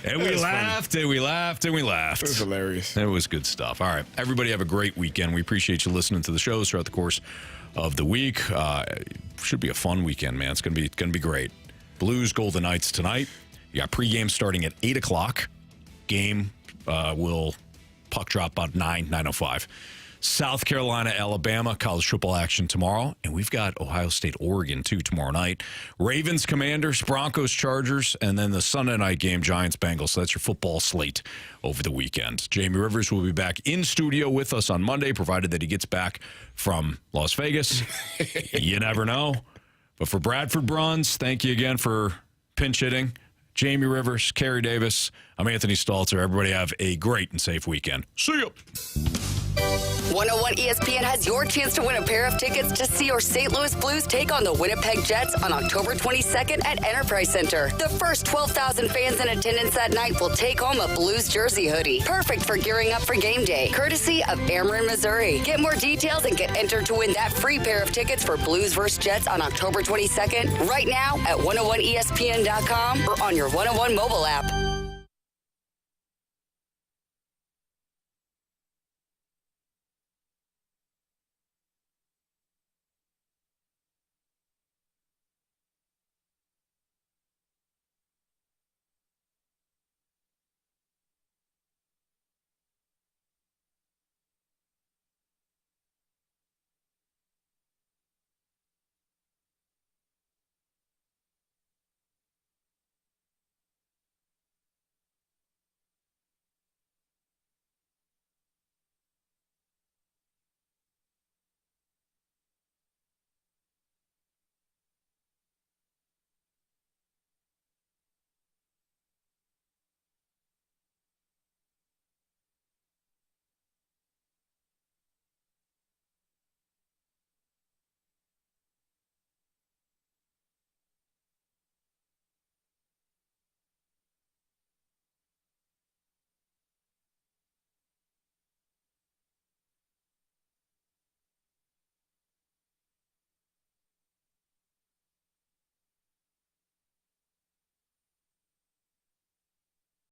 And we laughed, and we laughed, and we laughed. It was hilarious. It was good stuff. All right. Everybody have a great weekend. We appreciate you listening to the shows throughout the course of the week. Should be a fun weekend, man. It's going to be great. Blues, Golden Knights tonight. You got pregame starting at 8 o'clock. Game will puck drop about 9:05. South Carolina, Alabama, college football action tomorrow. And we've got Ohio State, Oregon, too, tomorrow night. Ravens, Commanders, Broncos, Chargers, and then the Sunday night game, Giants, Bengals. So that's your football slate over the weekend. Jamie Rivers will be back in studio with us on Monday, provided that he gets back from Las Vegas. You never know. But for Bradford Bruns, thank you again for pinch hitting. Jamie Rivers, Carey Davis, I'm Anthony Stalter. Everybody have a great and safe weekend. See ya. 101 ESPN has your chance to win a pair of tickets to see your St. Louis Blues take on the Winnipeg Jets on October 22nd at Enterprise Center. The first 12,000 fans in attendance that night will take home a Blues jersey hoodie, perfect for gearing up for game day, courtesy of Ameren, Missouri. Get more details and get entered to win that free pair of tickets for Blues vs. Jets on October 22nd right now at 101ESPN.com or on your 101 mobile app.